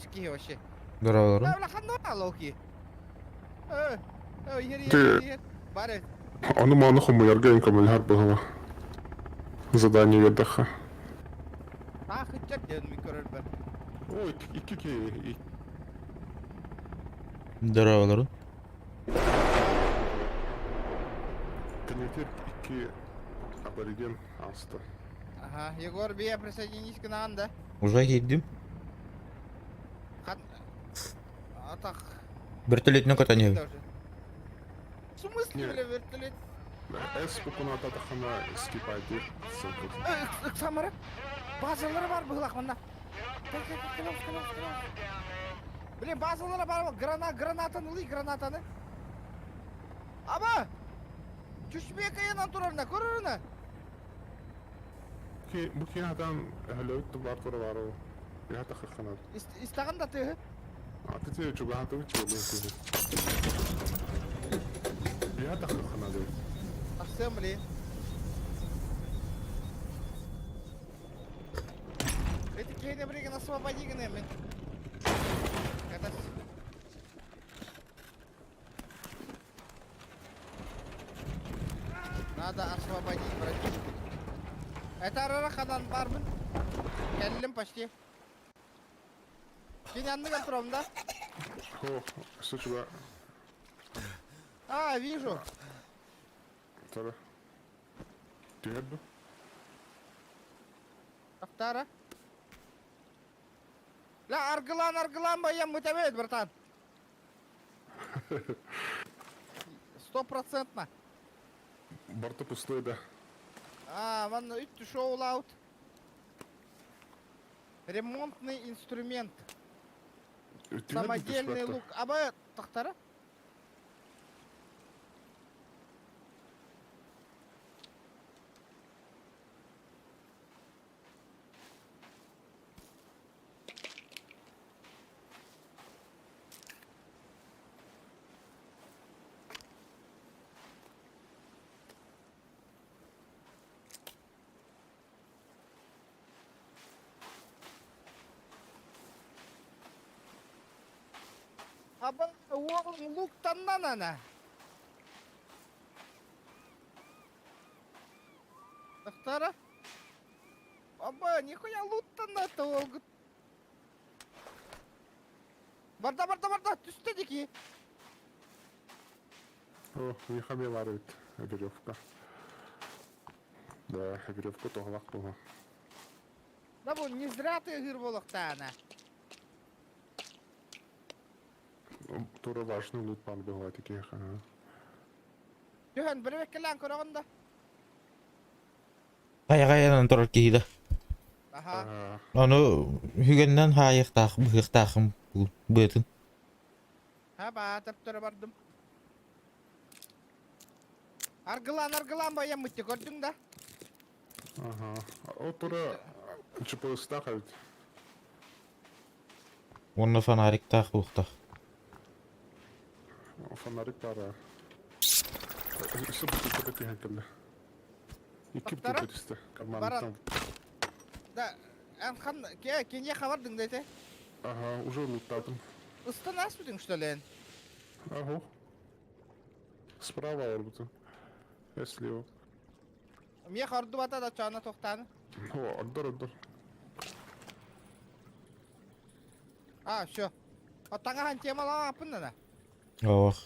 ски вообще. Дорогой. Да, бля, ханна локи. Ты- Ер. Баре. Аны маны хумуярга инкамыл хар быгыла. Задание ведаха. Та хыттар ден ми көрөр бер. Ой, iki Дорогой. Кенетер iki абориген асты. Ага, Егор, бия присоединись к нам, да? Уже келдим. Хан... Атақ... Вертолетный катание. В смысле, Не. бля, вертолет? Эс букуна татахана скипайды. Самара? Базалары бар бұғылақ мұнда. Блин, базалары бар, гранатаны ұлы, гранатаны. Аба! Түшбек аян тұрарына, көріріні? Bu kıya'dan helöktü var turu var o. Ya da kırkana. İstağın da tühü. Atı tüyü çok rahat bir çöğü tüyü. Ya da kırkana diyor. Aksın bile. Эти кейны, блин, освободи гнемен. Это... Надо освободить братишку. Это Рарахадан бармын. Келдім почти. Сен янныган тұрам да? О, сычуга. А, вижу. Тара. Тüyeddi. Ақтара. Ла, аргылан баян мүтемейді, братан. 100%. Борты пустой, да. А, вон үтті шоу-лаут. Ремонтный инструмент. Самодельный лук. Аба, тақтара? Аба, оғылың луктаннан ана. Тақтара? Аба, нихуя луттанна-то оғыт. Барда, түсті деки. О, мехами варит веревка. Да, веревка тоғлақ тоға. Да бұл не зря ты гыр болықта ана. Тура важный лут пан была таких. Жөһөн, бір веккелен көріғында. Каян турар кейді. Аха. Оны хүгеннен бұйықтақым бұйтын. Ha, тәптірі бардым. Аргылан баян мүтті көрдің да? Ага. О, тура ЧПС-та қайд. Оны фонарик-тақ бұқтақ. Фонарик бара. Исі бұты көті кейін кілі. Екі бұты көтісті. Карманықтан. Да, әнхан, кенде қабардың дәйті? Ага, уже луттадым. Ыстан әс бүтін күштілен? Ага. Справа орбуты. Слева. Мне қарды бата да чағына тоқтаны. О, отдар. А, все. Оттаңа хан темалаға апын дана. Ох.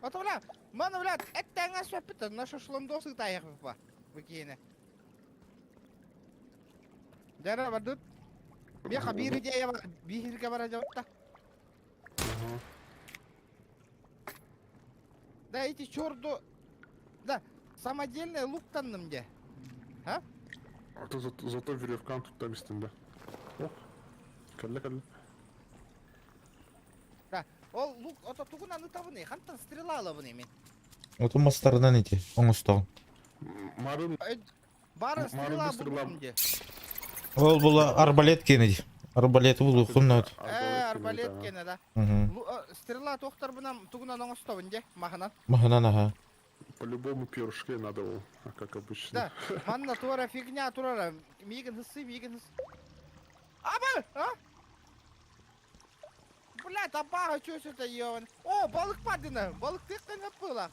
Оты бля, мұны бля, әттәңа сөппіті, на шашлым досы таяқ ба, бекейіне. Жара бардут. Меха бір идея бар, бихирге бара жауытта. Ага. Да, эти чёрду... Да, самодельный лук танным где. А? А то зато веревкан тут там истинде. О, кәлі. Да, ол лук, ото тугунан ытабыны, хантан стрела алабыны мен. Оты мастарынан ете, оңыстағын. Марын Бары стрела стрела. бұлым де. Ол бұл арбалет кенеді. Арбалеті бұл ұқынна өт. Арбалет кені да. Стрела тоқтар бұнам тугунан оңыстабын де, маханан. Маханан, ага. По-любому перышки надо было, как обычно. Да, манна туара фигня турара. Мигін хысы. Абы, а? блядь, абага, чё это ёван? О, балык падина, балык ты как было?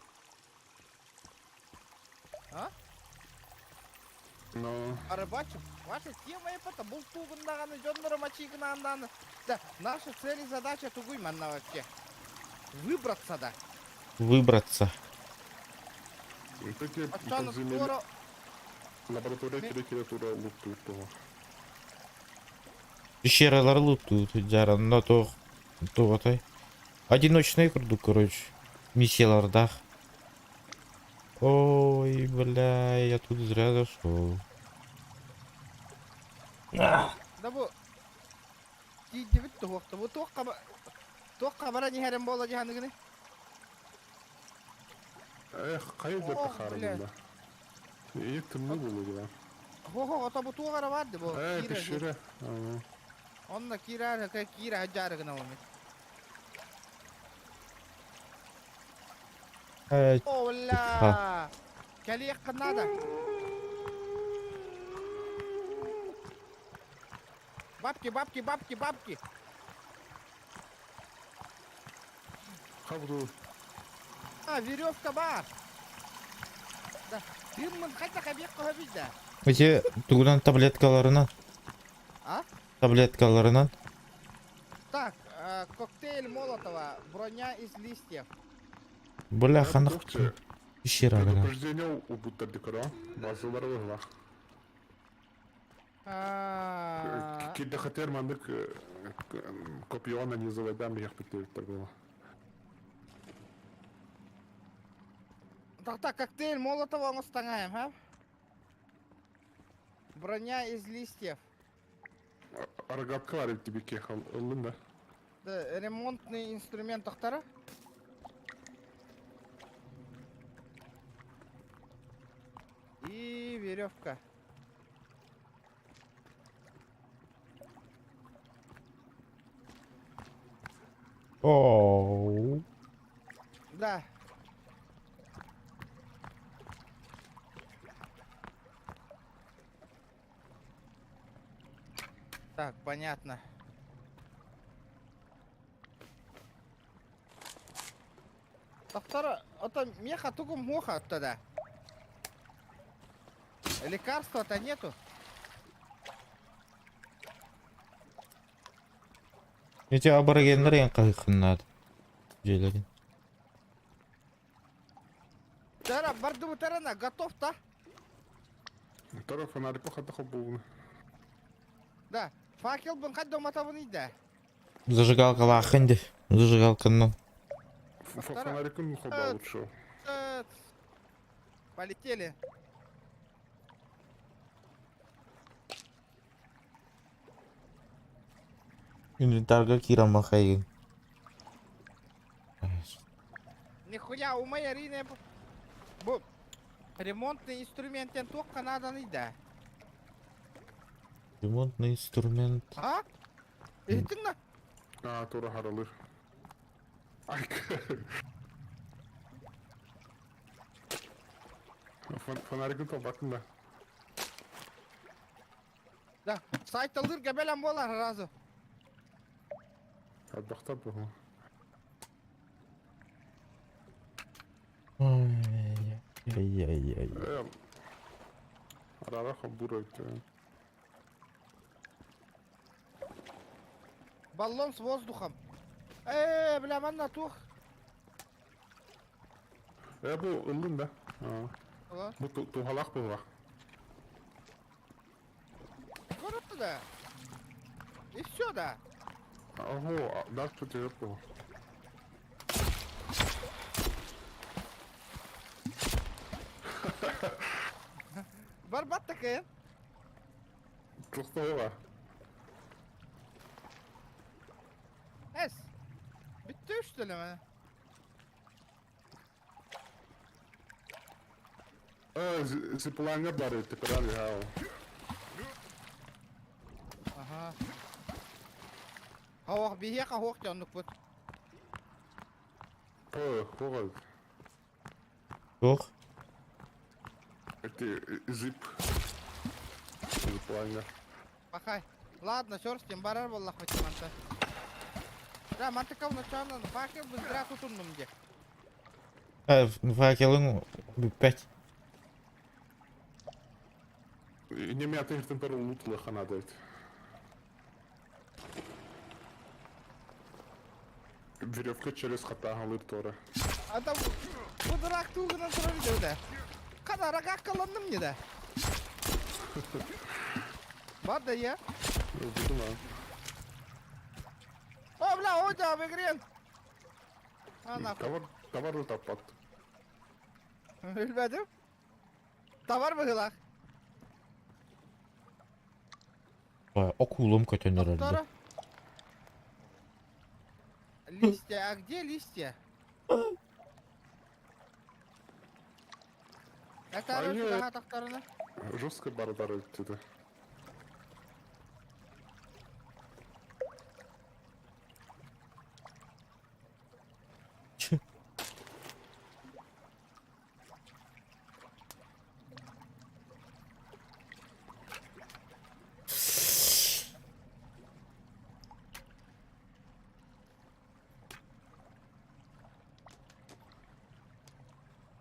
А? Ну, А рыбачим? Ваша тема и потом был тугандаганы, жоннора мачигнанданы. Да, наша цель и задача тугуйманна вообще. Выбраться, да. Выбраться. такие Пацаны, подземелья, скоро... лаборатория Ми- керек тура лукту того. Пещералар лутают, жаранна то атай. Одиночный курду, короче. Миссияларда. Ой, бля, я тут зря зашел. Да бу... Дивит тугта, бу тугка бара не харем бола жаханыгыны. Эх, қайда Ох, тахарында. И тымны болуга. Хо-хо, ото бу тугара барды бу. Кира. Пещера. Онна кира, кира хаджарыгына болмет. О, бля! Калиек надо. Бабки, бабки, бабки, бабки. Хавду. А, веревка бар. Да. Дыммын қайта қабек қойбейді да. Эти тугудан таблеткаларынан. А? Таблеткаларынан. Так, коктейль Молотова, броня из листьев. Бля, ханах. Пещера, бля. Предупреждение у будто декора. Базылар выгла. Кидde хатер мандык копиона не заведам, я хотел такого. Так, коктейль Молотова мы стангаем, а? Броня из листьев. Аргатка var тебе кехал, лында. Да, ремонтный инструмент тахтара. И веревка. Оу. Да. Так, понятно. Доктора, это меха только моха тогда. Лекарства-то нету. Эти аборигенлер ең кайыкынады. Жейлерин. Тара, барды тарана, готов, да? Тара фонарик похата хоббу. Да. Факел бен кайда матабын иде. Зажигалка лахынды. Зажигалканын. Фонарикын хобба лучше. Полетели. Инвентарга кирама хайын. Нихуя, у моей Арины... Бу... Ремонтный инструмент только надо иде. Ремонтный инструмент. А? Иттің на? Тура харалыр. Ай. Фонарикын тобатын да. Да. Сайт алыр габелем болар разу. Адбақта бұл. Ай-яй-яй. Арара хоббура өтті. Баллон с воздухом. Бля, манна тух. Бұл ылын да. Ала. Бұл тухалақ бұл. Коротко да. И все, да. Ого, даш потерял бұл. Барбат такая. Тұқтауға. Эс. Битті что ли мен? Зипланға бар өтті, көрәлі хау. Ага. Хауақ бейе қауақ жанлық бұд. Қоғал. Ох. Это зип. Зипланға. Пахай. Ладно, черт с ним, барар боллах ватиманта. Да, мантыка вначале факел быстро тутundum де. Факелың бүппәт. Неме атыгыртын пары улутулы хана дейт. Веревка через хата алыр тора. Адам быдырақ туғынан тұрар деуді. Қадарак аққаландым не да. Бар да я. Будем, О, бля, о, да, бегрен. Товар тапат. Bilmedim. Tavar mı hılak? Акулым көтөнөр әлде. Доктора? Листья, а где листья? Это Они- оружие, докторына. Жестко бардар өттеді.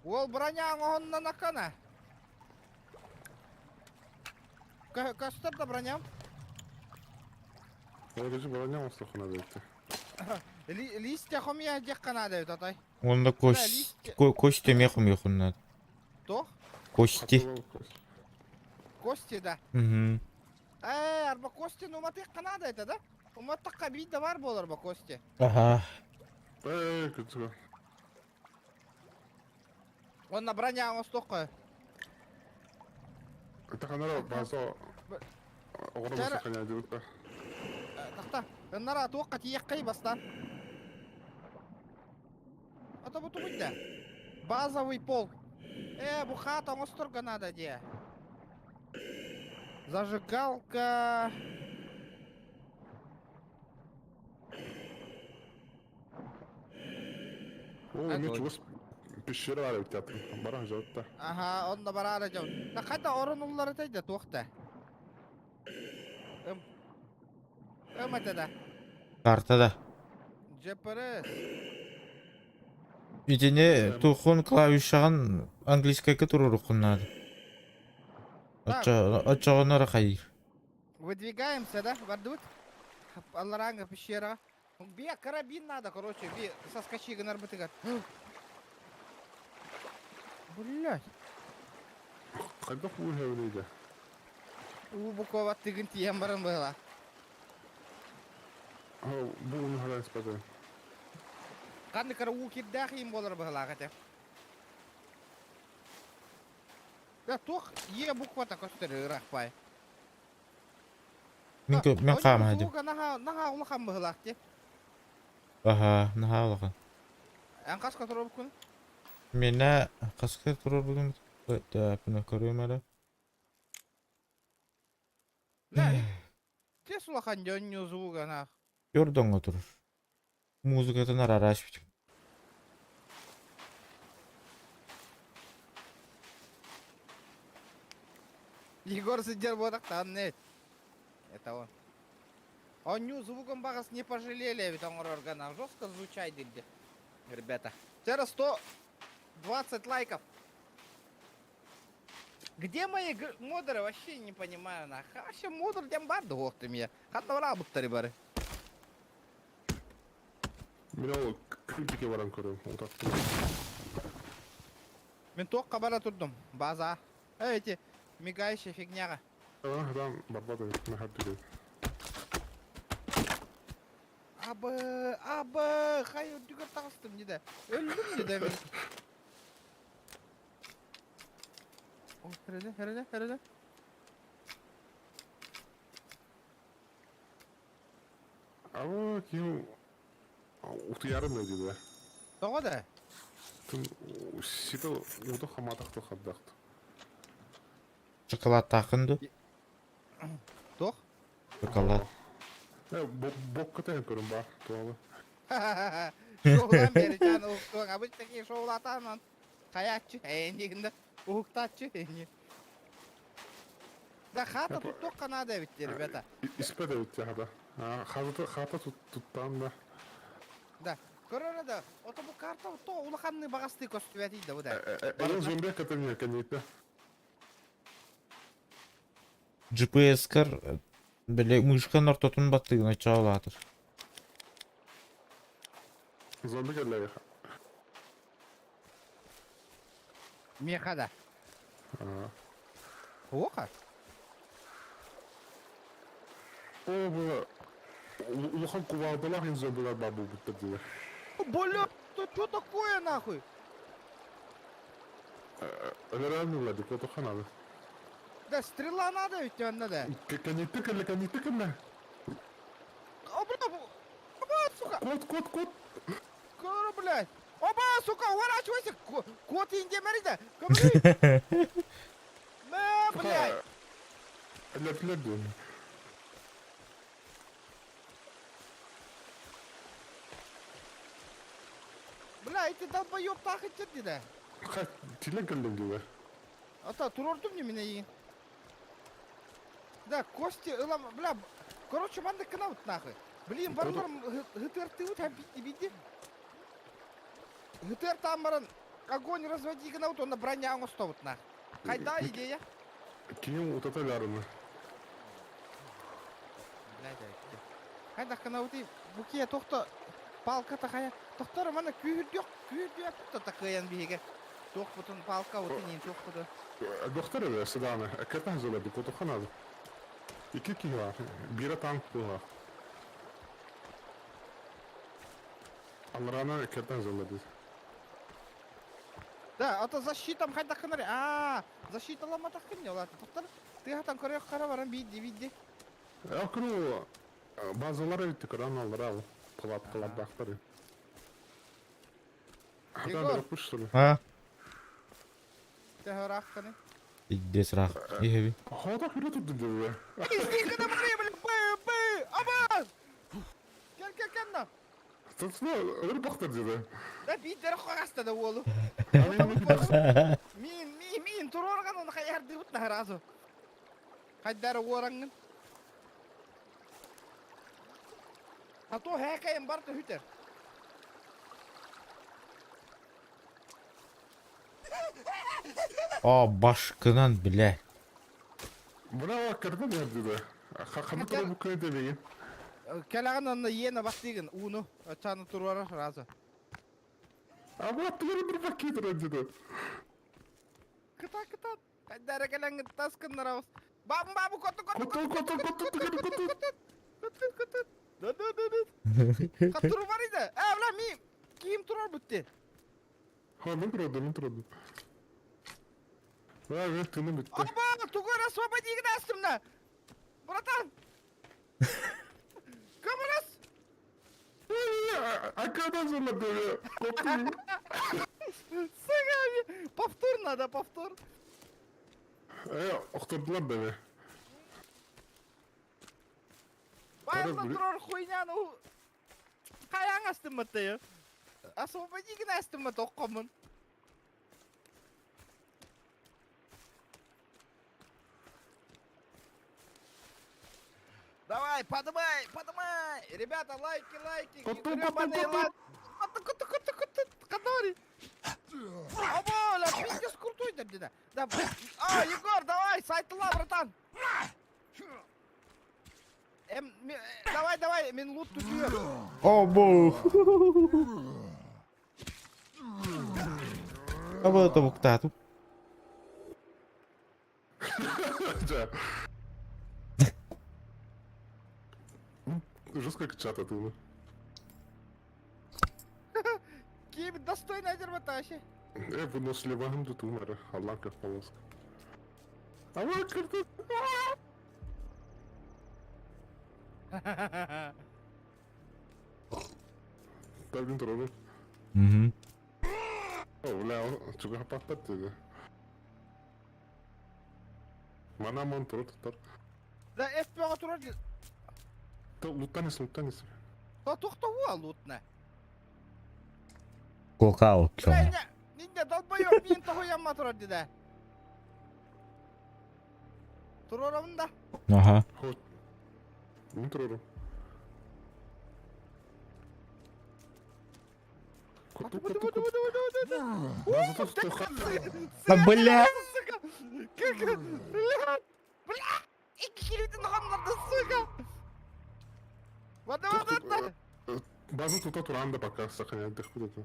Ол броняң оғыннан ақана. Көстірді броням. Öylece bana olsa kona deydi. Листья хомия дек қана дәуді, атай. Онда кости мехом юхуннат. Тох? Кости. Кости, да. Арба кости, ну матық қана дәуді, да? Уматтыққа бейді бар болар ба кости. Ага. Kötü. Онна броняң остоқы. Это канара база. Оғыры Жара- баса қана deydi. Тақта, өннара туаққа тиекқай бастан. Ата бұты бұйда. Базовый пол. Бұ хата остырға надо де. Зажигалка. О, меч өз пещера бар өттятын. Бараң жауытта. Аха, онда барара жау. Да қайда орын ұллары тәйді туақта. Өмәтеді. Картада. Жепіріс. Итине тухун клавишаган английскайга туруру куннады. Ачагонара хай. Выдвигаемся, да? Вардут? Алларанга пещера. Бе, карабин надо, короче. Бе, соскочи, гонорбытыгат. Блять. Қайда қуы әулейді? Букова тыгын тием барын была. Бұл ұны қалай спады. Қанды кара кирдах им болар была, хотя. Да, тох, буквата костыры рахпай. Мен қама хадим. Наға ұлықам бұғылақ де. Ага, наха алахан. Ән қасқа тұрып күн? Мена қасқа турur бүгін. Да, бұны көрем әлі. Тес ұлақан жөніне звуга нақ. Көрдің отырыр. Музыкатын араш бітім. Егор сидер бодақтан нет. Это он. Он ню звуком багас не пожалели, ведь он органа жестко звучает, ребята. Сейчас 120 лайков. Где мои модеры? Вообще не понимаю, нах. Вообще модер дем бар доғықты мне. Хатта работтары бары. Мен ол крипике баран көрем. Отақты. Мен тоққа бара тұрдым. База. Эти мигающая фигняға. Адам барбады. Нахар түгел. Абы, хай үрдігір тағыстым деді. Өлдім деді мен. О, хәреді. Ава, кейін ұты ярым өйдеді. Тоғы да? Тын ситі ұты қаматақты қабдақты. Шоколад тақынды. Тоқ? Шоколад. Бок кітайын көрім ба, туалы. Шоулан бері жаны ұқтуың. Абыш таки шоулатанын. Қаятчы, әйіндегінді ұқтатчы. Да хата тут тоққа надо бітті, ребята. Испеде өтті хада. Хата тұттан да. Да. Көрөр да. Ото бу карта то улаханны багасты көстүбәти да бу да. Эйон зомби катамия канита. GPS-кар біле мышкан ортотун баттыгына чаалаатыр. Зомби келлеге. Мехада. Оха. О, бу улахан кувалдалар ин зомбилар бабу бутты. Бля, что такое нахуй? Реально, Владик, это ханада. Да стрела надо ведь надо. Каниты кенна. Бля, оба, сука. Кот. Кора, блядь. Оба, сука, уворачивайся. Кот индемерида. Говори. Блядь. Леп. Блядь, ты долбоёб тахать что да? Ха, тилен келленге. Ата, турордум не меня и. Да, кости, бля. Короче, манда канаут нахуй. Блин, барларым гтр вот обиди. ГТР там баран огонь разводи канаут, он на броня остовут нахуй. Хайда идея. Ким вот это гарно. Блядь. Хайда канаути буке тохто палка такая. Тохтор мана күйдök то такаян биге. Тох бутун палка вот не тох бутун. Доктор öyle Sedane. Hakikaten zorladı. Kotu hanadı. İki kişi var. Biri tank var. Allah'ına hakikaten zorladı. Да, это защита, хайда канари. Защита лама такая, ладно. Тохтор, ты хатан корек караваран види. Ya kuru bazıları bitti kıran alır al. Kılap bakları. Hatta Igor. yapmıştır. Ha? Ты рахканы. Иддесрақ. Ехеби. Hada hüre tuttu diyor. Издика на мне, блин, Абаз! Gel на. Tutma öyle baktır diyor. Да бидер хаста да волу. Мин турорган он хаяр дивут на разу. Хайдар орангын. А то хэкайын барты хүтер. Башкынан біле. Buna bak kırdı ne diyor. Hakamı da bu köyde değil. Келаган онна ена бастыгын уну чаны турора разу. Ama atları bir bakıyor diyor. Кыта. Хайдар келаңы таскын нарабыз. Бабу коту. Kutu. Да. Каттыру бар иде. Бля, ми кийим турар бутти. Ha ne durdu. Evet tını bitti. Оба, тугой освободи Игнасовна! Братан! Камарас! Arkadan zorladı ya. Kotu. Сыгами! Повтор надо, повтор. Oturdular beni. Байла турар хуйняну. Каяң астым мыты. Освободи Игнасовна тоққамын. Давай, подымай! Ребята, лайки! Куту. Гребаные лайки! Куту! Который? Аболя, пиздец крутой да. Да, Егор, давай, сайтла, братан! Давай, мен лут тузуyor. Бу. Або табуктату. Да. Жестко кричат это. Ким достойный дерматаши. Bunu сливаем тут умер. Allah как полос. А вот как-то. Tabii trollü. Угу. Бля, чуга patlattı. Mana montur tutar. Да, FP'ga турар. Лутанис. Да тоқта уа лутна. Кокао кёме. Нинде долбоёб мен тоқоянма турар диде. Турарамында. Ага. Монтрору. Коту, коту, коту. База тут Да бля! Сука! Как? Бля! Бля! İki kilidin hanlardı suka! Vada! База тут туранда пока сохраняет их куда-то.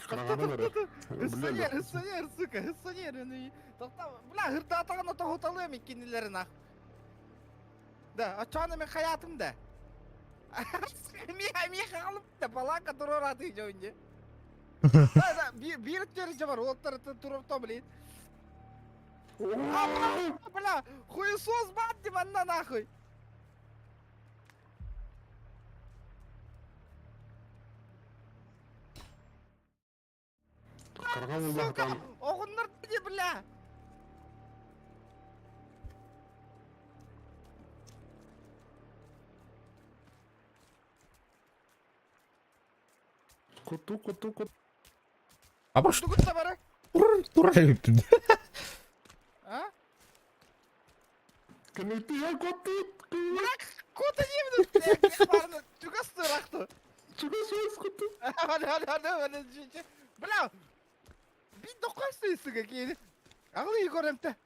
Карагандар. Hıssaniyer suka, hıssaniyer. Bля, hırda atağına da hotalıyım ikinilerin ha. Da, açağını men hayatımda. Miha alıp da balaka durur atıcı önce. Bir törücü var, otları turup da bilin. Bля, хуесос бат диванна нахуй. Карагандар Сука, там. оғындар не, бля. Коту, коту, коту. Apa что? Tukut sabara. Тура yaptın. Ha? Кенети я коту. Bırak, kutu yemin varını. Çok ıstıraktı. Чего связь коту? Hadi. Bля. Bir dokunsın suka kiydi. Ağlı yukarım te.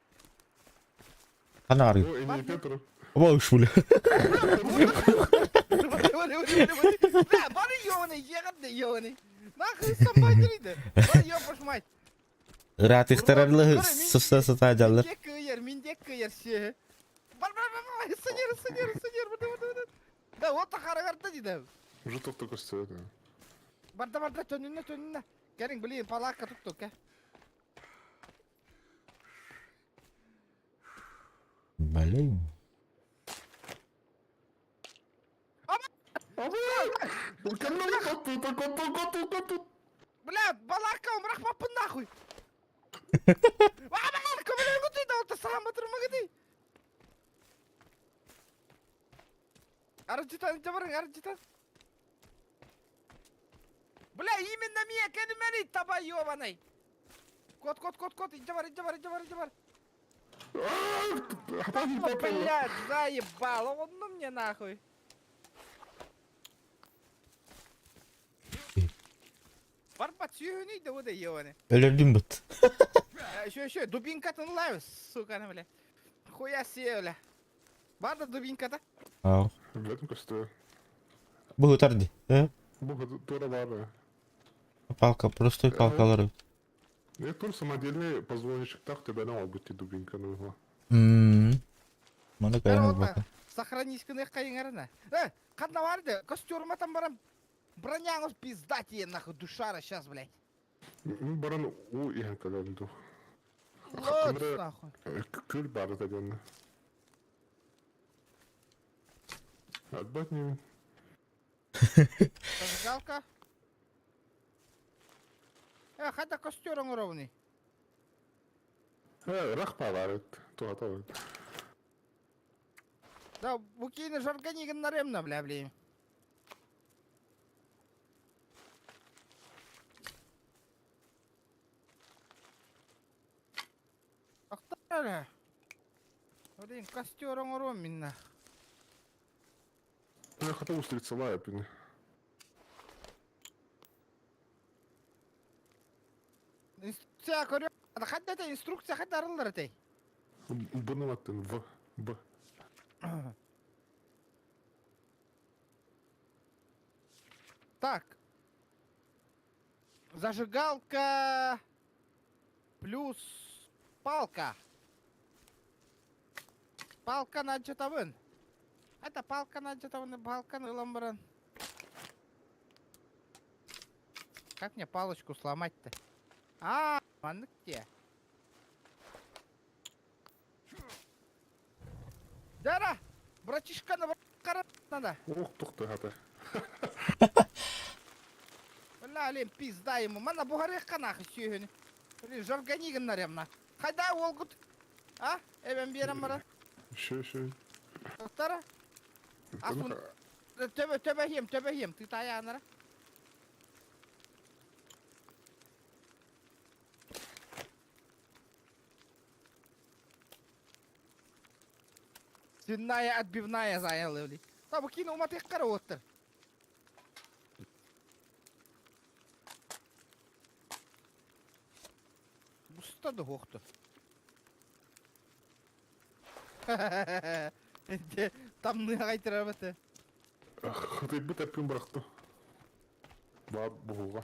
Ana arıyor. О, Эни Петру. Ama uç bula. Bля, bana yoni, yağdı yoni. Nahı sambaydırıydı. Bana yapış mayt. Ratih terörlü sısa tacalar. Mindek kıyır şey. Бар, сынер, быды. Да, вот тахарагарды дейді. Уже только стоит. Барда, төнүнө. Келиң, блин, палакка туктук, ке. Блин. Коту. Бля, балакка умрак папын нахуй. Көмөлөр күтүй да, олта саған батырма күтүй. Арыжытан, арыжытан. Бля, именно меня кедімені таба ёбаный. Кот, иджабар. Блядь, заебал, он ну мне нахуй. Бар подсүйөнейді ода ёбаный. Ölürdüm bit. Şöyle dubinкатын лайвыз, суканы, бля. Хуя себе, бля. Бар да дубинката? Ау. В этом косте. Bu utardı. He? Бога, тура бара. Палка, простой палкалары. Я тур самодельный позвоночек так, тебя на быть и дубинка на его. Mana Ben kayan orada bak. сохранишканы кайыңарына. Кадна барды, костюрма барам. Броняңыз пизда тиен нахуй, душара сейчас, блядь. Баран у ihan каланду. Лоц нахуй. Кül бары таганы. Отбать не. Зажигалка. Хада костюрың ровный. Рах паварит. Тугатовит. Да, букины жарганиган наремна, бля, блин. Ақтара. Блин, костюрың ровный минна. Я хотел устрица лайпин. Инструкция көрөк. Хада да инструкция хада арылдар тей. Bunu attın v. Так. Зажигалка плюс палка. Палка наджатавын. Это палка наджатавын, палка ламбаран. Как мне палочку сломать-то? Маннык где? Дара! Братишка на надо. Ух, тухты хата. Бля, алем, пизда ему. Мана бугарек канах сүйгені. Блин, жарганигін наремна. Қайда олгут? Эбен берем бара. Ще. Тоқтара? Асун. Төбе хем. Ты таянара. Свиная отбивная заняла, блин. Табы кину уматық қара оттыр. Тоқтады, хоқты. Тамны қайтыра бәті. Хытай бит әппен бырақты. Ба бұғуға.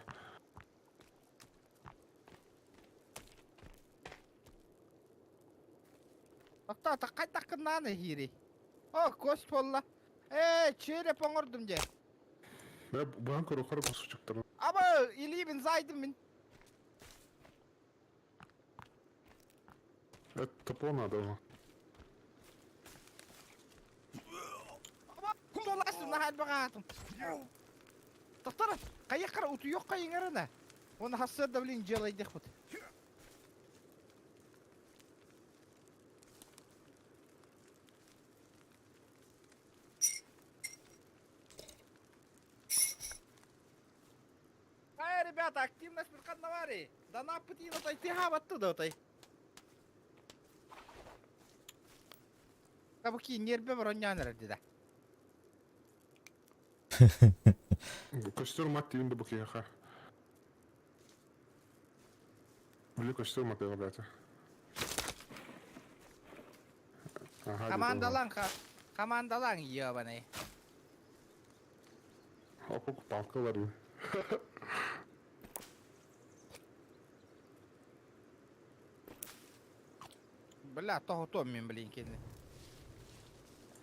Тоқта, қайта қыннаны хири. О, көз болла. Череп оңырдым же. Мен бұған көрі қара басып чықтырын. Абы, илеймін, зайдым мен. Топо надо оға. Аба, күн боласың, нағайд бағатым. Тоқтар, қайыққара ұты yok қайыңарына. Оны хасырда білейін желайдық бұд. Ребята, активность предканавари. Да на пути на той тяга оттуда той. Кабуки нербе бронянер дида. Костюр мат дейін бұқ еға. Білі костюр мат еға бәті. Командалан ебаный. Опа, палкалар ең. Бля, того мен блин кенде.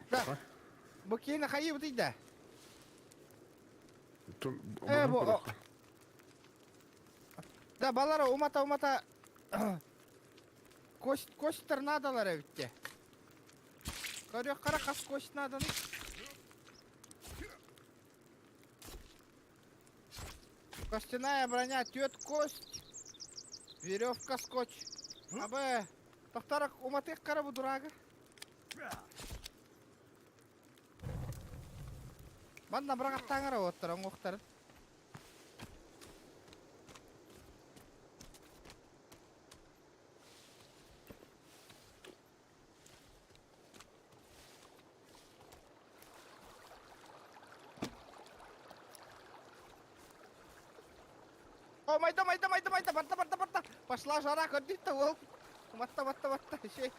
Да. Бу кені қайып дейді. Бу. Да, балара умата. Кость торнадолар әвітте. Көрек қара қас кость наданы. Костяная броня, тет кость. Веревка скотч. Абы, тоқтарак уматық қара бұ дұрағы. Банда бірақ таңыра оттыр, оңықтарын. О, майда, барта. Пошла жара, көрдейді ол. Батта, шей.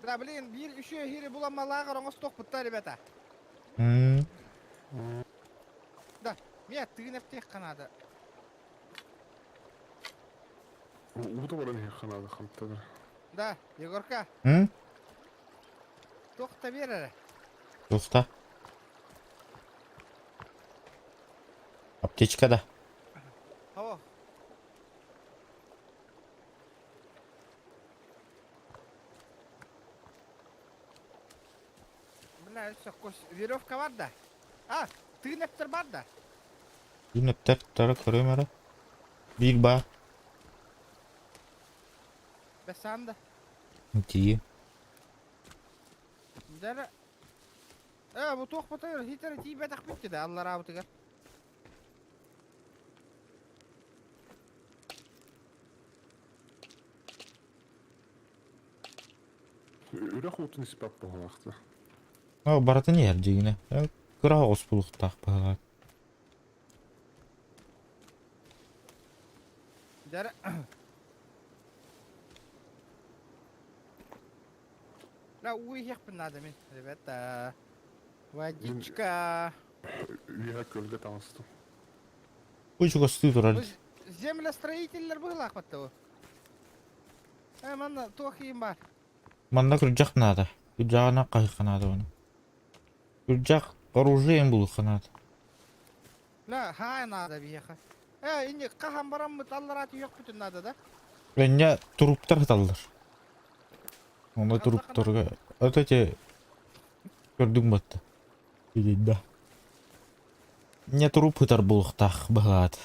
Да, блин, bir üçü hiri bulanmalığa roңос тоқ бұтта, ребята. Да, мен тыгын әптек қанады. Уды баран ең қанады қамттады. Да, Егорка. Тоқта бер әрі. Тоқта. Аптечкада. О. Бля, веревка бар да. Тыгын әптер бар да. Юнеттер тары көрем әрі. Биг ба. Бәсанды. Тие. Дәрі. Бұ тоқ бұтыр, хитері тей бәтақ бітті да, аллар абытыға. Үрек ұтын іспап болған ақты. Баратын ер дегіне. Күра оғыз бұлықтақ бағалады. Дәрі. Ла, уйхекпін надо мен, ребята. Водичка. Үйе көлге таныстым. Ұйшыға сты тұрады. Землестроителлер был ақпатты о. Мана тоқ ең бар. Манда күрджақ надо. Күрджағына қайыққа надо оны. Күрджақ оружием бұл қанады. Ла, хай надо бияқа. Инде қахан барам мұт аллараты үйек бүтін надо да. Бәнне тұруптар талдар. Онда тұруптарға. Өтөте көрдің бәтті. Бидейді. Не тұруп ұтар бұлықтақ бағалады.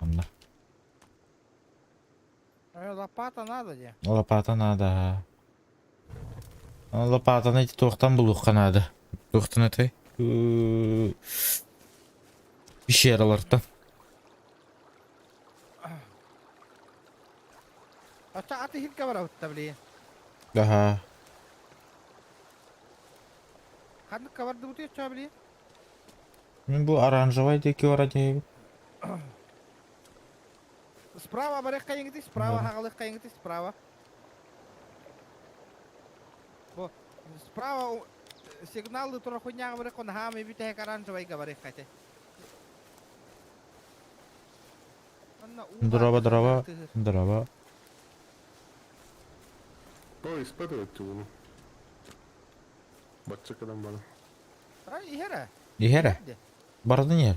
Онда. Лопата надо де. Лопата надо. Лопатаны тоқтан бұлыққа надо. Тоқтан өтей. Пещералардан. Аты хилка бара бұтта білейін. Аха. Қандық кабарды бұты етча білейін. Мен бұл оранжевый деке вроде. Справа барыққа еңгітей, справа хағалыққа еңгітей, справа. Бо, справа сигналы тұра құйняға барық, оны хаме бітәк оранжевайға барық қайты. Дрова. Ой, испытывайте его. Батчакадан бана. Ихера. Ихера? Барды не?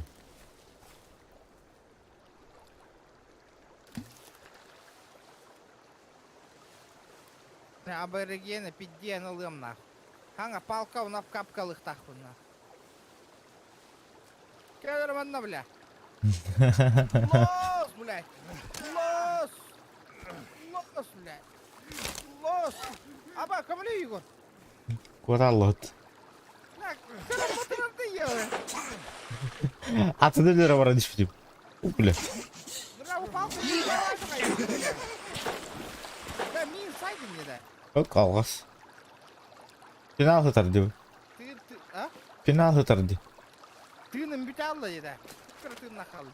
Аборигены пидден алым нах. Ханга палка унап капкалых тахун нах. Кедер манна, бля. Лос, блядь. Лос. Лос, блядь. Лос. Аба, камли, Егор. Куралот. Так, что ты делаешь? Атыды лера бара дишпитим. Бля. Бля, палка не делаешь. Да, мин сайдин не да. Ок алгас. Финал хытарды. Ты, а? Финал хытарды. Ты нам биталла не да. Как ты нахал?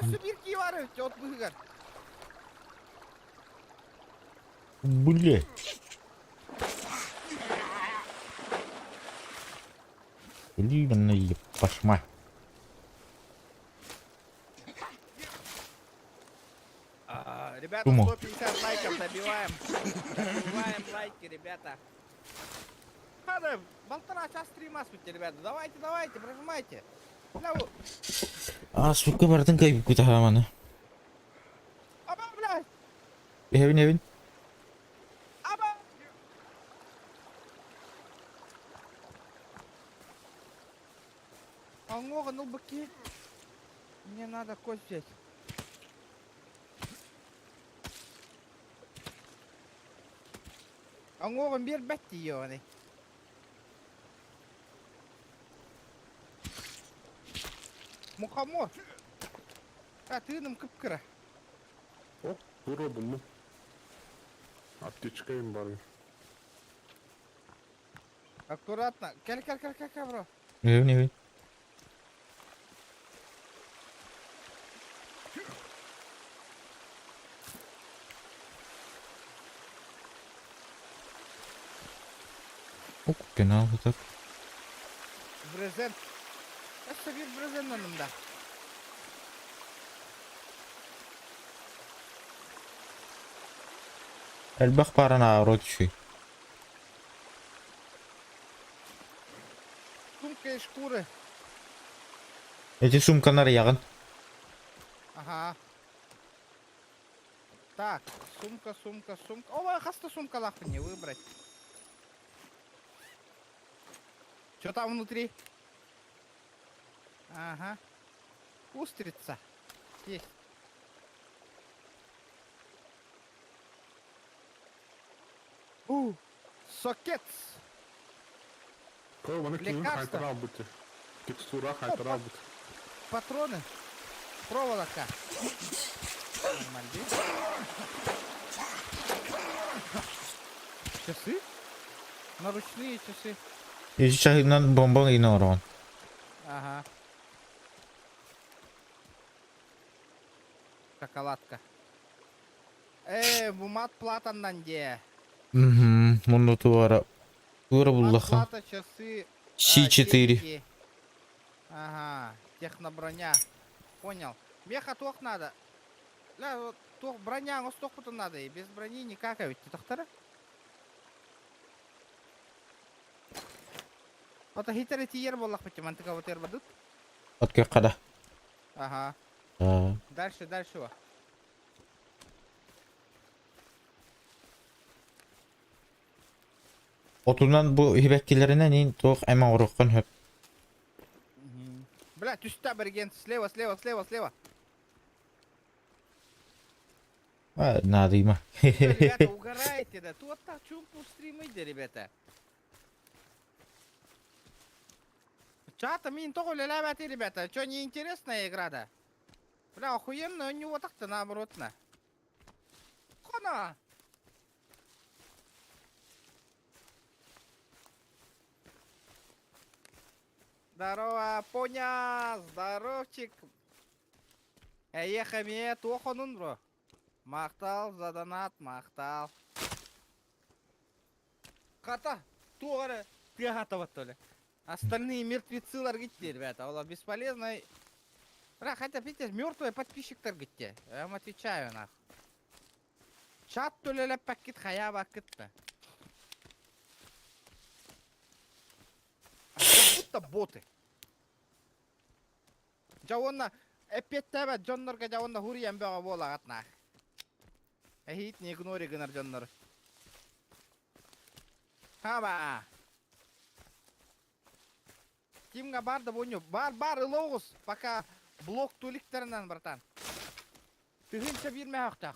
Sübirki var ya, çok büyük. Бля. Блин, пошма. Ребята, Думал. 150 лайков добиваем. Добиваем лайки, ребята. Надо, 1,5 часа стрима, ребята. Давайте, прожимайте. Сука, бардын кайып кута хаманы. Аба, блядь! Evin. Аба! Ангога, ну быки. Мне надо кость взять. Ангога, бер бәтті ебаный. Мухомор. Тыным кып-кыра. О, выродым мы. Аптечка им бар. Аккуратно. Кел, бро. Evin. Ок, финал хытак. Брезент. Это bir брезент önümde. Элбах парана аврот ши. Сумка и шкуры. Эти сумкалар ягын. Ага. Так, сумка. Ова, хаста сумка лахпы не выбрать. Что там внутри? Ага. Устрица. Есть. Сокет. Бана кейін Лекарство. қайтара албыты. Текстура қайтара албыты. Патроны. Проволока. Нормально. Часы? Наручные часы. Эти чахинан бомба ине орон. Ага. Шоколадка. Бумат платандан де. Мунду туара. Туара буллаха. Плата, часы. C4. Деньги. Ага. Техноброня. Понял. Меха тох надо. Ля, вот тох броня, он столько надо. И без брони никак, а ведь не тохтара. Вот хитрый тиер был лах почему антика вот ербадут. Отке када. Ага. Дальше. Отунан бу хибеккилерine нин тох эма уруккан хөп. Бля, тюста бергент. Слева. Надыйма. Ребята, угораете, да? Тут так чумпу стримы, ребята. Чата мин того лялявати, ребята. Чё, неинтересная игра, да? Бля, охуенно, у него так-то наоборот, на. она? Здорово, поня, здоровчик. Ехаме, тохонун, бро. Мақтал, заданат, мақтал. Хата, тугары, пехата вот то ли. Остальные мертвецы гитти, ребята, ола бесполезно. Бля, хотя, видите, мертвые подписчик гитти. Я вам отвечаю, нах. Чат то ли пакет хаяба кытта. Будто боты. Жауынна, эппеттәбә жоннорга жауынна хуриям бәға болағат нах. Эхит не игнори гынар жоннор. Хаба. Кимга бар да боню. Бар ылоғыз. Пока блок туликтерінен, братан. Тыгынша бирме ақтақ.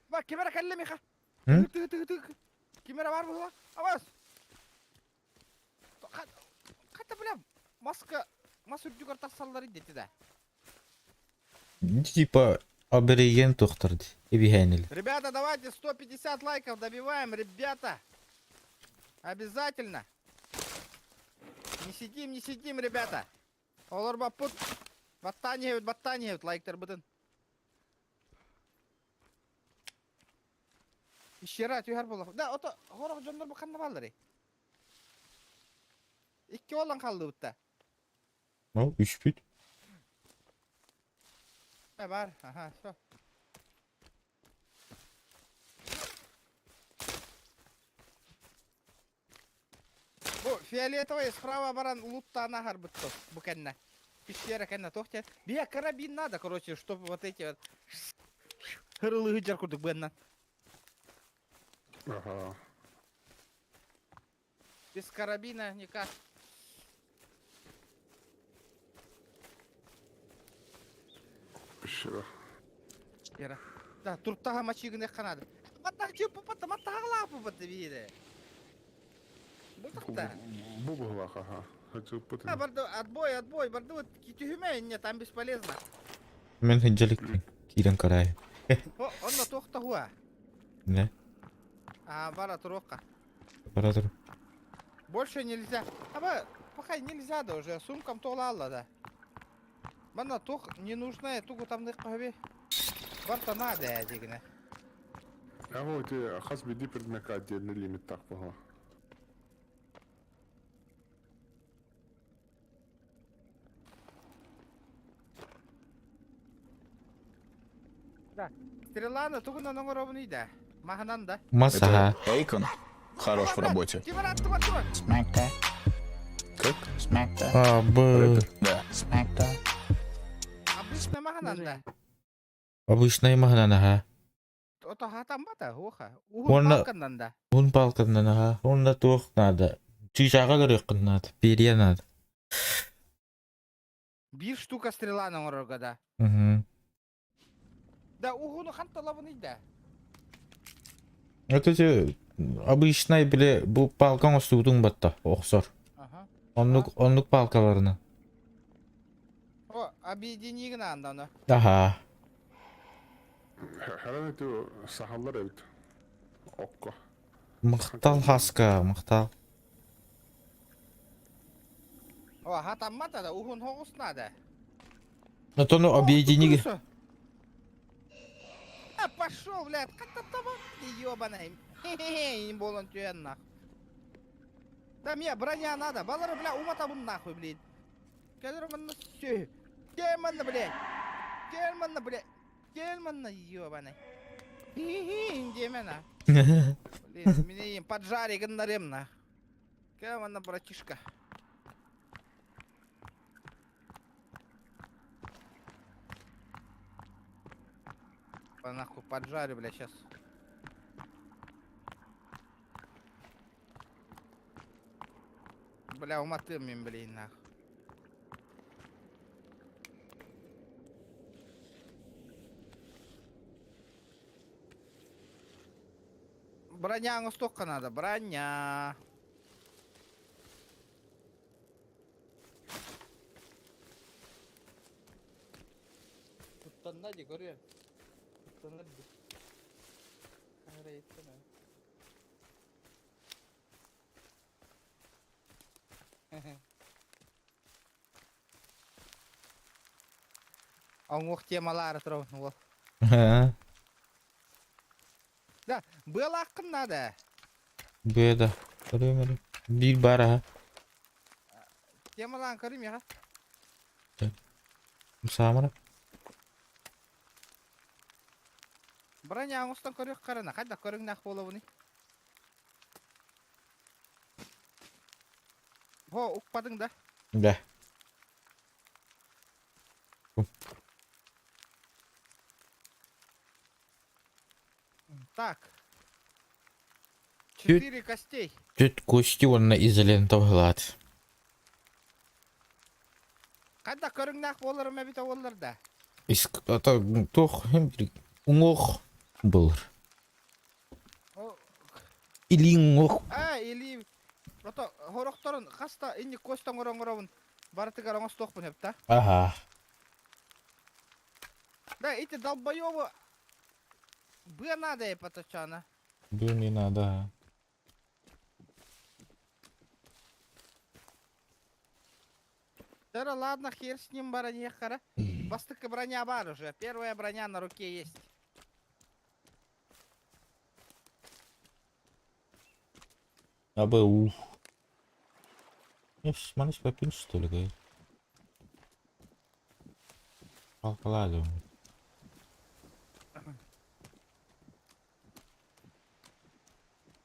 Ба, кемера кәллеме ха? Тыгы. Кемера бар бұла? Аваз. Қата білем. Маска үрдігір тақсалдар идеті да. Типа абориген тоқтырды. Эбихайнели. Ребята, давайте 150 лайков добиваем, ребята. Обязательно. Не сидим, ребята. Олар бапут. Баттанияют, лайктер будын. Ишера түйер болақ. Да, ото, хорақ жондар бұл қанда балдыры. 2 олан қалды бұтта. О, 3 бүт. Бар, ага, все. Бу, фиолетовый справа баран лутта нахар бытто, букенна. Пещера кенна тохтя. Бия карабин надо, короче, чтобы вот эти вот хырлы гыджар курдук бенна. Ага. Без карабина никак. Пещера. Пещера. Да, туртага мачигын экканады. Маттага чөп папатта, маттага лапы папатта бейді. Бұлтықта. Бу бұғлақ, ага. Хочу Да, пытать. барды, отбой, барды вот китюхюме, нет, там бесполезно. Мен хинжалик кирен карай. О, он на тохта хуа. Не? А, бара турока. Баратыр. Больше нельзя. Пока нельзя, да уже, сумкам толала, да. Мана тох не нужна, тугу там ныкпаби. Барта надо, я дигне. А вот и хас биди предмека отдельный лимит так пого. Да. Стрела тугу на номеровный, да. Маханан, да. Масаха. Это Эйкон. Хорош в работе. Смэкта. Как? Смэкта. А, б. Да. Смэкта. Обычно маханан, да. Обычная махнанаха. Ото хатам бата, оха. Онна- Балкандан, да. Он балканнанаха. Он тух надо. Чижага лырыкын надо. Перья надо. Bir штука стрела на орога, да. Угу. Да, угуну ханталавыны, да. Это же обычная биле бу балкон устудун батта. Оксор. Ага. Онлук балкаларына. О, объедини гына анданы. Аха. Herhalde tu sahallar evet. Okko. Мактал хаска, мактал. О, хатам мата, да, угун хогус надо. Это ну объедини. А, пошел, блядь, как-то там, ебаный. Хе-хе-хе, не болон тюен, нахуй. Да мне броня надо, балары, бля, уматабун нахуй, блядь. Кадырманна все. Кельманна, блядь. Кельманна, ебаный. Хе-хе, демена. Блин, меня им поджари гонорем, нахуй. Кельманна, братишка. Нахуй поджарю, бля, сейчас. Бля, уматым, блин, нахуй. Броня столько надо, броня. Hadi görüyor. Tanırdı. Kamera etsene. Оңох темалары тұрау. Ол. Ha. Да, был ақын надо. Beda. Görüyorum. Bir bara ha. Темаларын көрім еға. Samara. Броня оңыстан көрек қарана. Қайда көрің нақ болу бұны. О, ұқпадың да. Да. Так. 4 костей. Тут кости он изолентовалат. Қайда көрің нақ болыр ма біті оларда. Иск ата тох hem bir ungok bulur. Или ungok. Или... Ото, хорохторын қаста инди костан орон-оровын. Барытыгар оңыз тоқпын епта. Ага. Да, эти долбоёбы... Бы надо и поточана. Был не надо. Да ладно, хер с ним, броня, хара. Бастыка броня бар уже. Первая броня на руке есть. Абы уф. Маниш попин что ли, гай? Қалқалады.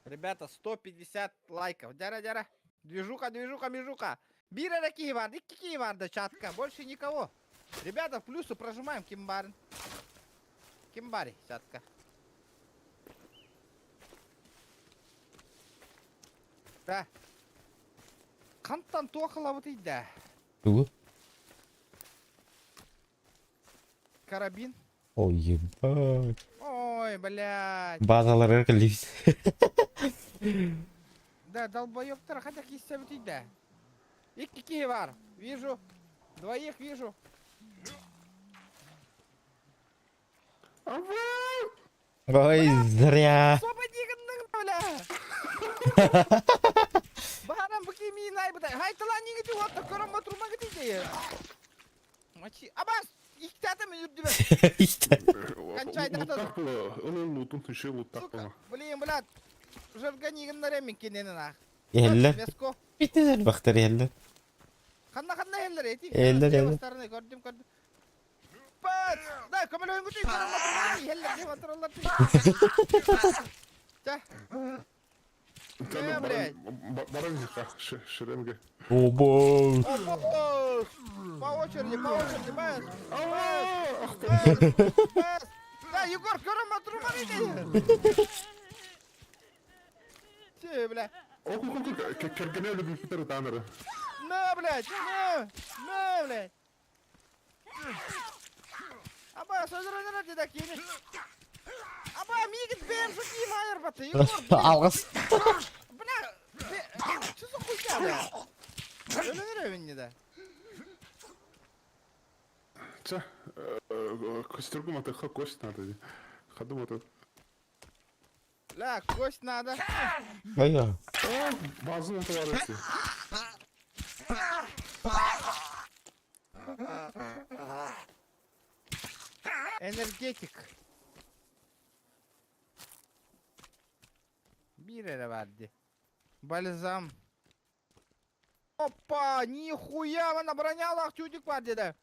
Ребята, 150 лайков. Дяра-дяра. Движуха, движуха, межуха. Бира кивард, икки киварда чатка. Больше никого. Ребята, в плюсы прожимаем кимбар. Кимбари, чатка. Да. Қанттан тоқылап өтейді. Угу. Карабин. Ой, ебать. Ой, блядь. Базалар әркілдейсіз. Да, долбоёбтар, хотя кистя өтейді. Икки бар. Вижу. Двоих вижу. Ой, зря. Освободи, бля. Барам баки минай бытай. Хайтала не гити вот такором матрума гити. Мачи. Абас, ихтата мен үрдүбө. İşte. Луттак было. Onun lutun tuşu luttak Сука, было. блин, блядь. Жарганигын ремен кененен ах. Eller. Меско. Bittiler baktır eller. Ханна хеллер эти. Eller. Стороны көрдүм. Пат. Да, камел ойын күтүй. Хеллер деп атыралар. Да. блядь. Баранжика, шеремге. Оба. По очереди, бас. Да, Егор, көрім атырман еді. Че, бля. Кергене öyle bir fitarı tanrı. На, блядь, на, блядь. Аба, сөздірі деді кені. Аба, мигіт бәм шутейм айыр баты, Егор, блядь. Алғыс. Бля, что за хуйня, бля? Өлінер өйінне да. Че, костюргум атыха кость надо. Ходу вот это. Ля, кость надо. Aya. Bazı noktalar Энергетик. Bir yere verdi. Бальзам. Опа, нихуя, она бронялах чудик var dedi.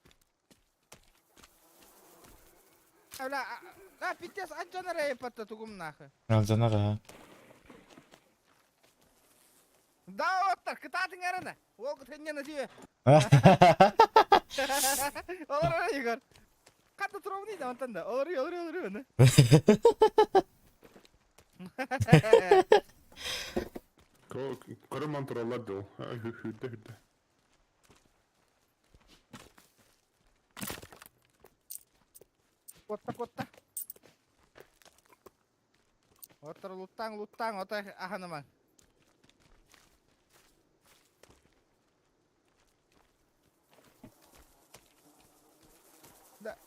Ля, питес, açana рейпатта тугум нахы. Alcanar ha. Да, оттар, кытатын әріні. Ол кытыннені түйе. Олар Егор. Қатты тұрауын дейді, онтан да. Олар, оны. Körüm mantıralar da o. Hüdde. Котта. Оттар луттаң, ота аханыман. Да.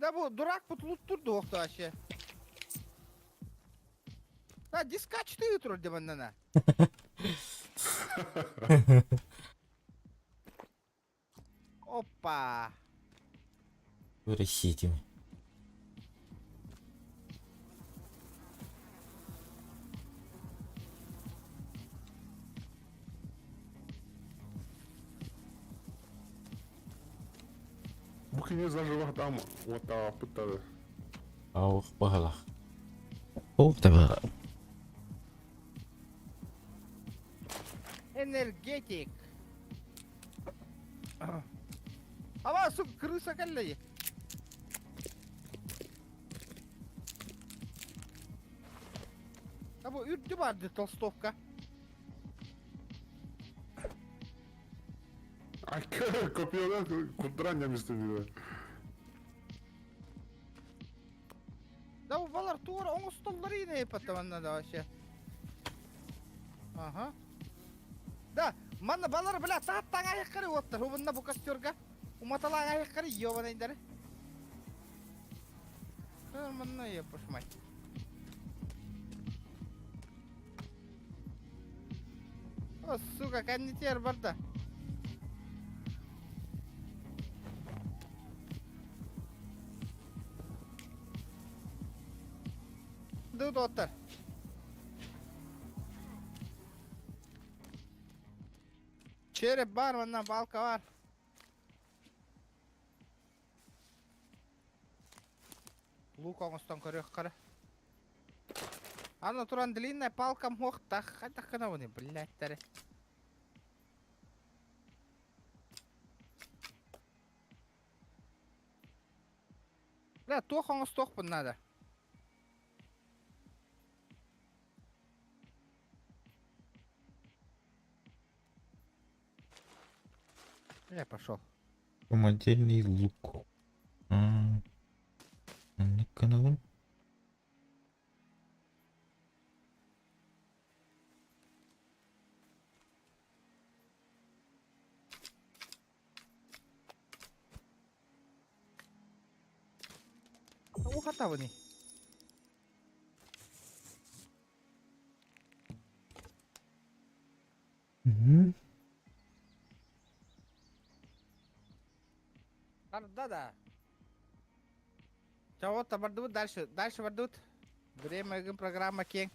Да bu durak putlut durdu okta aşağı. Da disk kaçtı yutur de benden ha. Hoppa. Простите. Bu kine zаживах там вот та пытала. Ох, погала. Ох, да. Energetik. Ama su kırılsa kelleyi. Ha bu ürtü vardı Tolstovka. Ay kopyalar kurduran вместо него. Da bu balar tuğra onu stolları yine yapatamanlar da aşağı. Aha. Da mana balar bela tahttan ayakları ottar. O bunda bu kastörga. Umatalar ayakları yiyor bana indere. Manna yapışmay. O suka кондитер барда. Dur otur. Çerep var ondan balka var. Лук оңыстан көрек қара. Ана туран длинная палка мохта. Қайда қана оны, блядтары. Бля, тоқ оңыз тоқпын надо. Я пошел. Самодельный лук. Ne kanalım? O hata bu ne? Hı. Да. Чего-то бордут дальше. Дальше бордут. Время программа King.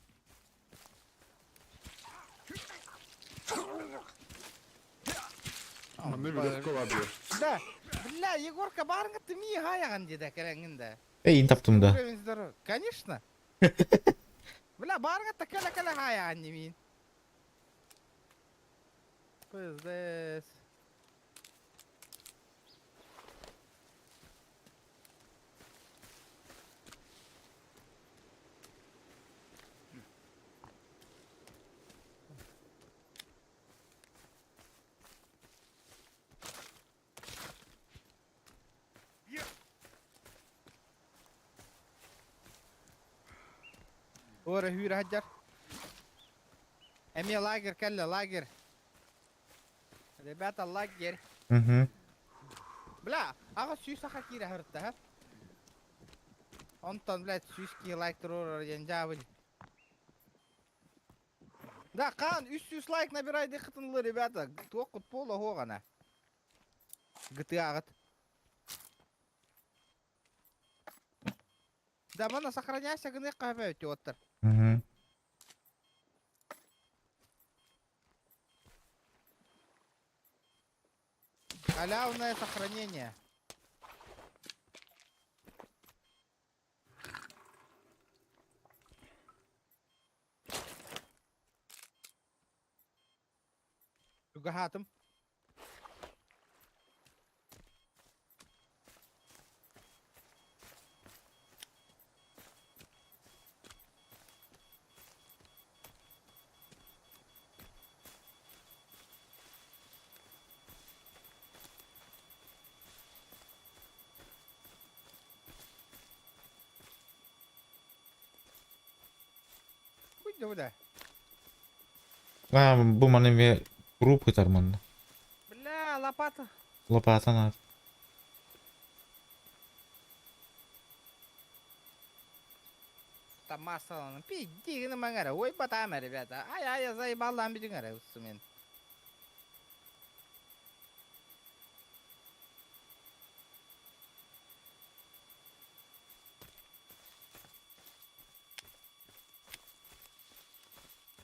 Маны билет колады. Да. Бля, Егорка барынга ты ми хаяган деда кереңинде. Ey, taptım da. Уровень здоров. Конечно. Бля, барынга та кала хаяган немин. Пиздец. Ora hyra hajar. Emia lager kalla lager. Ребята, лагерь. Hı. Бля, ага сүйс аха кире хыртта, ха? Онтон, блядь, сүйски лайк турор янжавыл. Да, қан, 300 лайк набирайды қытынлы, ребята. Тоқыт пола хоғана. GTA-ғыт. Да, мана сохраняйся, гыны қапай өте оттыр. Hı. Халявное сохранение. Тугахатым. Burada. А, bu мене bir группы тормонда. Бля, лопата. Лопата надо. Ребята, массаланың. Пиддигіні маңара. Ой, батама, ребята. Ай, заебалдан бітің ара, мен.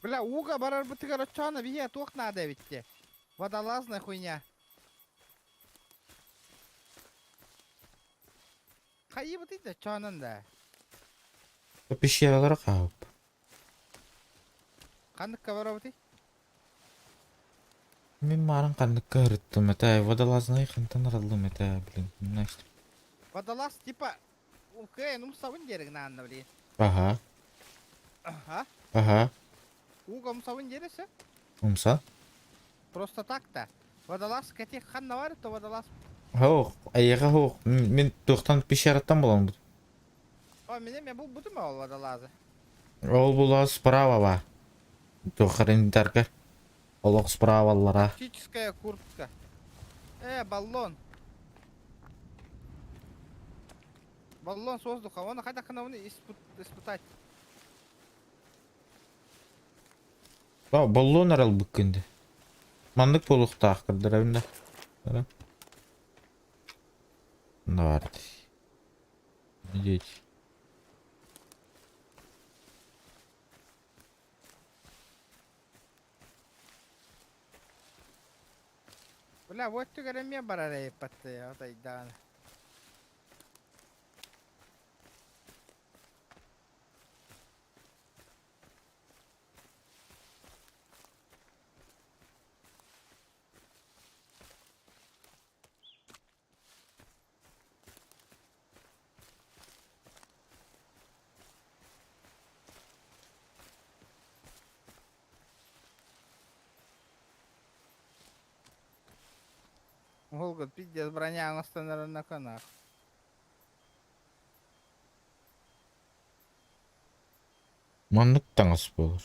Бля, уга барар бытыгар отчана, вие тух надо ведь. Водолазная хуйня. Хайы быты да чанын да. Пещералар калып. Қандыққа бара быты? Мен марын кандыкка ырыттым эта водолазный хантан аралым эта блин. Значит. Водолаз типа... Окей, ну савын дерек надо, блин. Ага. Ага. Ага. Уга савын дересі? Умса? Просто так-то. Водолаз, кәтек қанна бар, то водолаз. Хоқ, аяға хоқ. Мен тоқтан пещераттан болам. О, мен бұл бұты ма ол водолазы? Ол була справа ба. Тохарин тарка. Олық справалара. Тактическая куртка. Баллон. Баллон с воздуха. Оны қайда қанауыны испытать. Баллон арал бүккенде. Мандык болуқта ақырдырабында. Давай. Идите. Бля, вот ты говоря, мне барарей патты, отойдан. Голгот, пиздец, броня у нас на конах. Мандык таңыз болыр.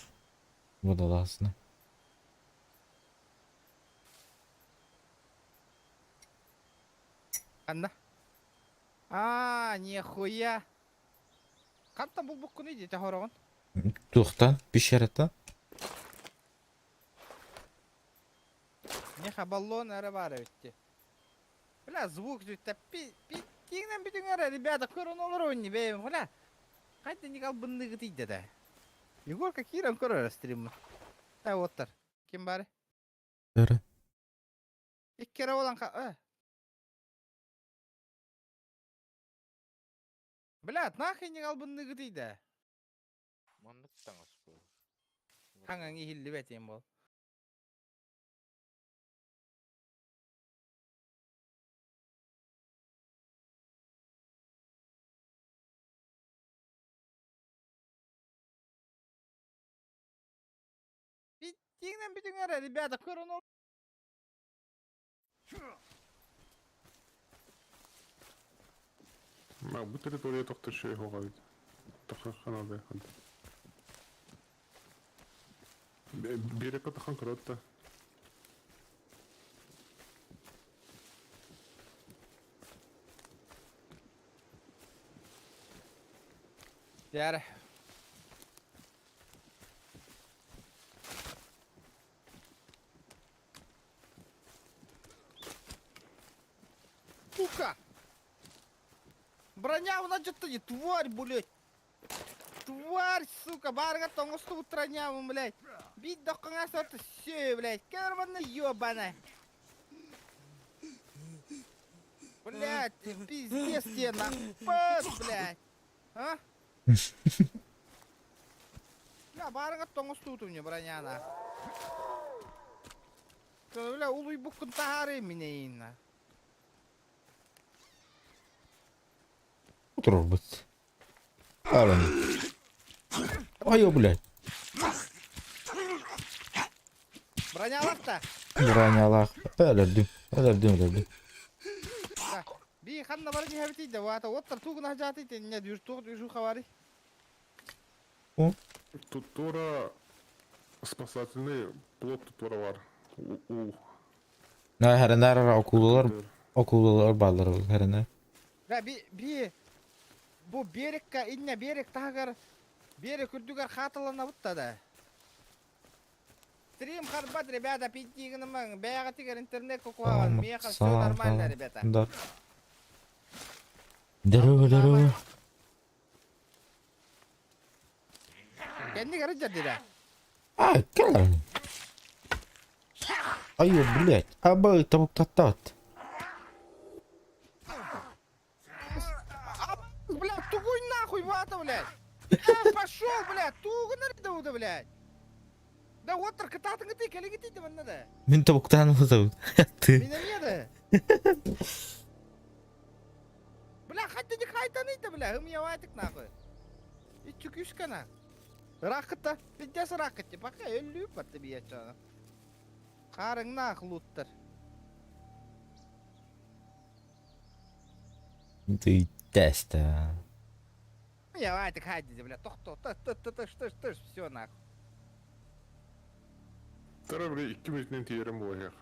Водолазны. Анда? Нихуя. Қантан бұл күні дейді, хорағын? Тоқтан, пещераттан. Неха баллон әрі бар өтті. Бля, звук жүйті. Тегінен бүтін әрі, ребята, көрін олар ойны бейім, бля. Қайда негал бұнығы дейді да. Егорка киран көрір стримі. Оттар. Кем бары? Әрі. Иккері олан қа... Блядь, нахай негал бұнығы дейді. Мандык таңыз болыр. Қаңан ехілі бәтейін бол. Тегінен бүтін әрі, ребята, көрін ол... Bu teritoriya toqta şey hoğaydı. Taqa xanada yaxın. Bereka taxan kıratta. Яры. Сука! Броня у нас что-то не тварь, блядь! Тварь, сука! Барга там усту броня, блядь! Бить до конца это все, блядь! Кармана ёбаная! Блядь, пиздец тебе нахуй, блядь! А? Бля, барга там усту у меня броня, на. Бля, улуй букун тахары меня инна. Робот. Алан. Ой, блядь. Броня лафта. Бронялах. Ölürdüm. Bir kanna var ki hepti de vata otter tuğuna jati te ne düş tuğ düşü xavari. Тут Тора спасательный плот Тора var. Ne herender akulalar bağlar herender. Ve bir bu berikka inne berik tagar Бері күрдігер қатылына бұтта да. Стрим харбат, ребята, питтигінімің. Бәяға тегер интернет көкуаған. Меха, все нормально, ребята. Да. Здорово. Кенді кәрі жер дейді. А, кәлі. Айо, блядь. Абай, табук таттат. Блядь, тугуй нахуй вата, блядь. Пошел, блядь, тугу нарыдауды, блядь. Да вот таркататыңы ты, кәлі кетейді мұнда да. Мен табуктан ұзауд. Ты. Меня нет. Бля, хотя не хайтаныйды, бля, у меня ватик нахуй. И чукюшка на. Рақытта, пиздец рақытте, пока өлі бәтті бия чана. Қарың нақ луттыр. Ты теста. Я ватик хайдиді, бля, тыш, все нахуй. Тара бile 2 minütten tiyerim bu ya.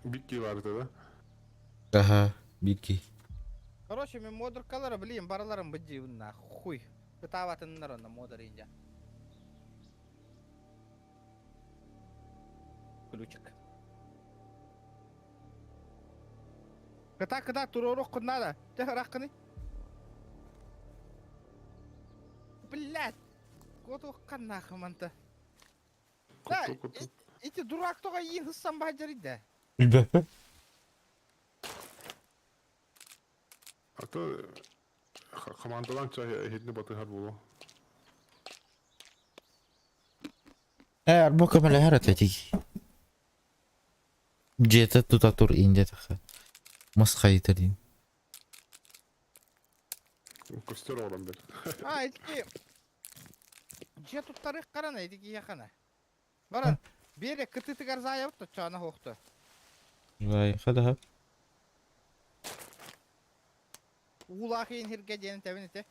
Bikki vardı da. Ага, Бики. Короче, мен модыркалары білейін, бараларым бұджи ұнна, хуй. Күтаватыннар онна модыр инжа. Ключик. Кыта, туророк құннада. Тәхі раққыны. Блядь. Кот оққан нақы манты. Да, Kutu. эти дурак тоға ең хыссам бәджарыйды. Bilmem. Hatta komandadan hedni batı har bulu. Арбока меле харатати. Джета тутатур инде таха. Масхайтарин. Көстер olan bir. А, эти... Же тут тарих қарана, эти яқана. Баран, бере кытыты гарзая бұтты, чана хоқты. Вай, хадахап. Улахин хирге дені тәбін еті.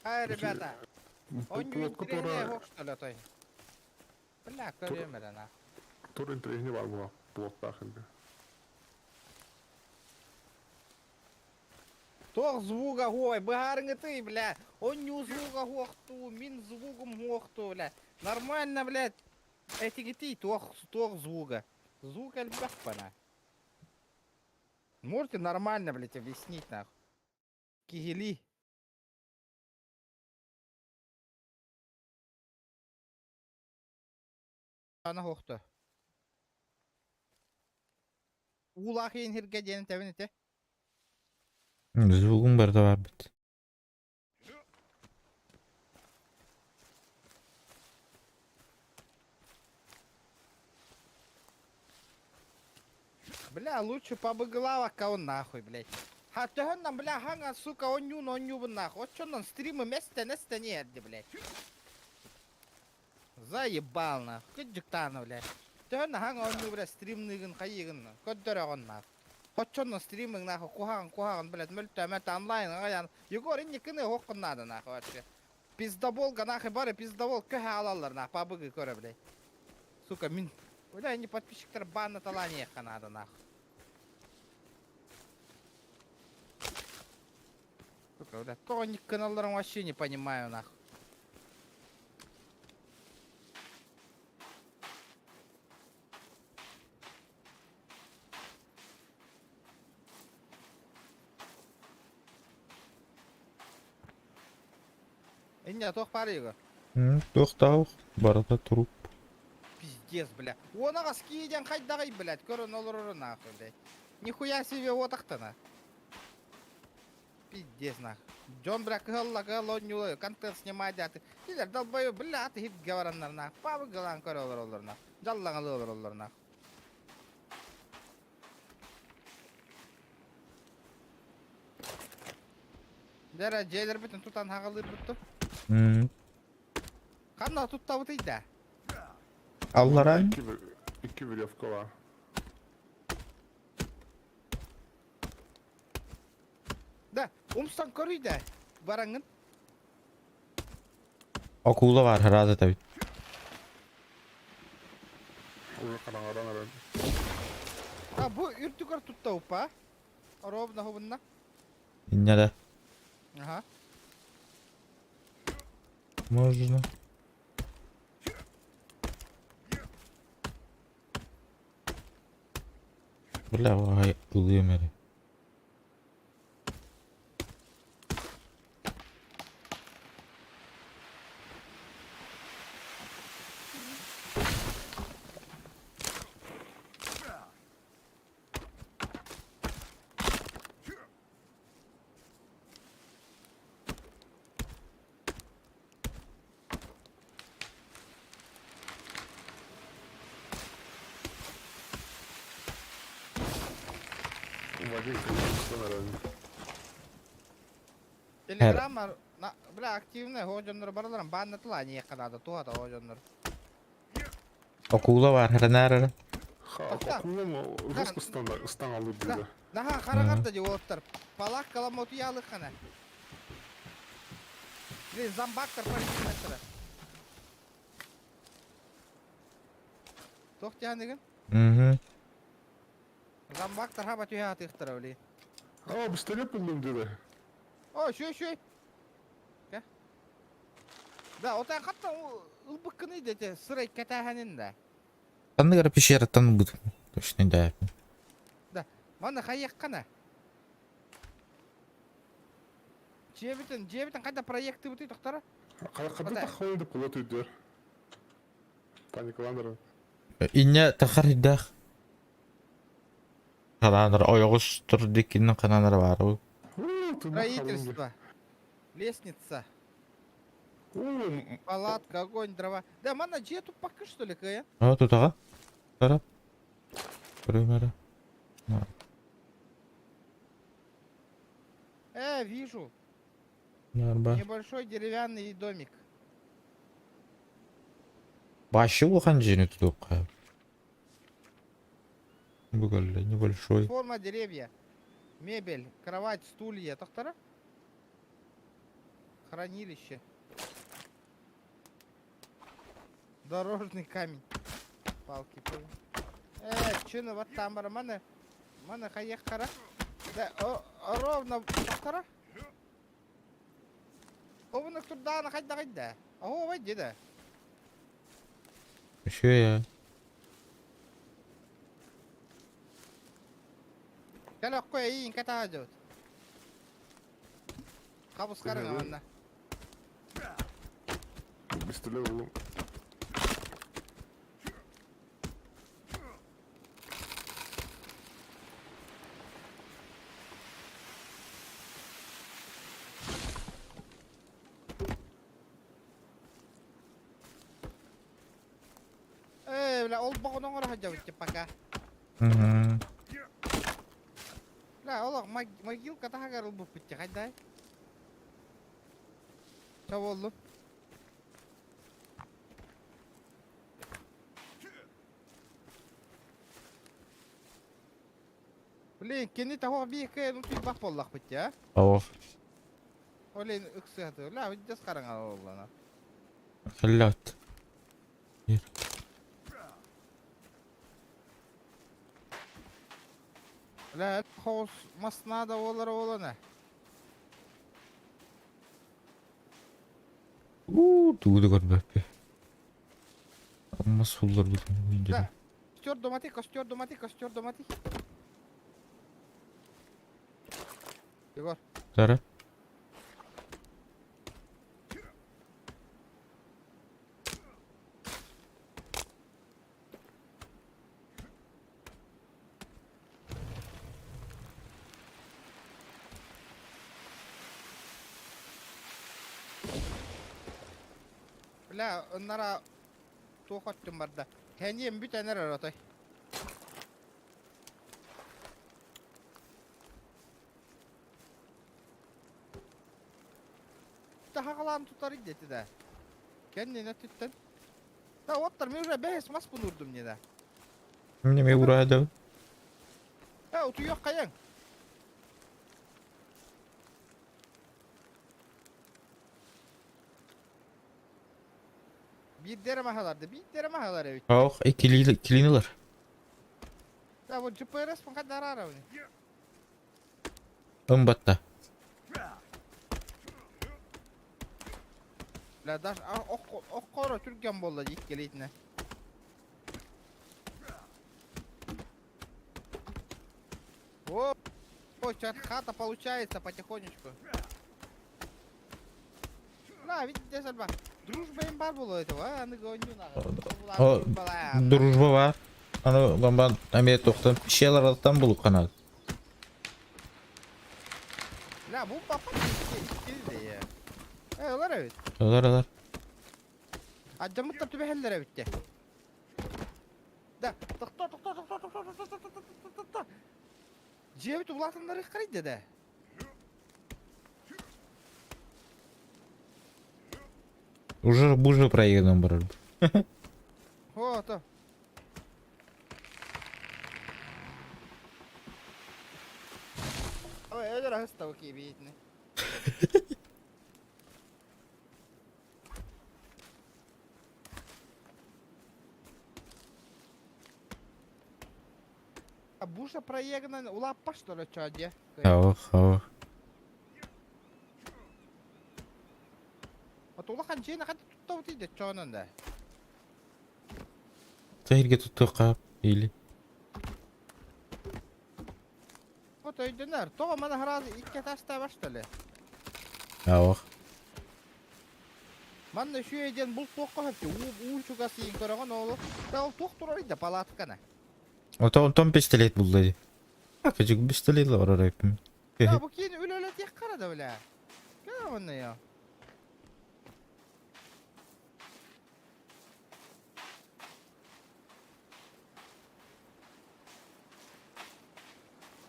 Ай, ребята. Он не Плотка интереснее тора. хоқты летой. Бля, көремер ана. Tor interehni var bu plotlar şimdi. Тоқ звуга хой, бұғарыңы ты, бля. Он не звуга хоқту, мин звугом хоқту, бля. Нормально, блядь. Эти гети, тоқ звуга. Звук альбах пана. Можете нормально, блядь, объяснить, нахуй. Кигели. Ана хоқты. Улахин хирге дені тәбін еті. Звугум бар да бар бит. Бля, лучше побыглава кого нахуй, блядь. Хатыгыннан, бля, ханга, сука, он нюбын нахуй. Вот чё нам стримы место нет, блядь. Заебал нахуй. Кыджиктаны, блядь. Тыгыннан ханга он ню, блядь, стримныгын, хайыгын, көддөрөгөн нахуй. Вот чё нам стримың нахуй, кухагын, блядь, мөлтө онлайн, аян. Егор, инне кыны хоққын надо, нахуй, вообще. Пиздоболга, нахуй, бары пиздобол, көһө алалар, нахуй, побыгы көрө, блядь. Сука, мин... Бля, не подписчиктер банна талане надо, нахуй. Сука, бля, тоник каналдарым вообще не понимаю, нахуй. Инне, тоқ бар его. Тоқтау, барата туруп. Пиздец, бля. Онаға скиеден қайдағай, блядь, көрін олырыры, нахуй, блядь. Нихуя себе отақтана. Пиздец, нахуй. Джон, бля, кығылла, он нюлы, контент снимать, аты. Сіздер, долбою, бля, аты хит говораннар, нахуй. Пабы ғылан көрі олыр, нахуй. Жаллаңы олыр, нахуй. Дәрі, жейлер бітін тұтан хағылыр бұтты. Қанна тұтта бұтыйда? Аллара. 2 веревка var. Да, умстан көрүйді. Бараңын. Akula var herhalde tabii. Уже қараңғадан herhalde. А, bu үртігір тұтта ұпа. Ровно хубынна. İnne de. Ага. Можно. Бля, вай, улымери. Вадим, конечно, herhalde. Телеграмма, бля, активный, хожонлар бараларым. Баннатыла, не қанады, туғада хожонлар. Akula var her nerede? Ha, akıllı жестко стан алу дейді. Наха, қарағарда же олыптар. Палақ каламоту ялық қана. Блин, зомбактар полиция. Тоқтиян деген? Hı. Зомбактар хаба түйе атықтыр өлі. А, пистолет buldum dedi. О, шөй. Ке? Да, отан қаттан ұлбық кыны дете сырай кәтәхәнін да. Ben de garip bir şey yarattığını buldum. Точно да. Да, маны қайық қана. Жебітін қайда проекті бұты тоқтары? Қайда тақылы деп қолат өйдер. Паникаландыр. İnne takarıdak. Kananlar oyağıştır dikinin kananları var o. Строительство. Лестница. Палатка, огонь, дрова. Да, мана, где тут пока что ли, кая? Ha tutağa. Taraf. Primera. Вижу. Narba. Небольшой деревянный домик. Başı olhan jeni tutuq. Bu galle небольшой. Форма деревья. Мебель, кровать, стулья. Тоқтары? Хранилище. Дорожный камень. Палки. Чыны вот там бар. Мана хаяқ қара. Да, ровно тоқтары? Обыны тұрдағына қайда. Ого, бай деді. Şu ya. Кәлі қой әйін кәтаға жауыд. Қабыс қарың аманна. Пистолет buldum. Бля, ол бағынан қора жауыд деп пака. Hı. Бля, олақ могилка тағар ұл бұп бітті, қайдай? Чау олу. Блин, кені тағуға бейкі ұнтый бақ боллақ бітті, а? Of. Олен үксі ғаты. Бля, өйдес қарың алы олана. Халlat. Бля, хоус масына да олана. Tuğdu görmekte. Ama sullar bütün oyuncu. Да. Костер домати. Егор. Zara. Бля, оннара тухаттым барда. Хәнем бит әнер аратай. Тахалан тутар идети да. Кәнне нәтиттен. Да, оттар мен уже бәс мас булурдум не да. Neme uğradı? Ha otu yok kayan. Bir dere mahalarda, bir dere mahalar evet. Yok, ikililer. Ya bu GPS mı kadar ara bunu? Imbatta. La daş ok koro Türkçem bolla ilk geleytine. О, сейчас хата получается потихонечку. La видите сальба. Дружба им бар было этого, а аны гоню на. O дружба var. Ana ben emniyet toktan bir şeyler alttan bulup kanal. La bu papa ikili de ya. Öyle evet. Olar. Acamıt da tübeheller evet de. Da tıkta. Cebit ulatınları kırıydı da. Уже проедан брат. О, то. Ой, öyle hasta okey beyitini. А буша проегнан улаппа что ли чё де? Хава. Вот улахан жена хат туттау тиде чонун да. Tehirge tuttu kap ili. Вот öydünler. Toğa mana harazi ikke taşta baştalı. Yok. Manna şu eden bul toqqa hapti. U şugası yin koragan oğlu. Da ol toq turarıydı palatkana. Ondan pistolet buldu. Küçük pistolet var oraya. Ya bu keyin öyle tek kara da öyle. Gel manna ya.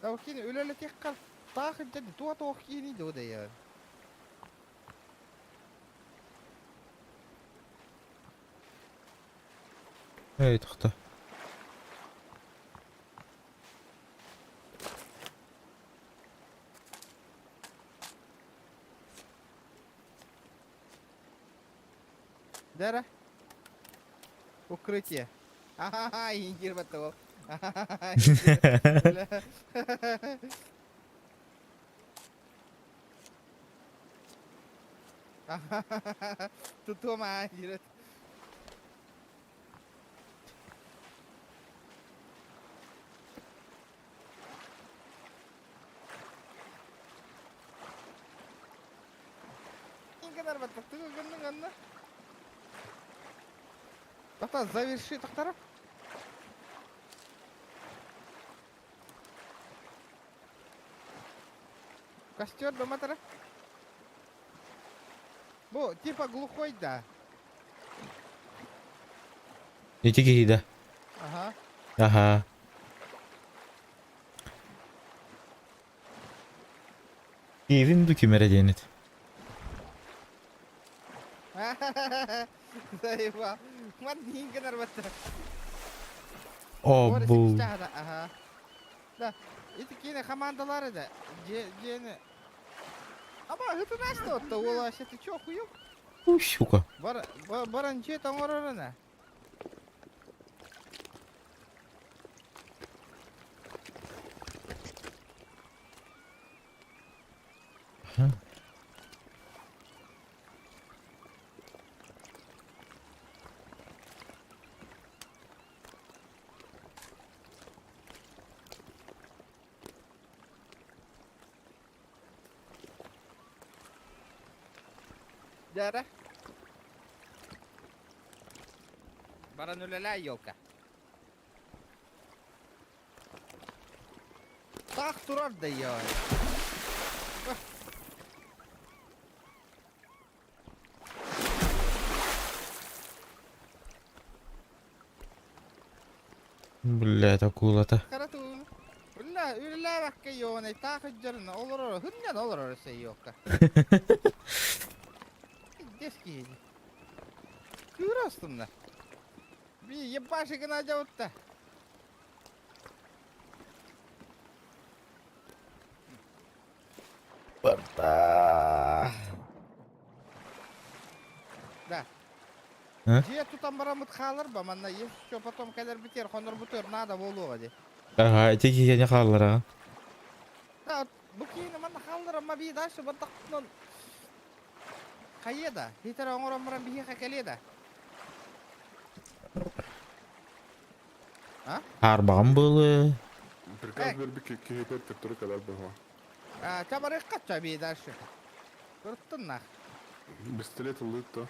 Ya bu keyin öyle tek kara. Taxın dedi. Tuğa toq kiyiniydi o da ya. Evet tıkta. Дара. Укрытие. Ага, индир батал. Тут дома индир. Ингадар батал. Ты ганна. Тата, заверши тахтара. Костер дома тара. Бу, типа глухой, да. İki giydi. Ага. Aha. Evin dükümere denet. Заебал. Ман инганар батал. O Orası bu. işte hada. Aha. Da. İtikine komandaları da. Ceni. Ama hıtı nasıl otta? Ola şeti çok yok. Şuka. Baran cet orarına. Dara. Baran öyle yolka. Tak durar da ya. Блядь, акулата. Karatu. Öyle bakka yone tak jarına olur olur. Hınyan olur olur şey yolka. Deski. Kırastım da. Bir yapbaşı gına javutta. Да. А? Же тутан барамыт қалыр ба, манна еще потом кәдер бітер, қоныр бітер, надо болуға де. Ага, теки кене қаллар ага. Да, бұл кейіні манна қалыр, amma bir daşı баттақпынан қайeda. Хитер оңырамыран бейе қакеледі. А? Арбағым болы. Приказ верби кихипер тектори kadar быға. Чабарық қатша бей daşı. Көрттін нақ. Пистолет улытты.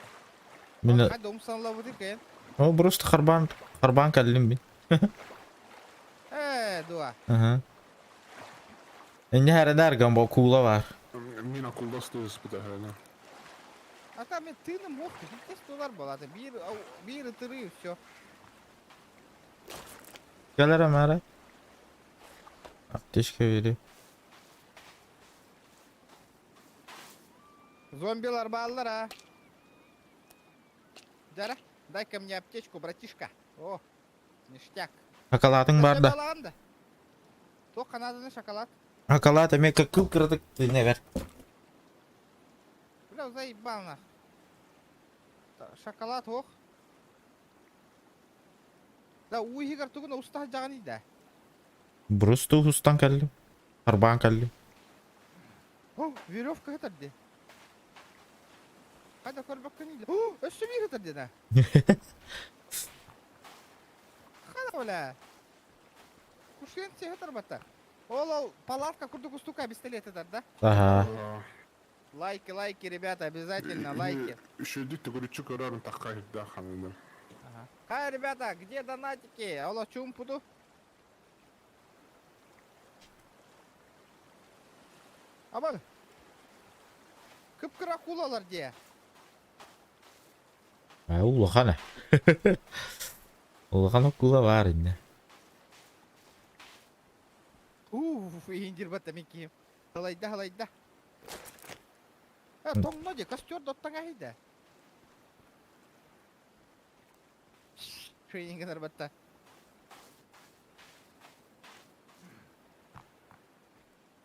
Мен Қайды ұмсанла бұд екен. о просто харбан кәллем мен. Дуа. Ага. Энне хәрәдәр гамбо кула бар. Мин акулда стоїть спита гайна. Ата мен тыным оқты, жеткес долар болады. Bir ытыры, все. Gələr əmərə. Apteşkə veri. Зомбилар баллар, а. Дара, дай-ка мне аптечку, братишка. О, ништяк. Шоколадың бар да. Шоколадында. Тоқ қанадыны шоколад. Шоколад әме кыл кырдык не бер. Бля, заебал нах. Шоколад оқ. Да, уйхигар тугуна устах жаған ида. Просто устан кәллем. Харбан кәллем. О, веревка гытырды. Қайда көрбөккен ида. О, өссүми гытырды да. Қайда оля. Кушенце гытыр бата. Ол палатка курдук устука пистолет эдар, да? Ага. Лайки, ребята, обязательно лайки. Шедик те горючу карарын такка хидда ханында. Хай, ребята, где донатики? Алло, чум пуду? Абал. Кып-кыр акулалар де. Улахана. Улахана кула бар инде. Индир бата меки. Халайда. Тоңно де, костер доттан айда. Шейінгенер бата.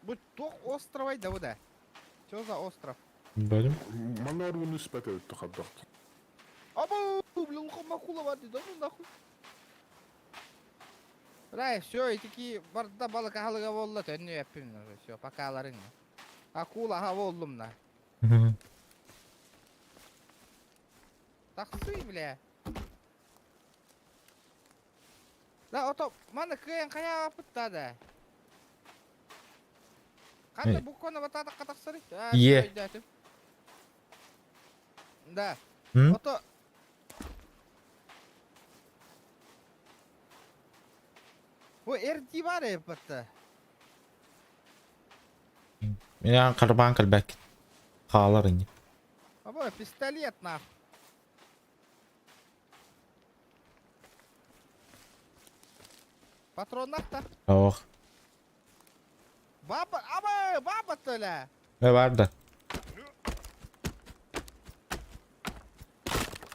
Бұл тоқ остров айда бұда. Что за остров? Бәлем. Мана арбуны спәт өтті қабдақты. Абу, блин, мақула бар дейді, ну нахуй. Рай, все, и такие барда балыка халыга болла, төнне яппим, все, покаларың. Акула ха болдум на. Таксы, бля. Да, ото, мана кыян кая апытта да. Кандай буквально батада катаксырык? Е. Да. М? Ото. Bu erdi var ya batta. Мен харбан кәлбәк. Халар инде. Aba пистолет нах. Патрон нахта. Ох. Баба толя. Бар да.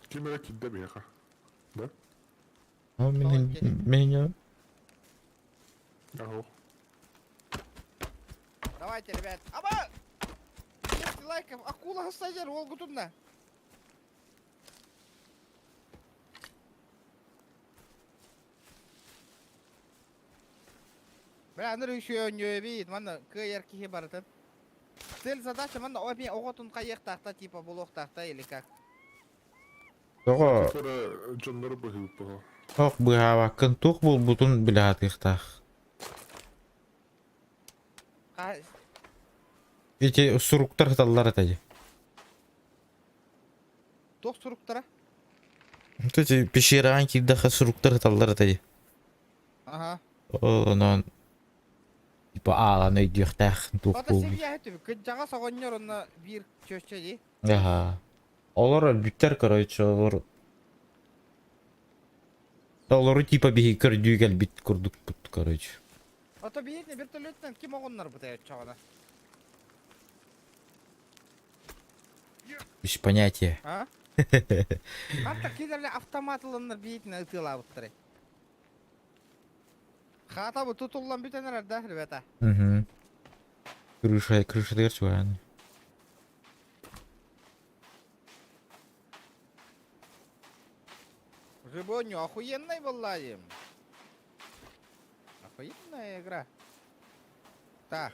Кемерек кидде бейха. Да? О, мен Ахо. Давайте, ребят. Аба! 200 лайков. Акула стажер, Волгу тудна. Бля, аныр еще не видит, манна кыйер кихи барытын. Цель задача, манна обе оготун кайек тахта, типа блок тахта или как? Тога Sonra canları bahiyip baha. ох быга бакын тук бул бутун билат ихтах. Эти суруктар таллар тәҗи. Тох суруктара? Эти пещеран киддах суруктар таллар тәҗи. Ага. Онан типа аланы дихтах тук Ата бул. семья этими, кыджага согоннор онна бир чөччеди. Ага. Олар бүттер короче, олар типа биги көрдүгел бит курдук бут короче. Ата биетне вертолеттен ким огоннор бутая чагана? Без понятия. А? Ата кидерле автоматланнар биетне ытыла буттары. Хата бу тутуллан бүтенер да, ребята. Угу. Крыша дверь чуган. Живоню, охуенная была им. Охуенная игра. Так.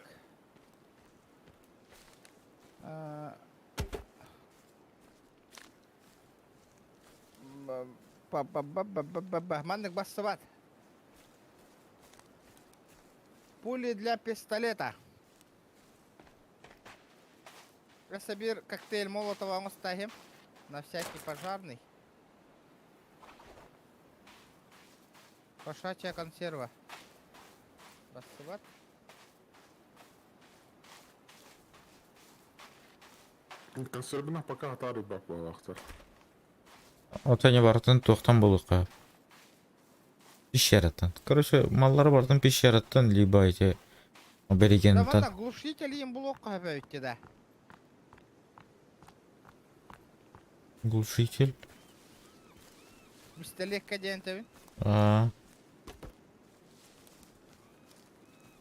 Маннык бассыват. Пули для пистолета. Я собер коктейль Молотова оставим. На всякий пожарный. Кошачья консерва. Бассыват. Консервина пока атары бак балақтар. Отане бартын тоқтан болуқа. Пещераттан. Короче, маллары бартын пещераттан, либо эти Да аборигенттан. вона глушитель им блок кабають да. Глушитель. Пистолет кадентовин.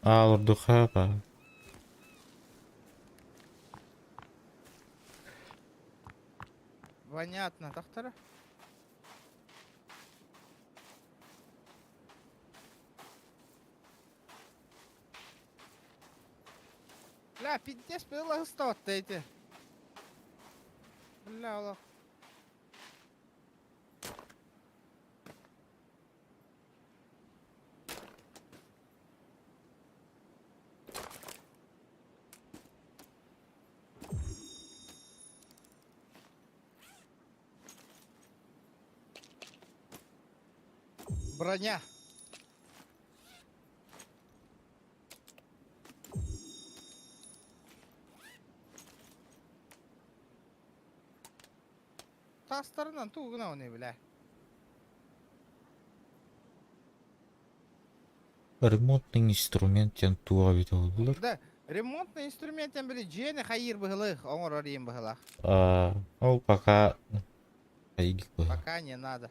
Алырдыха ба. Понятно, доктора. Бля, пиздец, было что-то эти. Бля, лох. Броня. Та сторона тугна вони, бля. Ремонтный инструмент тен туа бит олдулар. Да, ремонтный инструментен били жені хайыр бігілік, оңыр орайын бігілік. Ол пока айдик ба. Пока не надо.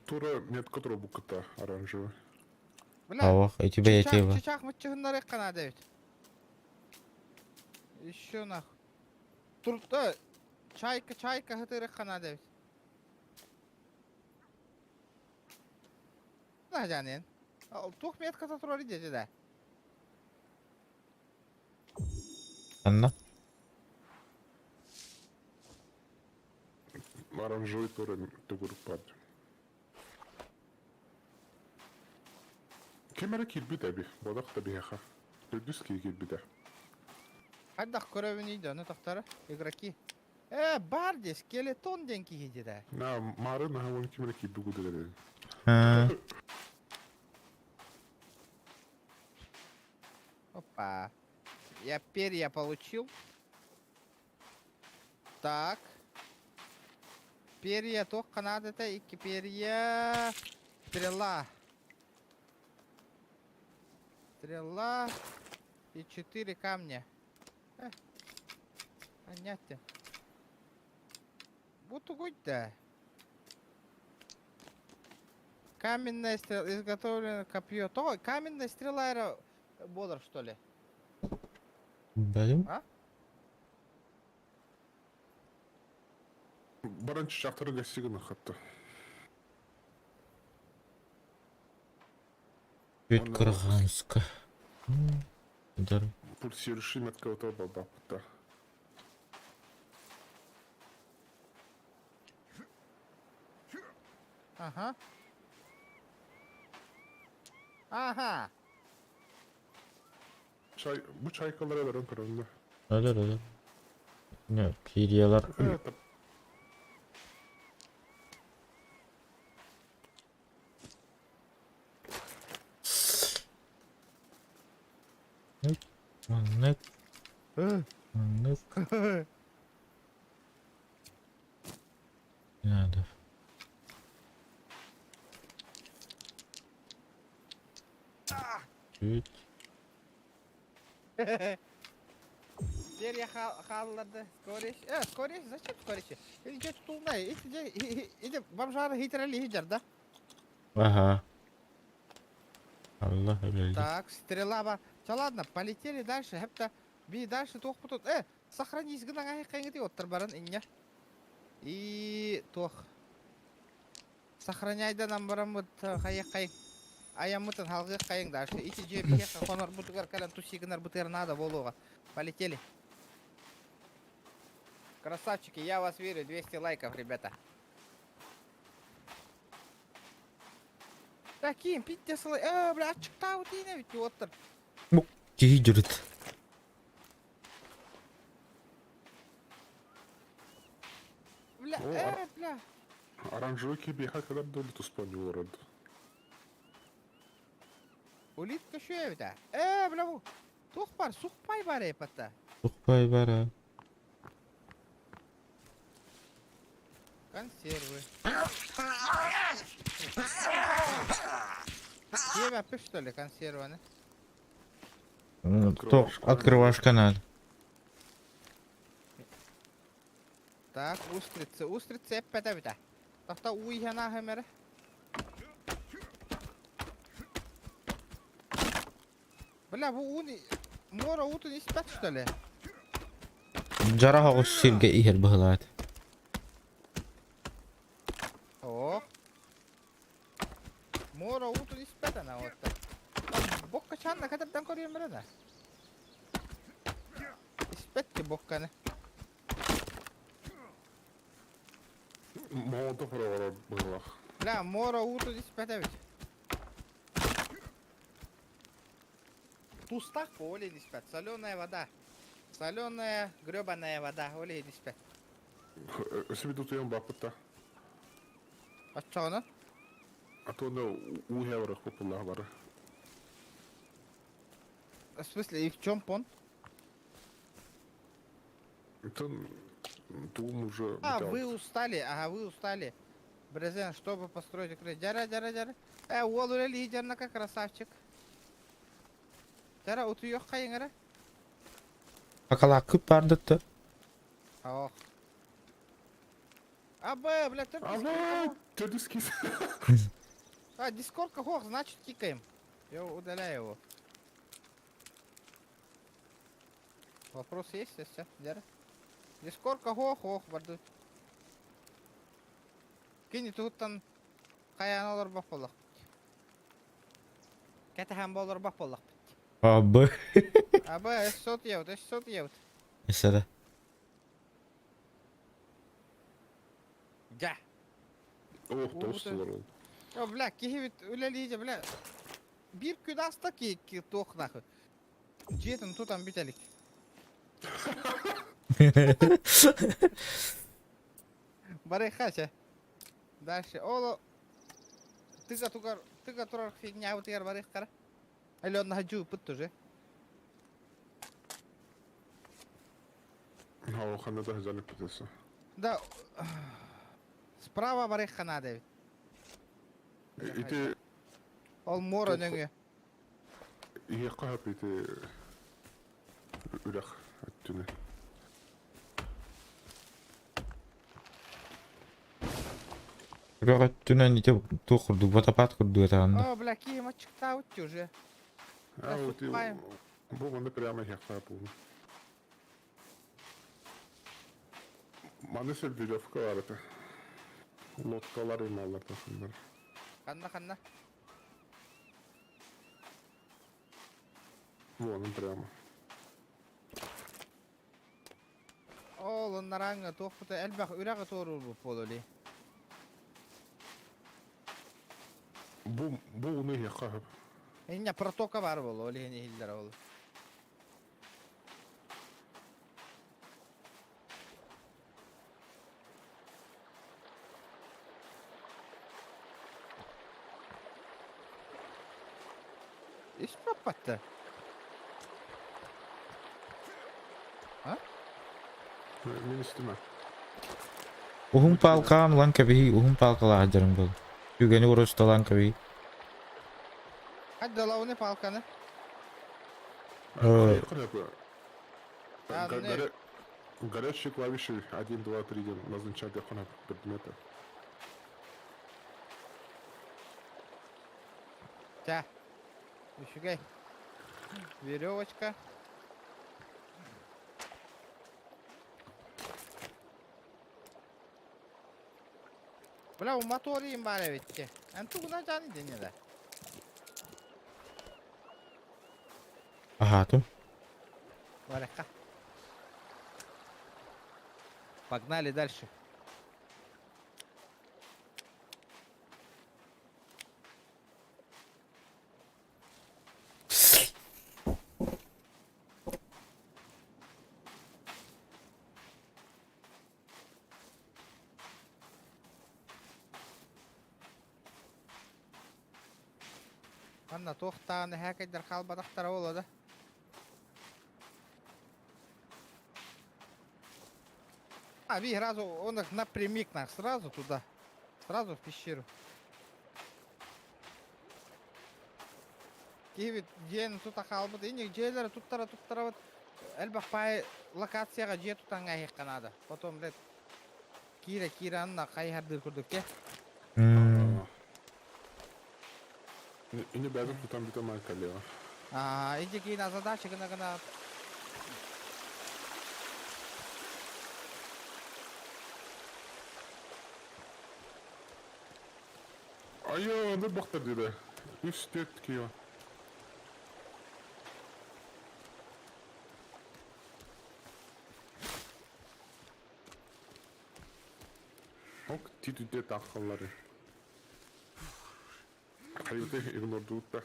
Тура метка тура буката оранжевый. Бля, Авах, эти бәйәте ба. чичак мытчығындар екқана дәвит. Еще нах. Турта, чайка хытыр екқана дәвит. На жанен. Тух метката турары деді да. Анна. Оранжевый тура тугур пад. Кемера кирби таби, бодақ таби яха. Үрдіс кей кирби да. Хайдақ көрөвін үйді, оны тоқтары, игроки. Бар де, скелетон деньки хиди да. На, мары на он кемера кирби гуды Опа. Я перья получил. Так. Перья, только надо-то и перья. Стрела. Стрела. И 4 камня. Понятно. Вот угодь-то. Каменная стрела. Изготовлено копье. То, каменная стрела era бодр, что ли? Бәлем. Баранчы шақтары гастигін ақытты. Веткарганска. Дар. Пульсирующий метка вот оба бапта. Ага. Ага. Bu çaykalara veren kararında. Öyle. Ne, periyalar. Anlık. Nerede? Üç. Перья халларды. Скорее. Скорее, зачем скорее? Иди туда, иди бомжары хитрали хидер, да? Ага. Allah öyle. Так, стрела бар. Все, ладно, полетели дальше. Хепта, би дальше тох потом. Сохранись, гына гай кайгыты оттыр барын иння. И тох. Сохраняйда намбарамыт хай. Аямытын халгы кайың дальше. Ити жебиге хонор бутугар калан тусигнар бутер надо болуга. Полетели. Красавчики, я вас верю. 200 лайков, ребята. Таким, питте слай. Бля, açıkta o değil ne bitiyor otur. Bu kehi jürüt. Бля, О, бля. Оранжевый кибиха когда долит успонил урод. Улитка şu evde. Bля bu. Тухпар, сухпай бар епата. Tukpay bara. Консервы. Тебе пишь, что ли, консерваны? Кто открывашка надо. Так, устрицы. Устрицы еппете бите. Тахта уйхана хемере. Бля, bu uni... Mora utun ispet, что ли? Jara hoğuz sirge iher bıhılat. О. Мора утун испет ана вот. Бокка чанна кадырдан көрüyorum ben de. İspet ki bokkаны. Молотов урод было. Бля, мора утун испет evet. Тустак олей испет. Соленая вода. Соленая гребаная вода. Олей испет. Себе тут ем бапыта. А что она? А то на уяврах популах бары. В смысле, и в чем пон? Это тум уже. А, вы устали, ага, вы устали. Брезен, чтобы построить укрытие. Жара. Уолу лидерна как красавчик. Жара, уту yok кайыңара. Akalak küp bardıttı. Ох. Абе, бля, ты Ага, дядя скис. А, дискордка хох, значит кикаем. Я удаляю его. Вопрос есть, если Дяра? Дискордка хох, барды. Кинь тут там каяналар баполак. Кетахам болар баполак. Abi. Абе, сот евт. Mesela. Ja. Ох, толстый ворон. Ya bля, kihivit üleleyince bля. Bir küdasta ki tok nahı. Jetin tutan bitelik. Барай хача. Дальше. Оло. Тыга турар фигня вот яр барай кара. Алё на хаджу пыт тоже. А охана да занят пытался. Да. Справа барай хана Дэвид. И ты Ол мора нөңе. يقع بيت الأخ التوني Rögat tünen ite tu kurdu, batapat kurdu etağında. О, бля, ки мачта утти уже. А вот и Наступаем. Бога прямо يقع بوم Mani sen verevka var ete. Lotkalar imallar takımlar. Ханна. Вон прямо. Ол нараңа тоқпыта әлбақ үрәғы тору бұл пололи. Bu onu يقع. Иння протока бар бол, оли хени хиллер ол. İş papatta. Мен isteme. Uhum palkan lan kabihi, uhum palkala ajarım bol. Yügeni uğraştı lan kabihi. Hadi лауны палканы. يقع бы. А, не. Горящие клавиши 1, 2, 3 назначают яхона предмета. Тя. Üşügey. Веревочка. Бля, у моторием бар эбитте. Антугуна жаны дене да. Ахату. Валяка. Погнали дальше. Анна тоқтағаны хәкәдер қалбадақтар олады. Ви сразу, он их напрямик сразу туда. Сразу в пещеру. Кевит ден тута қалбыды. Инек жерлері туттара вот. Әлбақ пай локацияға же тутанға хекқанады. Потом рет кира анна қайхардыр күрдік те. И не бәдім тұтан біті майкалева. Инде кейін задача гына. Айо, не бақтар деді. Үстет кева. Ок, титүде таққалары. Қайыты игнордуутта.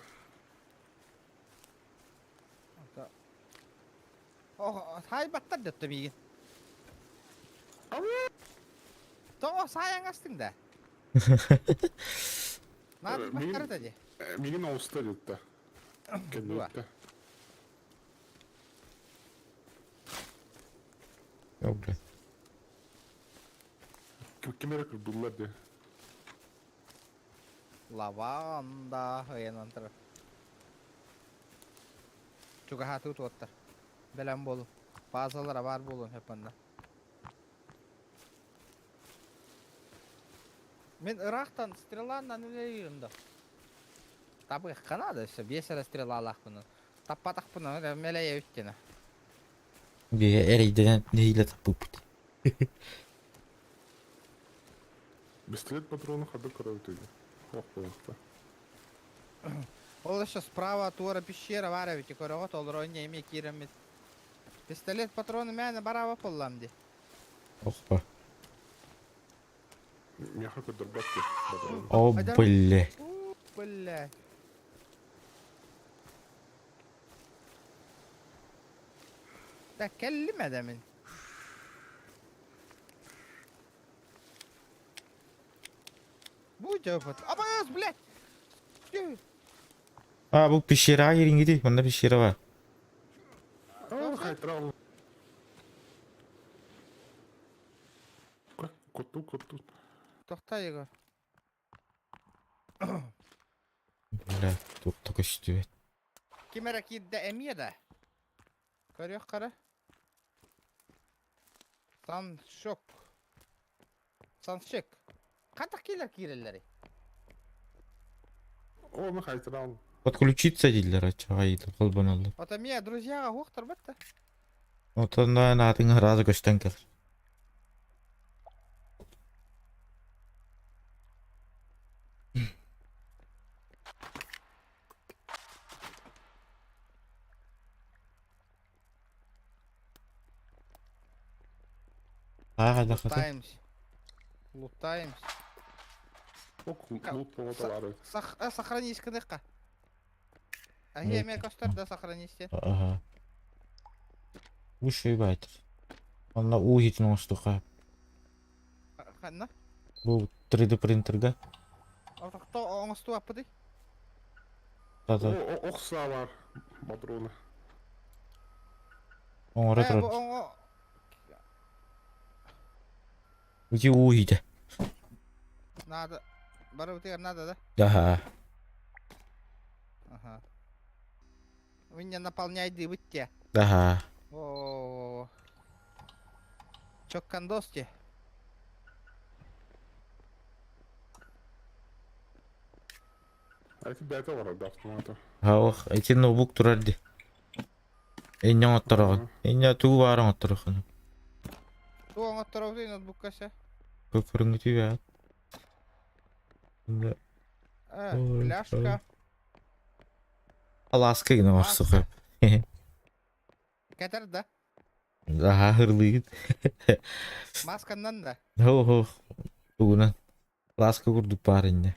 Хайбаттар дөтті мейгін. Тоғы сайын астың да. Надо бақтары да де. Меген ауыста деді. Кәдімді. Yok lan. Кемері күрділер де. Lavanda hıyanın taraf. Çok hatı tutar. Belen bolun. Bazılara var bolun hep onda. Men Irak'tan strelandan öyle da. Tabi Kanada işte bir sene strelalak bunu. Tappatak bunu meleğe üttene. Bir eriyden neyle tapıp bitti. Пистолет патроны ходу коротыйды. Ох, плохо. Ол еще справа тура пещера var ведь корот olur oyna yemek yeремет. Пистолет патроны мәне барава полламди. Oh be. Мяха кудырбатты. Oh бля. Бля. ده كلمة ده من Bu cevap. Ama yaz bile. Aa bu pişire yerin gidiyor. Bunda pişire var. Aa, хайтрал. Коту. Toxta Yegor. Bля, çok istiyor. Kimera kidde emiye de. Görüyor karı. Sanşık. Kaç killer kirelleri? О, хайтрал. Подключиться dediler açığa kalbanalı. Ota miye друзьяга хохтар бітті. Otandan atın razı gösten kal. Hadi hadi. Лутаемся. Ок, лут полотовары. Сохранись книжка. А я меня костер да сохранись. Ага. Bu şey baydır. Onda u için oluştuğa. Ханна? Bu 3D printerga. Кто он стуа поди? Tata. Оқса бар. Патроны. On retro. Bu u idi. Надо. Барутер надо, да? Daha. Ага. Вы меня наполняете выйти. Daha. О. Чок кандости. Айти бәті бар ады автоматы. Hava etin notebook turardı. Enya ottarağı. Enya tuğ varın ottarağı. Ту он отторовый ноутбук кася. Köpürün gidiyor ya. Да. Ой, Пляшка. Аласка гына Маска. орсукы. Кетер да. Да, хырлыгын. Маскандан да. Хо, тугунан. Аласка курдук парынне.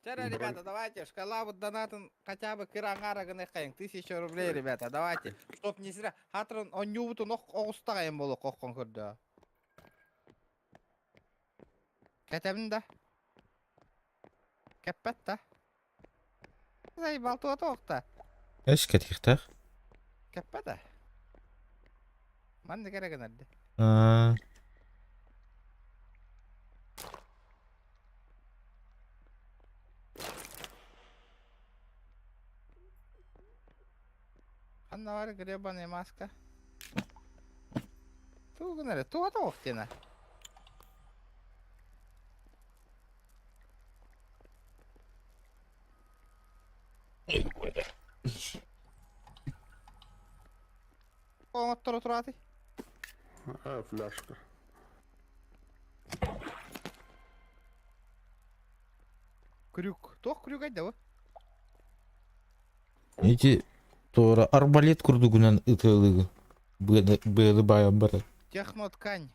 Вчера, ребята, давайте, шкала вот донатын хотя бы кирангара гынекайын. 1000 рублей, ребята, давайте. Чтоб не зря. Хатрын он нюбутун оғыстағайын болу қоққан көрді. Кетемін да. Кеппет да. Заебал туа тоқта. Эш кетихтах. Кеппе да. Манды кереген әрді. Анна var гребаная маска. Тугнere, туа тоқтена. Оңоттыру тұрады. Фляжка. Крюк. Тоқ крюк айда ба? Эти тора арбалет курдугунан ытылыгы. Быды баян бары. Техноткань.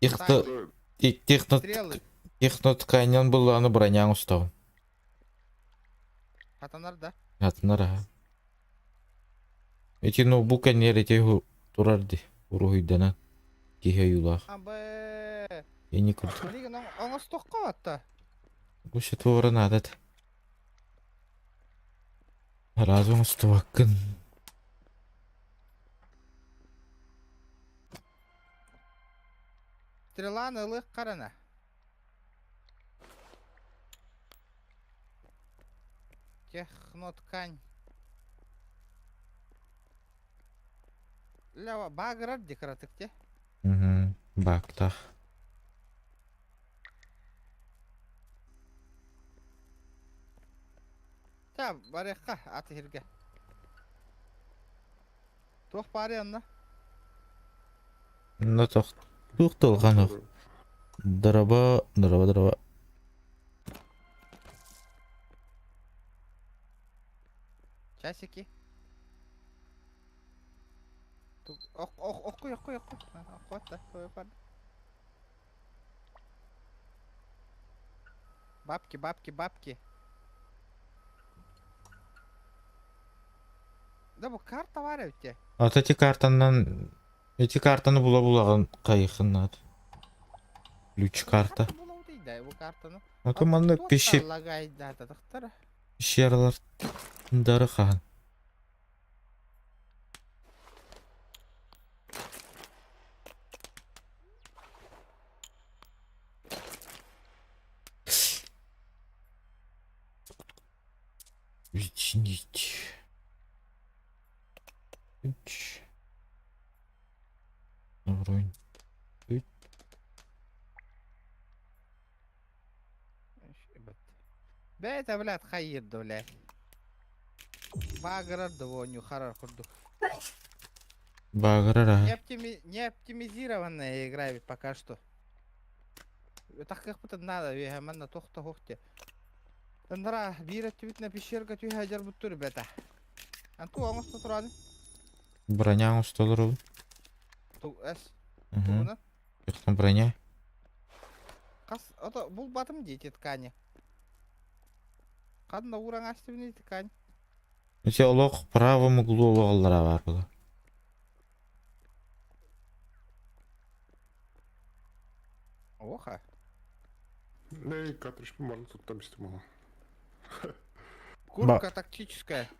Техно Стрелы. технотканьян был аны броняң устау. Хатанар да. Атнара. Эти ноутбук энер эти турарды. Уруйдана. Кихе юлах. Абе. Я не курду. Лиген оңос тоққа атта. Гуще тора надад. Разум стовакын. Стреланы ылық қарана. Техноткань. Лева багырар декоратыкте. Бактах. Та барекка аты хирге. Тоқ бари анна. Ну тох. Тухтылған ох. Драба. Часики. Оқой. Оқуатта. Бабки. Да бұл карта бар өтте. От эти картаны булаган кайықын надо. Ключ карта. Бұл дейді бұл картаны. Атыманды Лагайды атадықтыр. пещералар дары қан. Учинить. Вронь. Бәйті біләт қайырды біләт. Бағырарды воню харар құрды. Баграра. Не оптимизированная игра ведь пока что. Так как будто надо, я манна тоқта хоқте. Андра, бирет тюит на пещерка тюй хаджар бутту ребята. Анту оңысты тұрады. Броня усталыру. Ту әс. Угу. Туғына. Яқтан броня. Қас, ото бұл батым дейті ткани. Қадында уран астывіне ткани. Эти олох в правом углу олоғалара бар бұла. Оха. Не, картридж можно тут там стимула. Куртка тактическая.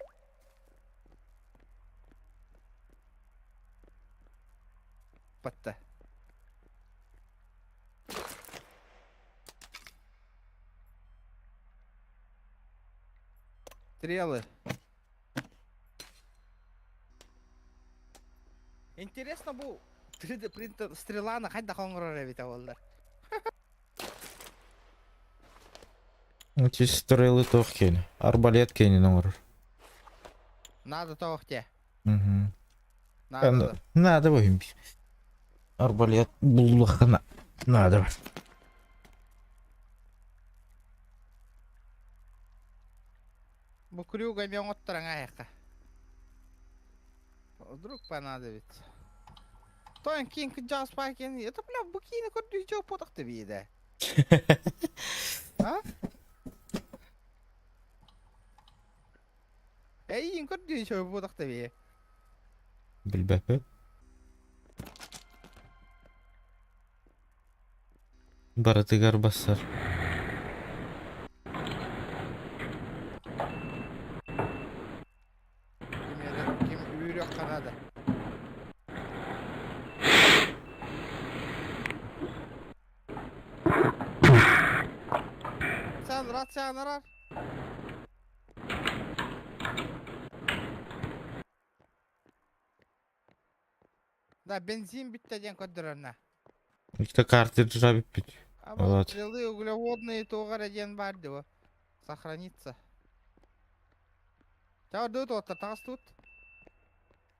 Патта. Стрелы. Интересно был 3D принтер стрела на хоть до хонгора ведь олдар. Эти стрелы тох кені. Арбалет кені номер. Надо того где. Угу. Надо. Надо выйм. Арбалет буллахана. Надо. Bu крюга мен оттырың аяққа. Вдруг понадобится. Тойн кейін күн жағыспай екен. Это, бля, бұл кейіні көрді жоқ потақты бейді. А? Әйін көрді жоқ потақты бейді. Bilbepip. Baratigar basar. Kim үйрек қағады. Sen rahat arar. Да, бензин bitti diyen kodlarına. İşte kartridж bit. Ama Evet. стрелы углеводные тоғар диyen vardı o. Сохранится. Чао дут отта тағыс тут.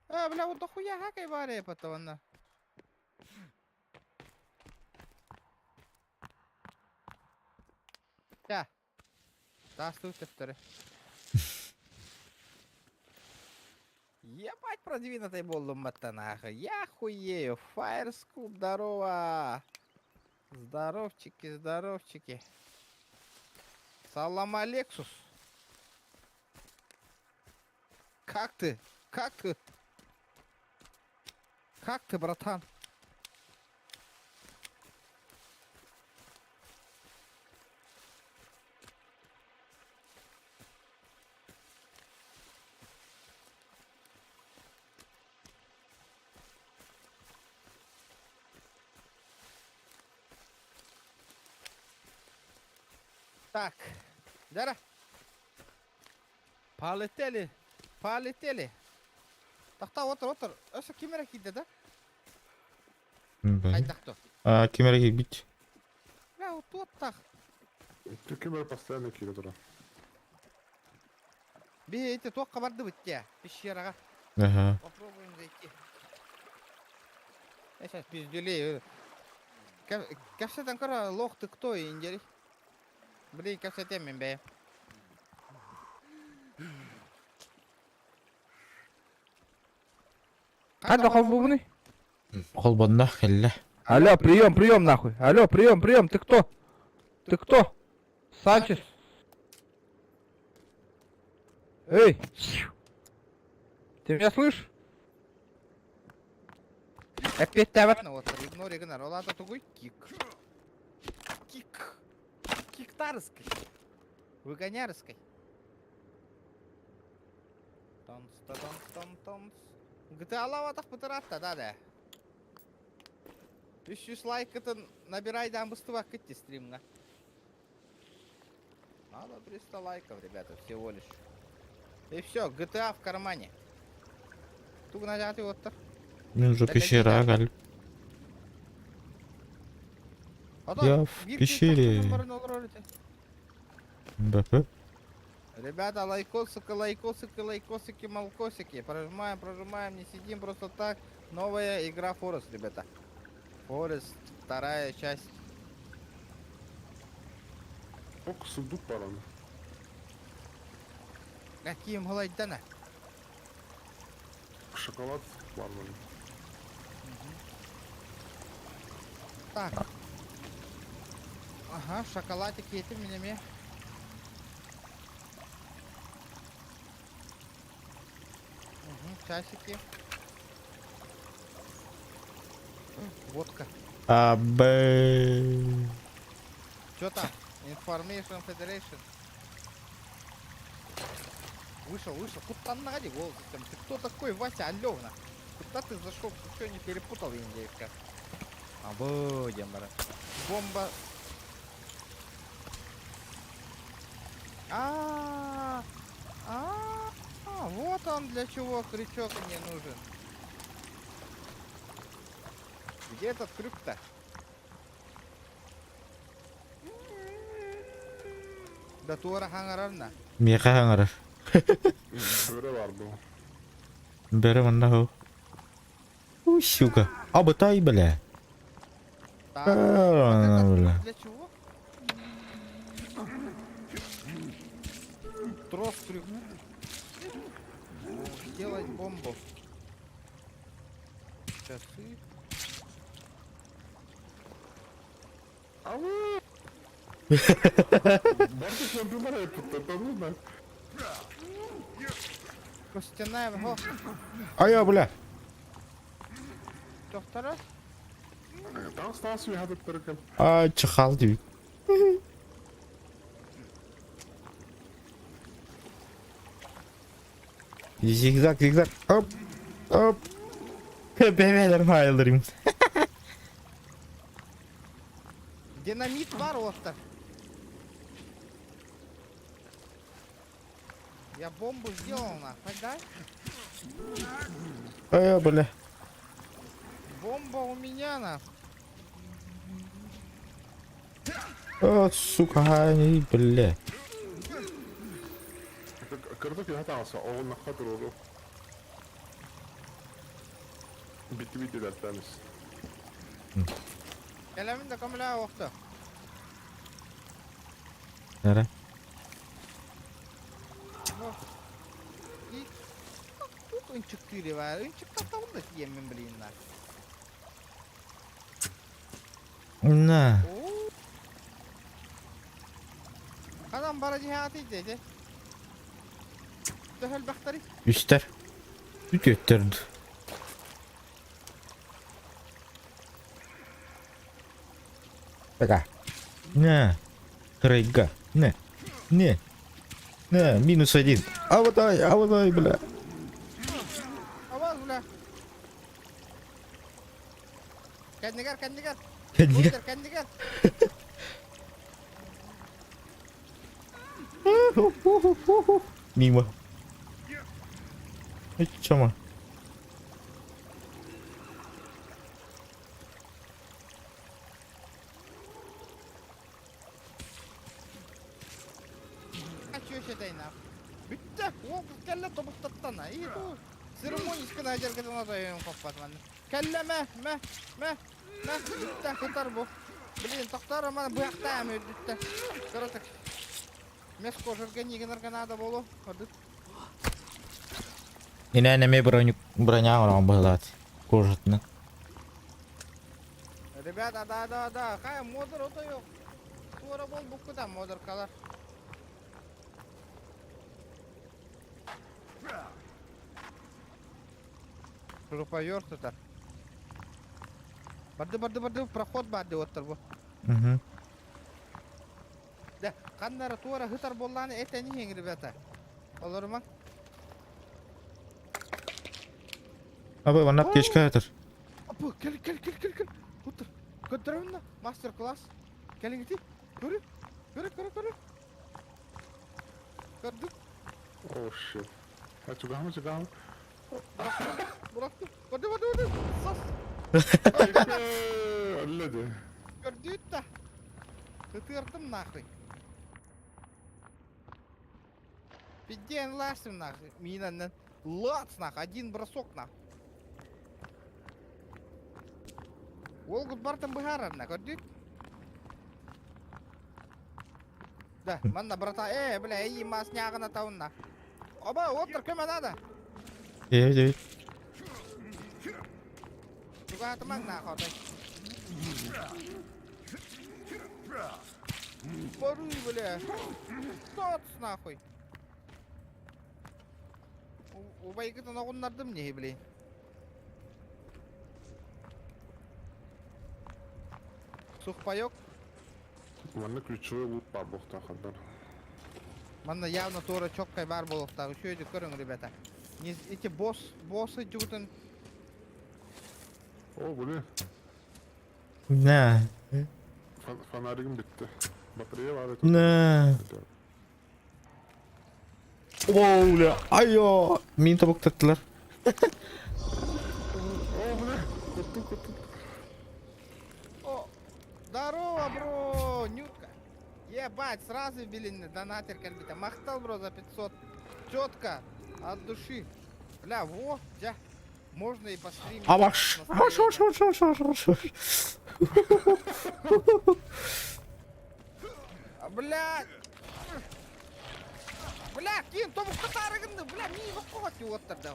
Бля, вот дохуя хакай баре потом. Я. Тағыс тут тефтері. Ебать продвинутый болдым баттан нахуй. Я хуею. Fire School, здорово. Здоровчики, здоровчики. Салам Алексус. Как ты? Как ты? Как ты, братан? Так, Дара. Полетели. Полетели. Тақта отыр. Өсі кемера кейді да? Қайдақты. Кемереге бит. Бля, вот так. Ты кемер постоянно кида тұра. Бейте, тоққа барды бітте. Пещераға. Ага. Попробуем зайти. Я сейчас пизделею. Кәпсетен кара лох ты кто индери? Блин, кәпсетен мен бәйім. Қайда қолбуыны? Қолбанда келле. Алло, прием нахуй. Алло, прием, ты кто? Ты кто? Санчес? Эй! Ты меня слышишь? Опять давай. Ну вот, игнор. Ладно, тугой кик. Киктарской. Выгонярской. Тонс. GTA лаватах пытарат-то, да. 300 лайков набирай, да, быстро кетти стримга. Надо 300 лайков, ребята, всего лишь. И все, GTA в кармане. Тук назад вот так. Мен уже пещера гал. Я в пещере. Бепе. Ребята, лайкосики, малкосики. Прожимаем, не сидим просто так. Новая игра Forest, ребята. Forest, вторая часть. Ок, сундук параны. Какие молодцы. Шоколад параны. Так. Ага, шоколадики эти меня. Часики. Водка. Абе. Чё там? Information Federation. Вышел. Куда нади голос? Ты кто такой, Вася Алёвна? Куда ты зашел? Ты что, не перепутал, индейка? Будем, брат. Бомба. Вот он для чего крючок мне нужен. Где этот крюк-то? Да туара хангарарна. Меха хаңарар. Бөрі бар бұл. Бері мында ху. Сука. Абытай, бля. Так, Ана, вот бля. этот для чего? кросс-крюк. Сделать бомбу. Часы. Ау! Бардық жампы бар айпытта, табыл да? Костяная. О, Ая, бля. доктора. Там стасы вихадып тұрған. А, чахал дебит. Зигзаг, зигзаг. Оп. Оп. Бебелерimi ayıldırayım. Динамит бар офта. Я бомбу сделал нахуй, да? Ая, бля. Бомба у меня нахуй. О, сука, ай, бля. Кырдық вихат алса, оғын наққа тұру. Bitti dəltəmiz. Kelamin de kamera oxta. Nere? Тут ынчык тири бар. Ынчык катауын да тиеммен білейін нар. Ne? Kanam bara cihati dedi. Döhel baktari. Üster. Götürdü. Така. Не. Крейга. Не. Не. Не. -1. Аватай, бля. Avaz bula. Kendigar. Kendigar. Kendigar, kendigar. Мимо. Чама. Kaçıyor şeyden abi. Bitti. O kelle topuk tattana. İyi bu. Seremonisk kına hacer kadına dayıyorum kapatmanı. Kelle meh. Bitti. Tutar bu. Блин, тоқтар аман bu yakta hem öldütte. Karatak. Меско жүрген еген арганада болу. Ордык. Инеме броня он была. Кожаный. Ребята, да. Хай модер ото yok. Скоро бол букуда модер калар. Группайор тұтар. Барды, проход барды оттыр бұл. Угу. Да, қандары туара хытар болланы этени хең, ребята. Олар ма? Abi bana geçke yatır. Апа, кел. Отыр. Көттірін да, мастер-класс. Келің еті. Көрі. Көрдік. Oh shit. Çıkama. Bıraktı. Hadi. Sas. Ölledi. Gördük de. Кытырдым нахуй. Пиден ластым нахуй. Минаннан. Лац нахуй. Один бросок нахуй. Волгут бартын быгарар нахуй. Көрдік. Да, манна брата. Бля, ей мас нягына таун нахуй. Оба, отыр, көмө надо. Evet. Juga teman nахуй. Поры, бля. Стоц нахуй. У байгыты ногундардым не, блин. Сухпайок. Манна ключевой лут бар боқта қалдар. Манна явно тора чоккай бар болуктагы. Шөйдү көрүң, ребята. Эти боссы жутун. O bu ne? Ne? Fanarım bitti. Batarya var. Ne? Oğla. Ayo. Min tabak taktılar. O bu ne? Kutu. О, здорово, бро, Нютка. Ебать, сразу ввели донатер кальбита. Махтал, бро, за 500. Четко, от души. Бля, во, я. Можно и постримить. Аваш. Блядь. Бля, Кир, мукка тарыгынды, бля, мені баққоғат деп оттыр да.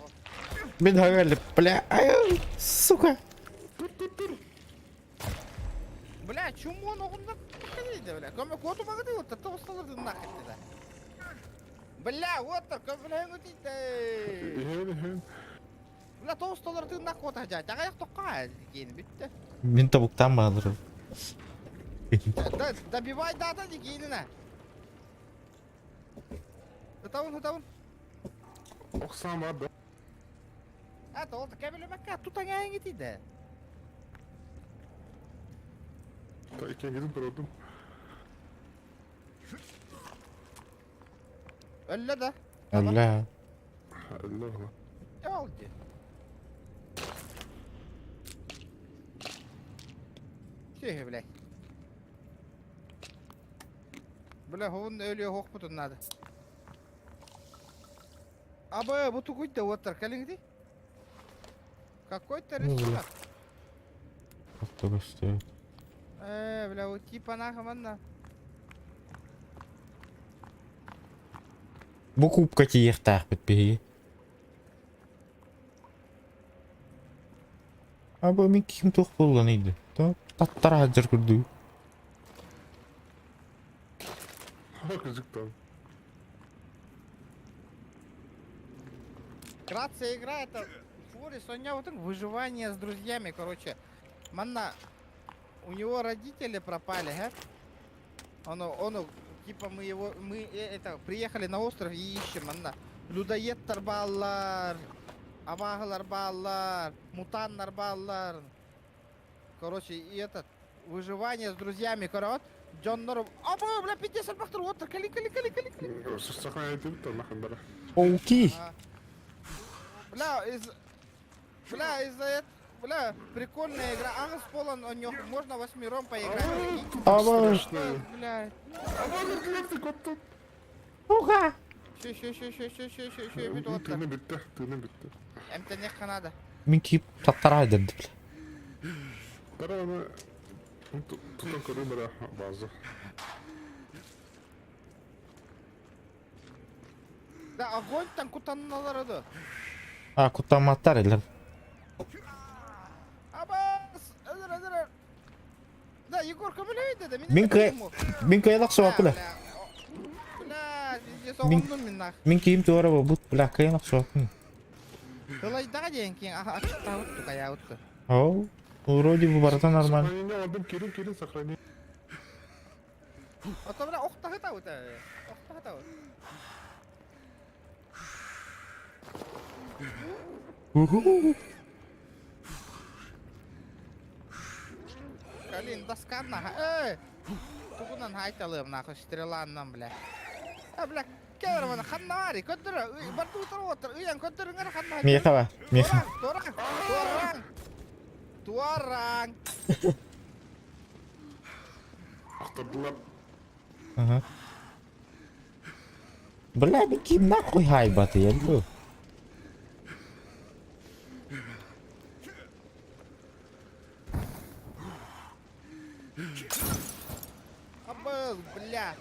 Мен хаверліп, бля, ай, сука. Бля, чумон оғында дейді, бля. Көмек оту бағы дейді оттыр, тоғысталырды нақетті да. Бля, оттыр, көмілең өтейді. Бля, тоғысталырды нақ ота жай. Тағаяқ тоққа дегені бітті. Мен табуктан бағдырым. Добивай дата дегеніне. Хытауын. Оқсам бар да. Әті, олды кәбілемәкке тұтаң әйін етейді. Та екен кезім тұрдым. Өлі да. Әлі. Әлі ғана. Oldu. Şey bile. Bile hovun ölüyor hok butun adı. Abi bu tukuydu da otur kalın di. Какой-то ресурс. Автобусты. Бля, вот типа нахаманна. Бұл кубка тиектақ бітпеге. Абы мен кем тоқ болған еді. Таттар ажыр күрді. Кызык там. Вкратце игра это Фурис, у него вот выживание с друзьями, короче. Манна, у него родители пропали, типа мы приехали на остров и ищем, манна. Людоедтар баллар, абағылар баллар, мутаннар баллар. Короче, и этот, выживание с друзьями, короче. Джоннор, бля, 50 бахтар, вот, кали. Сахай айтып та нахын бара. Оуки. Бля, прикольная игра. Ангс полон, можно 8 поиграть. Аба. Бля. Уха. Ще, Тыны бітті. Эмтенек канада. Мен кейіп таттар айдырды. Бара аны тұтан көрі бара базы. Да, огонь там кутанналар еді. Кутаматтар елер. Абас, өдір. Да, Егор көмілейді де. Мен каялақ соғап білі. Бля, везде соғындым мен нах. Мен кейім туара ба бұд бля каялақ соғап. Тылайдаға дейін кейін ақта ұтты, қая ұтты. Ау, вроде бы барда нормально. Сохранение алдым, келін сохранение. Ото бля, оқтағы та ұты. Калин, доскан наха. Тугунан хайталым нахуй, стреланнан, бля. Бля, кевер мана, ханнари, көттірі. Барды ұтыр отыр, үйен көттіріңер ханнари. Меха ба, меха. Туараң. Ақтырдылар. Бля, мен кейім нахуй хайбаты елді. Абыз, бля.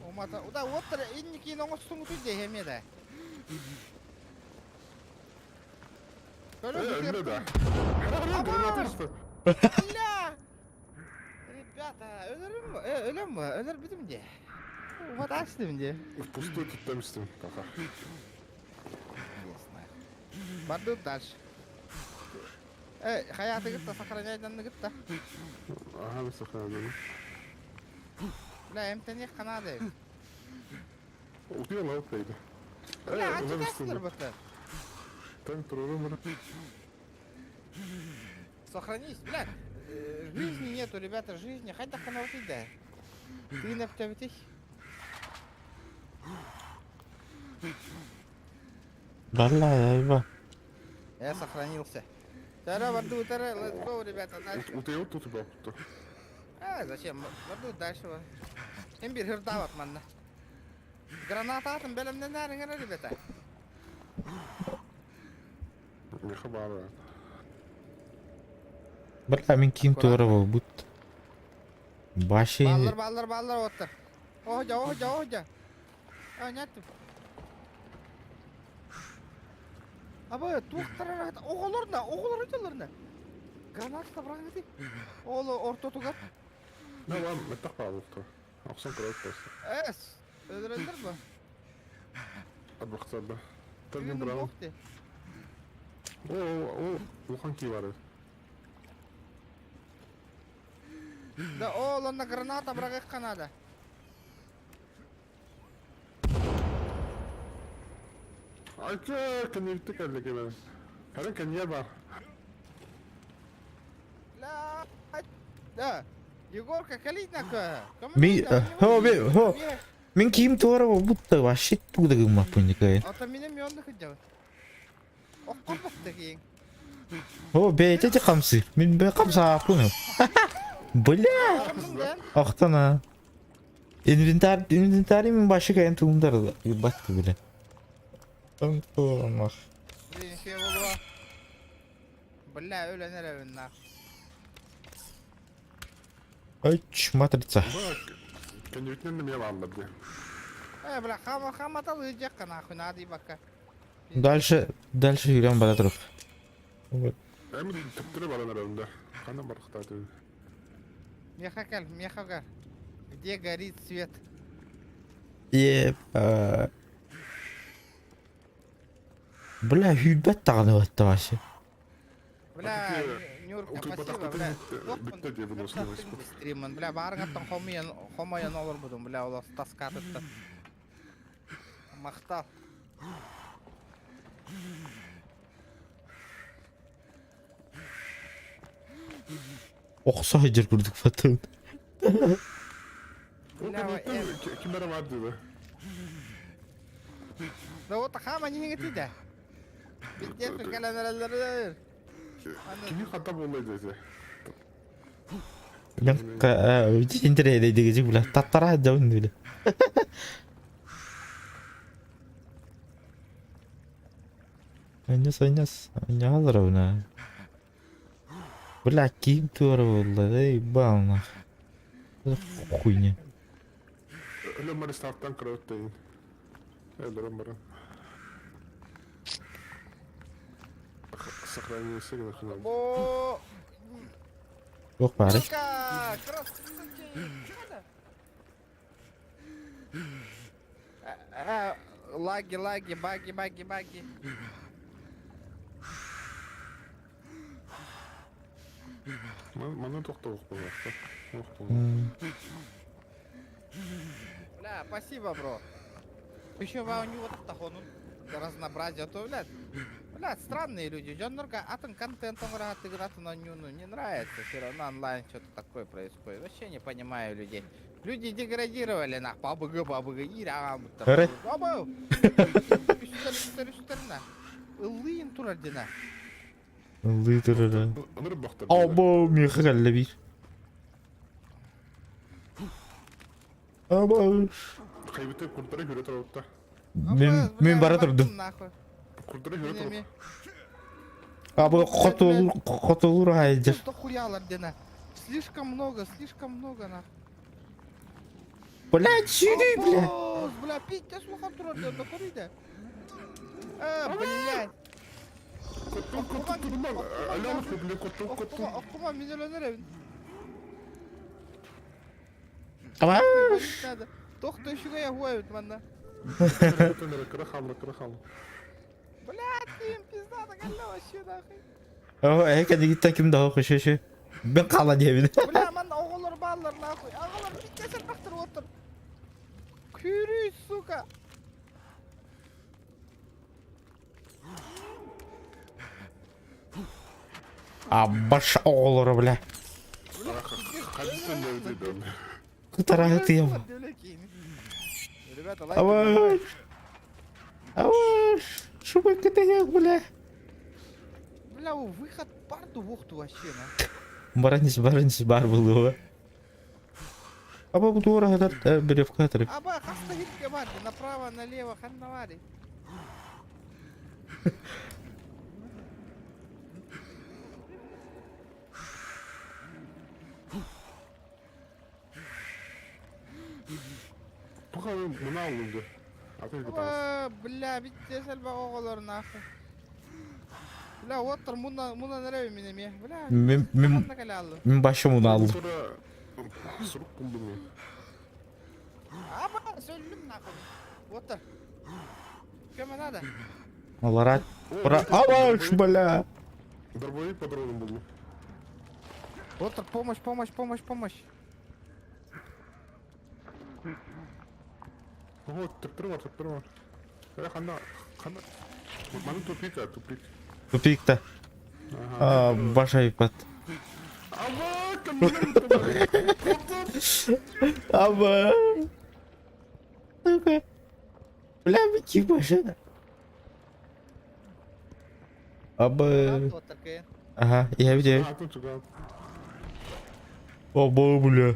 Омата, уда отыр, инні кейін оңыз сұңы түзде хемеді. Әлі да. Гранатышты. Бля! Ребята, өлім ба? Өлір бідім де. Вот ашдым де. Пустой тұттамыстым, кака. Барды дальше. Hayatı git da сохраняйдан git da. Ага, мен сохранение. Бля, эмтене канады. Утыя лаут кайды. Бля, антидастыр бұты. Там тұрырым бара. Сохранись, бля. Жизни нету, ребята, жизни. Хай да каналты да. Ты на птавитесь. Бля, айба. Я сохранился. Тара, борду, тара, let's go, ребята, дальше. Утыя вот тут и бал. Зачем? Борду дальше. Им bir hırda bak manna. Granata atın belimden nereye rебята. Меха бара. Бля, мен кейім туара ба бұд. Башы енді. Ballar otur. Hoca. А, нет. Аба, туқтар оғылар өтелеріне. Гранат табырған еті. Олы орта тұғат. Ne lan? Metak bağlıktı. Aksan kırık bastı. Öldürüldür bu. Hadi baksana. Tabii Günüm bravo. bok de. O Wuhan ki var. Да, оğlunda granata bırakık kanada. Ayça kan yırtık elde ki ben. Karın kan yer var. Да. Егорка, калитнака. Мен киім туара будто вообще туда гымап пуникай. Ата менен мионды хыджал. Оққорбақты кейін. Бейте те қамсы. Мен бе қамса ақуны. Бля. Ақтана. Инвентарий мен башы кайын туындарды. Ебатты бля. Антонах. Бля, ölenер evin нах. Айч, матрица. Bak. Kan yırtmen de mi yalanlar diye. Бля, хаматал ыджакка нахуй, надо ебака. Дальше yürüyen bana taraf. Evet. Hem de tıptırı var önünde. Kanı barık da atıyor. Меха гар. Где горит свет? Бля, hübet tağını вообще. Бля, Нюрка, спасибо, бля. Bitti diye bunu sunuyoruz. Стриман, бля, барыңаттан хомаян олар будым, бля, олар таскатытты. Мақтал. Оқса hıcır kurduk Fatih. O kan yırtmen kimlere var diyor. Да вот хама не гитида. Бидет календарlar. Kimi hata bulmaydı diye. Ben internet edecek bile. Tattara jauh bile. Anyas hazır ona. Бля, ким туара vallahi bana. Хуйня. Ölüm var starttan kırık değil. Ölüm var. Сохранение сигнала. О, Yok bari. Нюрка, красавчик. Лаги, баги. Bana doktor okumak. Бля, спасибо, бро. Еще у него тахонун разнообразие, то, блядь, странные люди. Джоннорга, атын контентом отыграться на нюну не нравится. Все равно онлайн что-то такое происходит. Вообще не понимаю людей. Люди деградировали на бабыга, ирам. Evet. Бабы! Üstlerine. Illıyın turardina. Literally. Alırım baktım. Abo mükemmel bir. Abo. Kaybetip kurtlara göre tarafta. Men bara durdum. Kurtlara göre tarafta. Abo котолур haydi. Что хуялар дина? Слишком много нахуй. Блядь, сюди, блядь. Бля, пить тебя слуха турарда, да курида. Блядь. Окума, миллионер evin. Ama Тоқта үшіге я хуавит, манда. Кыра хамла. Блядь, им пизда, да галла вообще нахуй. Hadi gitten kim daha koşuyor. Ben kala diye bir de. Бля, манда оғылар баллар нахуй. Ағылар биттесін бақтырып отыр. Күйрүй, сука. Baş oğulları bile. Hadisten de öteydi. Kıtara atıyor. Ребята, Avaş. Şu bakıda yok bile. Бля, выход парду вухту вообще, на. Баранец бар был. Ama bu doğru kadar bir refkat herif. Аба, хаста хитке бар, направо, налево, ханнавари. Пока мына алынды. Аты кетеміз. Aba, bля, bitti selbe oğulların akı. Bля, otur muna nereye benim ya? Bля, Мен ne kadar aldı? мен başımı aldım. Sonra suruk buldum ya. Aba, söyledim ne akı. Otur. Kömen hadi. Олар Бра... Aba şu бля. Дробовик патроном буду. Otur, помощь. Ого, трактор var. Канда. Мана тупик. Тупикта. А, баш айпат. Ава, камера. Аба. Сука. Бля, бити машина. Аба. Otur kıyın. Ага, я видел. А, тут сюда. Аба, бля.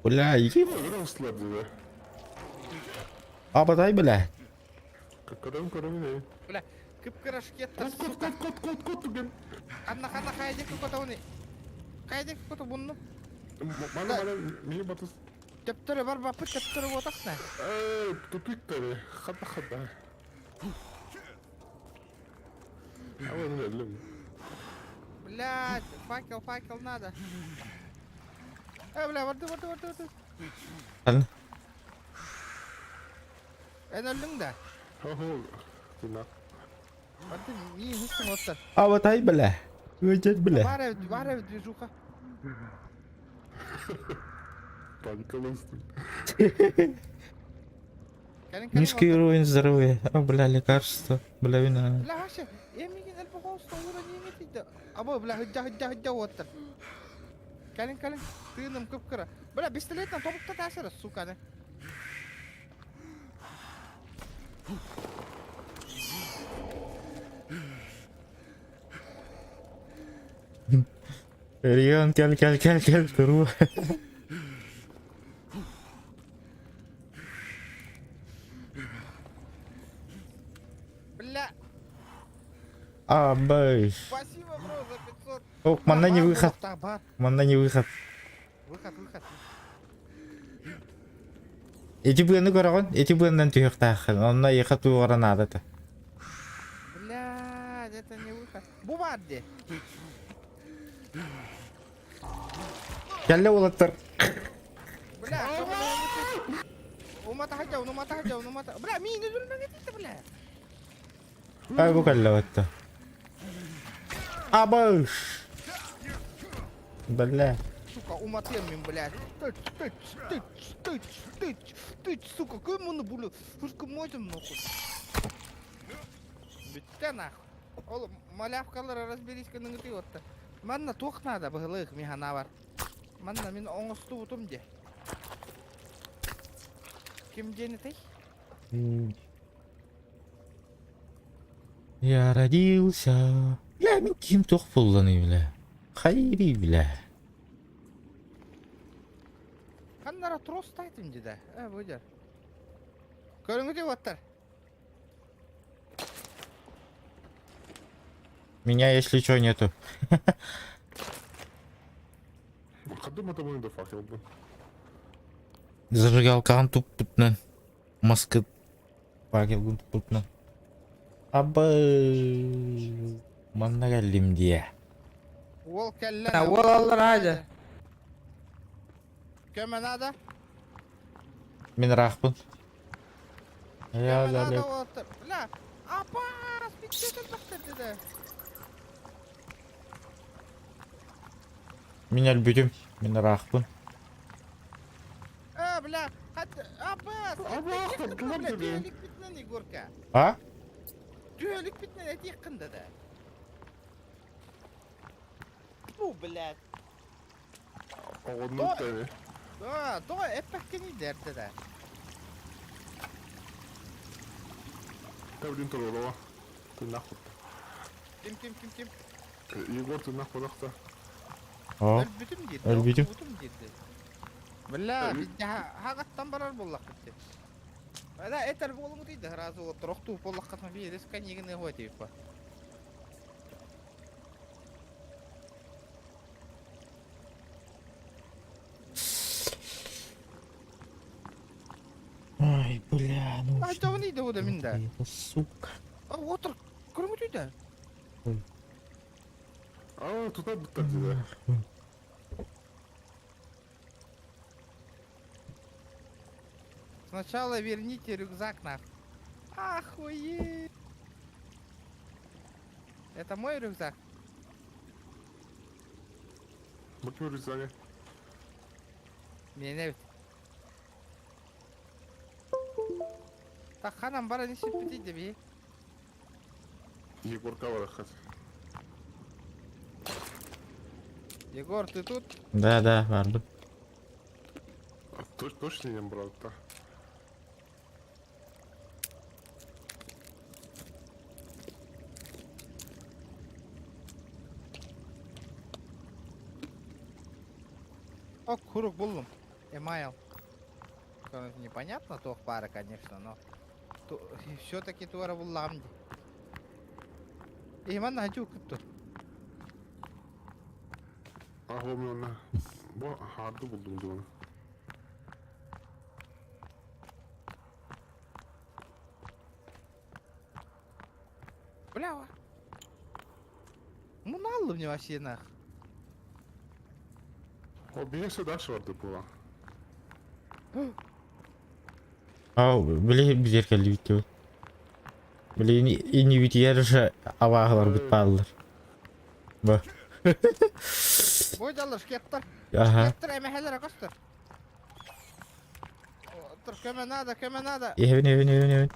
Бля, еб. Выросло, да. Аба дай, бля. Kadın ne? Bля, kıpkırış getir. Kod ben. Kanna kayacak kota onu. Kayacak kota bunu. Bana mini batız. Teptörü var bapı teptörü otak ne? Tupik tabi. Hada. Ama ne öyle mi? Bля, факел надо. Bля, vardı. Lan. En öldün de. Oho. Tuna. Vardı iyi hırsın otur. Аба дай, бля. Öcet, bля. Var ev движуха. Панкалысты. Низкий уровень здоровья. А, бля, лекарство. Бля, вина. Bля, вообще, емеген әлбі қоғысты ура неме дейді. Або, бля, hıdda otur. Gelin. Tığınım kıpkıra. Bля, pistoletle topukta taşırız, suka ne? Рион, кел, туру. Бля, Абай. спасибо, бро, за 500. О, манда не выход. Бар. Манда не выход. Выход. Эти быны көрөгөн, эти быындан түйөк таахын. Онна эха туйгоран адаты. Бля, это не выход. Bu var de. Келле болоттор. Бля, умата хajau. Бля, мини üzülme gitti bля. Ай, бу келле отто. Абаш. Бля. Сука, уматыyorum ben bля. Тыч, сука, кім мұны бұлы? Хүркім ойдым нахуй. Бітті нахуй. Ол малявкалар разберисканың үтей отты. Манна тоқнада бұғылық механа бар. Манна мен оңысты ұтым де. Кім дені тей? Я родился. Бля, мен ким тоқ болланы, бля. Хайри, бля. Қандара тростайтын деді. Бөдер. Көріңі де оттар. Меня, если чё, нету. Kadın adamın da fakir oldu. Зажигалкаан туппутнан. Маскы. Факелгун туппутнан. Абай. Манна келдим дие. Ол кәллән. Ол алыр hadi. Көмен ада. Мен рахпын. Я Көмен ада далек. отыр. Бля, апас, бітсетіл бақтыр деді. Мен әлбүтім. Мен рахпын. Бля, hadi, апас. Абас, кылам деді. Түйелік бітінен Егорка. А? Түйелік бітінен әтек қынды да. Bu блядь. Oğlunu Doğru. tabi. Doğa epekini derdi de. Tabi turu olava. Tırnak kut. Kim? Егор tırnak kulakta. О. Ölbütüm girdi. Ölbütüm. Girdi. Billa bizde haqattan barar bollaq bitti. Ada eter bolum deydi razı otur. Oqtu bollaq qatma bir reskan yegine qoy deyip ba. Ача нейді ода менде. Сука. Отыр, көрмөт үйді. А, туда бітті деді. Сначала верните рюкзак нахуй. Охуеть. Это мой рюкзак? Bakayım rüzgarı. Мен evet. Так, ханам бара не сиппетейді бе. Егорка var akhat. Егор, ты тут? Да, vardım. Точно не брал, да? О, курок буллум. Эмайл. Непонятно, тох пара, конечно, но... Все-таки туара булламди. Иман хачу кытту. Ah, o onu. Bu hardı buldum diyorum. Блява. Муналлы мне вообще нах. O bir neyse ders vardı bu lan. Били бизер келди бит. Били ини бит ярыша аваалар бит баалар. Ба. Бойдалар шкеттер. Ага. Шкеттер эмехелер акостер. Отыр, көмө надо. Евин.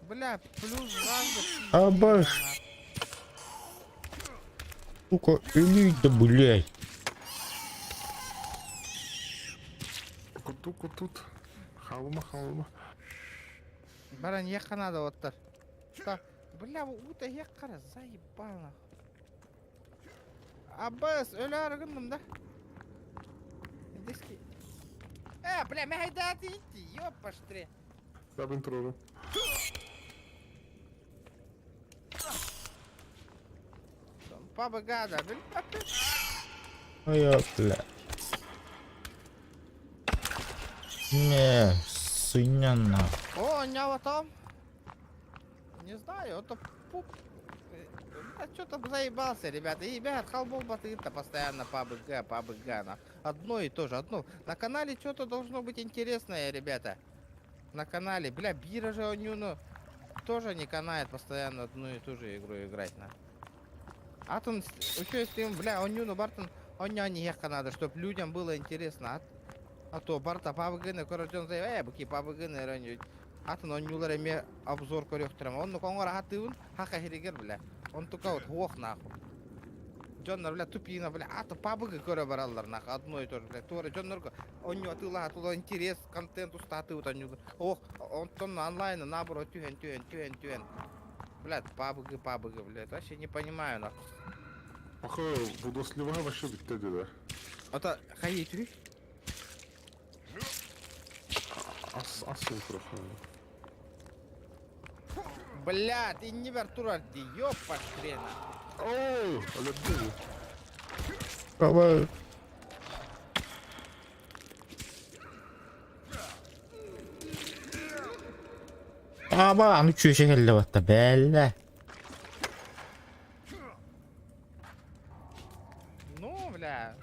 Бля, плюс разды. Абаш. Сука, иди, блядь. Kutut. Халма. Баран ехка надо отыр. Что? Бля, ута ехкара, заебал нахуй. Аббас, өлі арығындым да. Диски. Бля, мәйдаты итти, ёпа штре. Ya ben turuyorum. Папа гада, бля. Ой, блядь. Не, свиньяна. О, нява там. Не знаю, это пуп. Что-то заебался, ребята. И ребят, халбол батыта постоянно ПБГ. Одно и то же, одно. На канале что-то должно быть интересное, ребята. На канале, бля, Бира же он тоже не канает постоянно одну и ту же игру играть на. А то еще если бля, он Бартон, он не ехать надо, чтобы людям было интересно. А то Барта ПБГ на короче заеб, баки ПБГ на ранее. А то он эме обзор корректором. Он конгора хатывын, хака херигер, бля. Он только вот хох нахуй. Джоннар, бля, тупина, бля, а то ПБГ көрө баралар нахуй, одно и то же, бля. Тура Джоннар, он атыла интерес, контент устаты вот они. Ох, он там онлайн, наоборот, тюен. Блядь, ПБГ, блядь, вообще не понимаю нахуй. Ага, bu dostluğa başı bitti dedi. Это хаитри? Az mikrofon. Бля, ты не вертурар, ты ёпа хрена. Oo, öyle değil. Baba. Aba, аны чөйшө келди батта, беле. Ну, бля.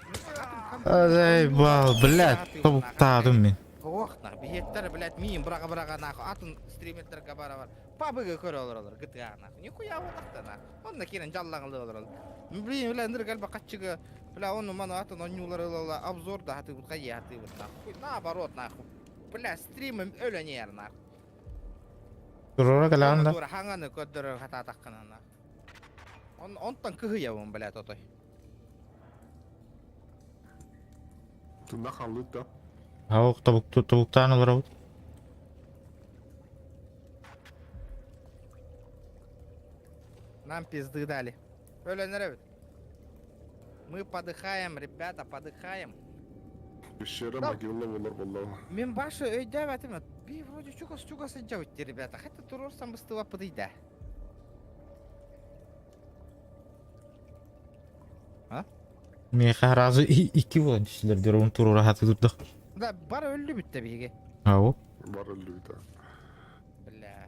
Заебал, блядь, тобуктадым мен. Ох, нах, бигеттер, блядь, миим, брага, нахуй, атын стримертерге бара. ПБГ көрө алар, GTA, нахуй. Нихуя болакта, нахуй. Онда кирен жаллагылы алар. Блин, бля, ndыр галба каччыгы. Бля, оны мана атын онюлар алала, обзорда хаты бут кайы хаты бут, нахуй. Наоборот, нахуй. Бля, стримим өлөнер, нахуй. Турора каланда. Тура хаңаны көддөрө хата таккана, нахуй. Онтан кыгыя бун, бля, тотой. Tunda kaldı da. Аук тобуктан алар. Нам пизды дали. Өлөнер. Мы подыхаем, ребята, подыхаем. Bir şere magirle olur vallahi. Мен башы өйдө батым. Би вроде чугасы жабытты, ребята. Хотя турурсам быстыва подыйда. Мен харазы 2 болот силер дер он турура хаты турдук. Да, бар өлдү бүтті биге. Ау. Бар өлі да. Бля.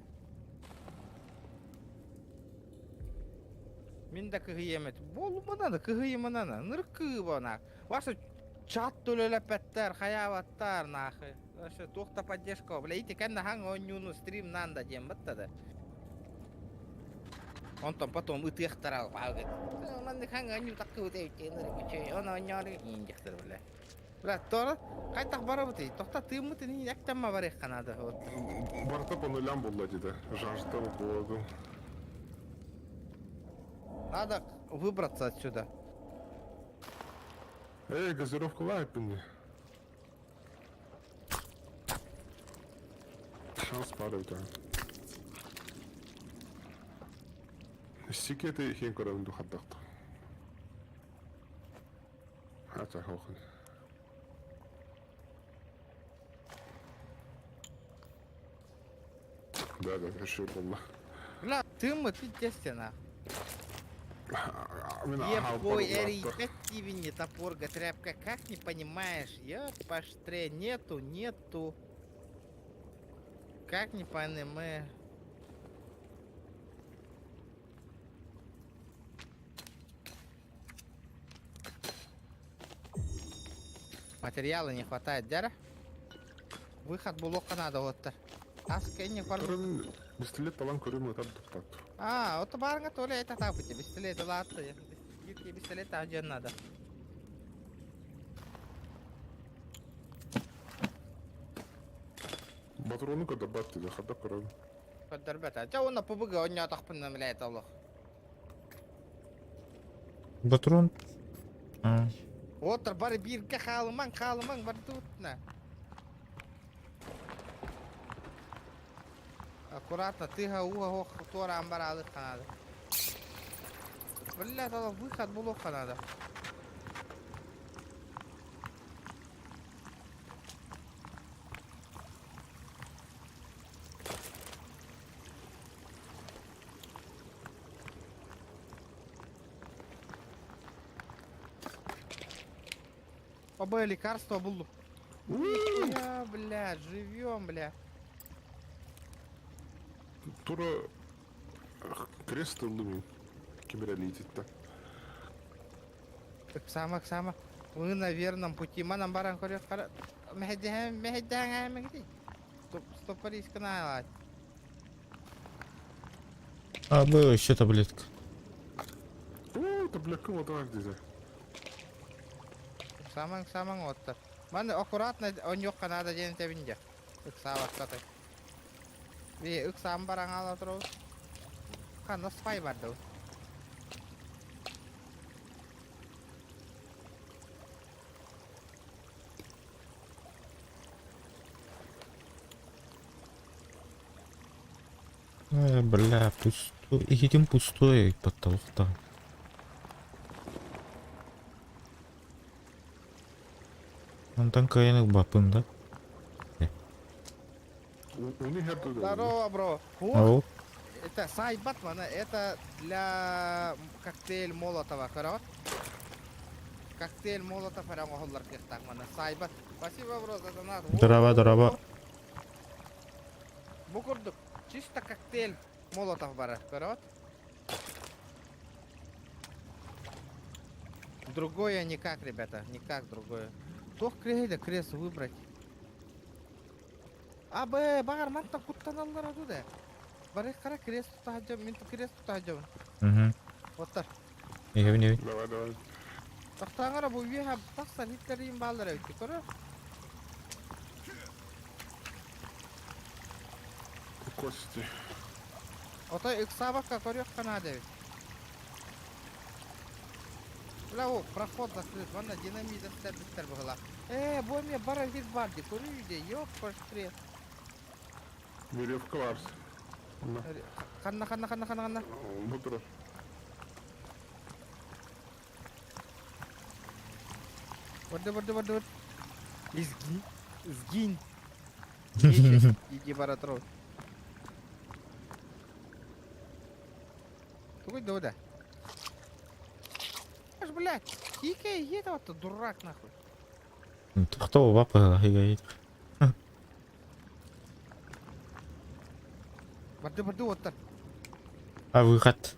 Мен да кыгыемет. Болу мынаны, кыгыйымынаны. Ныркы бана. Ваша чат төлөлөпеттер, хаябаттар нахы. Ваша тохта поддержка. Бля, ити кенде хаң онюну стрим нанда дем баттады. Онтон потом ытыяктар алып. Ман хаң оню такы өтөйт, ныркы. Оны онёры индектер бля. Бля, тора кайтак барабыт. Тохта тыймыт ни яктанма бар экканады. Вот. Барта по нулям болды дейді. Жажда болды. Надо выбраться отсюда. Эй, газировка лайк мне. Шанс бар өте. Сикеті хен көрімді қаддақты. Хата хоқын. Да, решил было. Бля, тымыт естественно. Мен Ебой, эри, не топорга, тряпка, как не понимаешь? Я поштре, нету. Как не понимаешь? Материала не хватает, дяра? Выход блока надо вот-то. Аскенник пару. Пистолет талан көрім өтіп тұқтады. Вот барынга то ли это так быть, пистолет, ладно. Гибкий пистолет, а где надо? Батроны көді бат дейді, қадда көрім. Ребята, а он на ПБГ, он не атақпын намляет Аллах. Патрон. А. Отыр бары бирке халымаң бар тут-на. Аккуратно, тыга уга тора амбар алып канады. Бля, тогда выход блок надо. Оба лекарства булду. Я, бля, живем, бля. Тура крест ылдымен кибералитетті. Сама. Вы на верном пути. Манам баран корек кара. Мехедян. Стоп, риска на. А, было еще таблетка. О, таблетка вот так дейді. Саман оттар. Маны аккуратно он yok канада ден тебинде. Ыкса вакыты. Ыксам баран ала туру. Кана спай барды. Бля, пустой. Едем пустой потолок-то. Онтан кайынық бапын да. Уни херді да. Здорово, бро. Ау. Это сайбат, мана, это для коктейль Молотова, корот. Коктейль Молотов, арам охоллар кехтак, мана, сайбат. Спасибо, бро, за донат. Драба. Букурдук, чисто коктейль Молотов бара, корот. Другое никак, ребята, никак другое. Тох крест выбрать. Багар манта куттаналлар адуда. Бары кара крест тахажам, мен крест тахажам. Вот так. Не. Давай. Тахтаңара бу виха тахсар хиттерин балдар өтті, көрі? Кости. Отой иксабакка көрек канады. Бля, о, проход закрыт, ванна динамит застәрбістер бұғыла. Бой мне бара вид барды, көрі үйде, ёп, паштрет. Веревка варс. Қанна. Бутыр. Варды. Изгинь. Иди бара трот. Тугой дода. Аж, блядь, кикай, едова-то дурак, нахуй. Кто бапы хигает? Барды оттар. А, выход.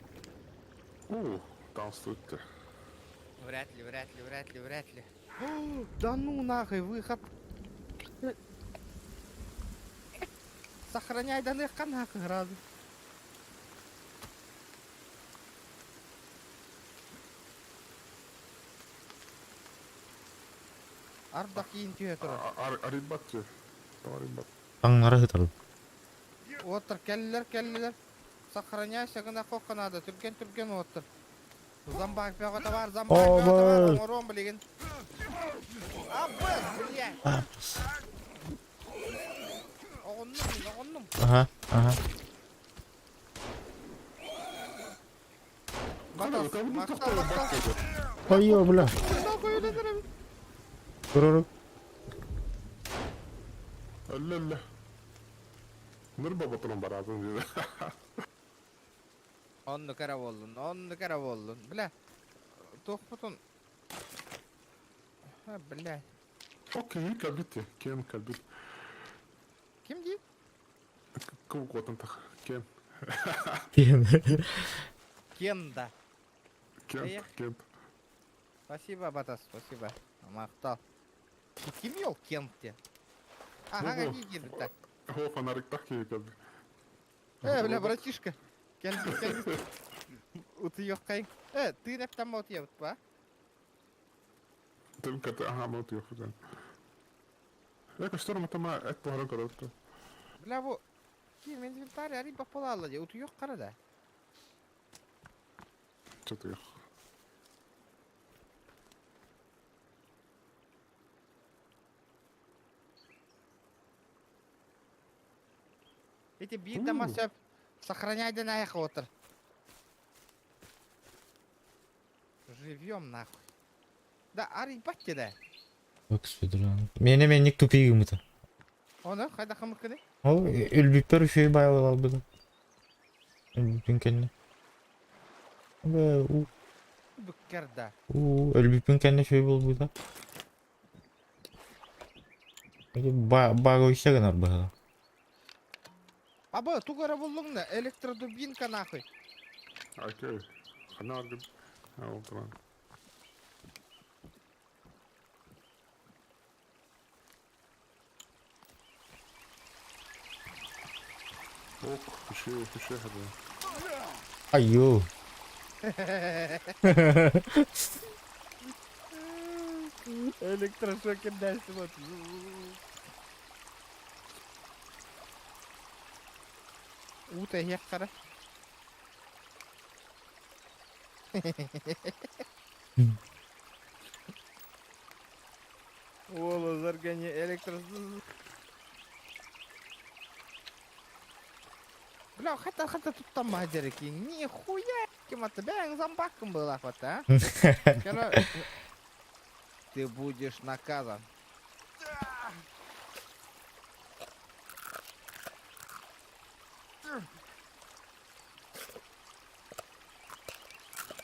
Там стоит. Вряд ли. Да ну нахуй, выход. Сохраняй данных нахуй грады. Арда кейін түйе тұр. Арибат же. Там арибат. Аңнары хытар. Оттар, келлилер. Сохраняйся гына қоққа надо. Түрген оттар. Замбак пяғата бар, Ой. Орон білеген. Абыз, блядь. Оғынным. Ага. Мақтал. Ой, бля. Көрөрүк. لا نربى بطلون برازون جدا. Onnu kara boldun. Bля. Tohputun. Ha, bля. اوكي كلبتي كم كلبتي Kim değil? كم قوة انت كم Kenda. كم كم Спасибо, Батас, спасибо. Мақтал. Kim yok Kent'te? Ага, какие кенты-то? هو فنارك تحكي كلبي. Бля, братишка. Келді. Уты yok кайын. Ты нептен мот ебіт ба? تلك موت يا فلان. لك اشترى متى ما اتو هرقة رأيته. Бля, bu. Kim inventari ari bapalı aladı. Utu yok karada. شتو يا Эти бит дома söp. Сохраняй да на эхо отыр. Живем нахуй. Да, ари батте да. Меник тупигим это. Оны, қайда қымыр кіні? О, үлбүппер үшөй бай албыды. Үлбүппен кенне. Бүккерда. Үлбүппен кенне шөй болбуйда. Бага өйсеген арбыда. Аба, тугара болуңна, электродубинка нахуй. окей. خلنا نرقد. اه طبعا. اوه في شيء هذا. Айо. Электрошокер дальше вот. Ута ек қара. Ола заргане электросыз. Бля, хотя тут мадерики. Нихуя. Кем-то бෑң зомбаком был охот, а? Ты будешь наказан.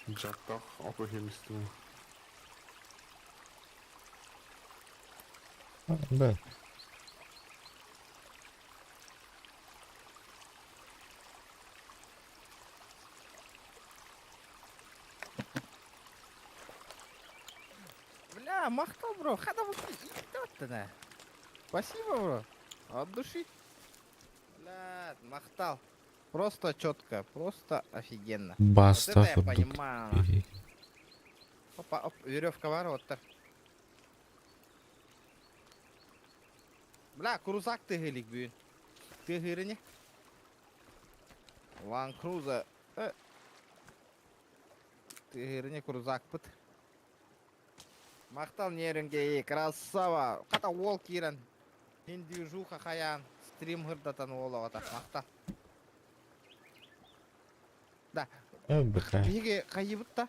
Жаттақ auto хемистің. Бля. Бля, махтал, бро. Хада вот идёт-то. Спасибо, бро. От души. Бля, махтал. Просто четко, просто офигенно. Баста Вот это я понимаю. Опа, оп, веревка ворота. Бля, крузак тыгылик бүйін. Тыгырыне. Ван круза. Тыгырыне крузак пыт. Мақтал нерінге красава. Қата ол кирен. Индюжуха хаян. Стрим ғырдатан ол оғата. Мақтал. Да. Биге қайыбыт та.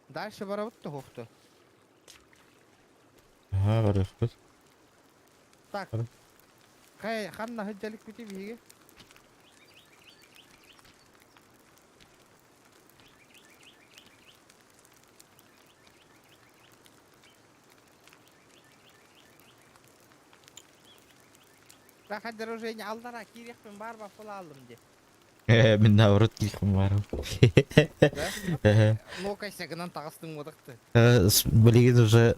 Дальше барабыт та хоқты. Ага, барыппыт. Так. Қанна хыджалик бите биге. Так, хадыр уже алдара кирекпен барба фыл алдым де. Мен наоборот килхим бар. Ну, кайсягынан тағыстың мұдықты. Білеген уже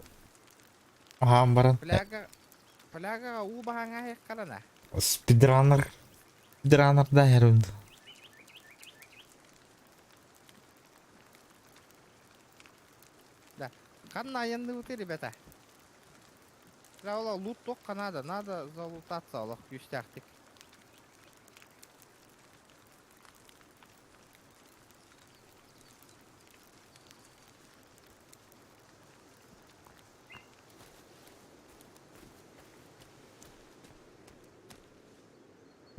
ағам баран. Пляга у бағаңа аяқ қарана. Спидранер да herhalde. Да. Қанна айынды өте, ребята. Ола лут тоққа надо залутаться, олақ күштяқтик.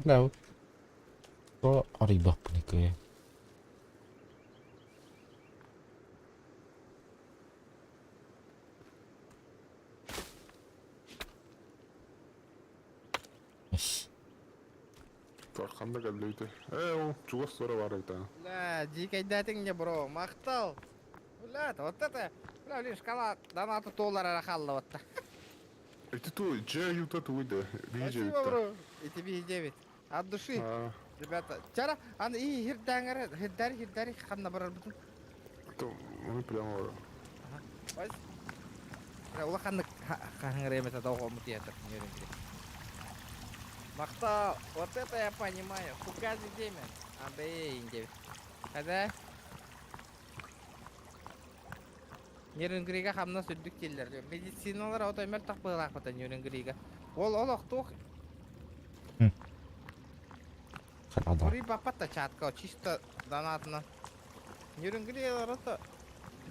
Hello. То arriba паникая. Қандай кәлдейді. Ол, чуғас сора бар айта. Бля, дикайдатың не, бро, мақтал. Бля, вот это, бля, блин, шкала донаты $1 арақалды, вот та. Эти той, же юта туйды. Спасибо, бро. И тебе 9. От души. Ребята, чара, аны и хирдари, қанна барар бұтын. Оны прямо бар. Ой. Бля, ола қанның ремета дауға ұмыт етір. Мақтал, вот это я понимаю. Фугази демен. Андей, 9. Kada Нерінгріға қамна сүрдік келдер. Медициналар аутаймер тақпылақ бата Нерінгріға. Ол оқтуқ. Ури бапата чатка, чисто донатына. Нерінгріға рата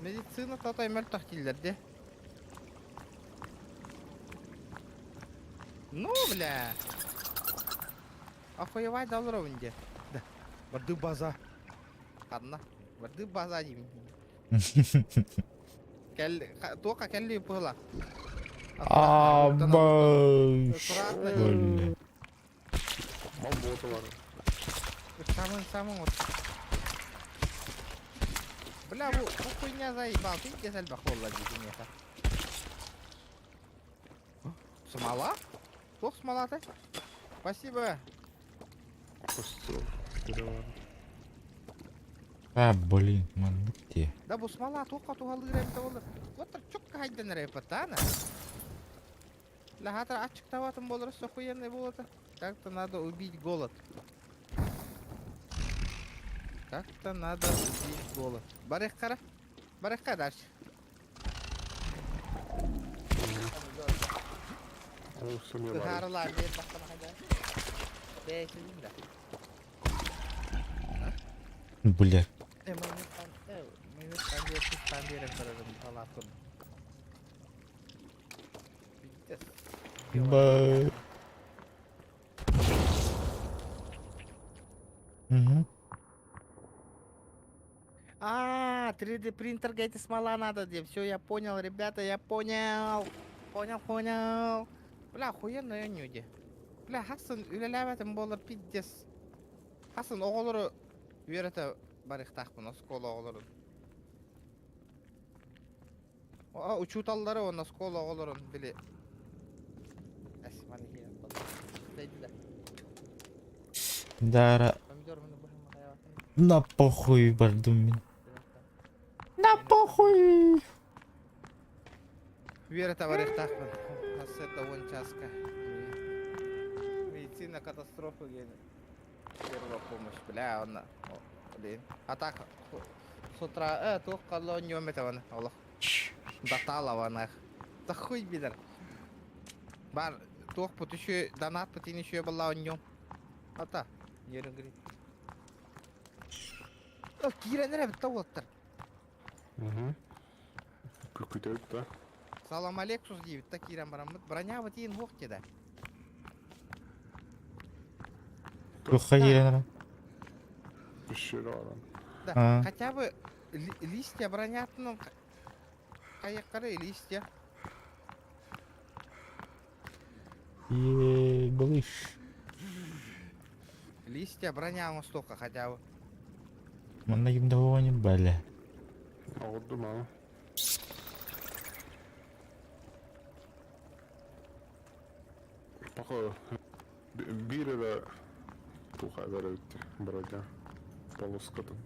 медицина аутаймер тақ келдер де. Ну, бля. Охуевай доллар önce. Да. Барды база. Қадна. Барды база деймін. Тоқа кәлі пыла. Абай. Мал боты бар. Самын вот. Бля, bu хуйня заебал. Ты кесель бахолла деймін еха. Смола? Тоқ смола-то? Спасибо. Просто перевар. Блин, man, где? Да bu смола тоққа туғалды кірем-то болды. Вот чокка хайдан репотана. Ля хатыр ачык таватын болыр, охуенный болады. Как-то надо убить голод. Как-то надо убить голод. Барих қара. Барихқа дальше. Ол все не бар. Харылар бер бақтама хайда. Бәйшілін да. Бля. Мы пандером сразу палатку. Бай. А, 3D принтер эти смола надо, где все, я понял, ребята, я понял. Понял. Бля, охуенная нюди. Бля, Хасан, үлеләбәтім болыр пиздес. Хасан, оғылыры үйреті барықтақпын, оскол оғылырын. Учуталлары он оскол оғылырын, біле. Әсіманы хейін қылды. Дәйді да. Дара. Помидор мұны бұхым қайаватын. На похуй бардым мен. На похуй. Үйреті барықтақпын. Ассета он часка. Медицина катастрофа гені. Первая помощь, бля, он, блин. А так, с утра, только лоньем этого, Аллах. Даталова, нах. Да хуй бидер. Бар, тох пут еще, донат путин еще была лоньем. А та, не говорит. О, Кира, не ребят, вот-то. Күкітет, да? Салам алейкум, девять, такие рамбарамыт. Броня вот ин вохте, да. Рухқа келенер. Еще раран. Да, хотя бы листья бронятся, каяқары листья. Ебалыш. Листья броня столько хотя бы. Мана кимде болған ем бәлі. Ауырды ма? Пақы, бері туха веревти, бродя. Полоскатын.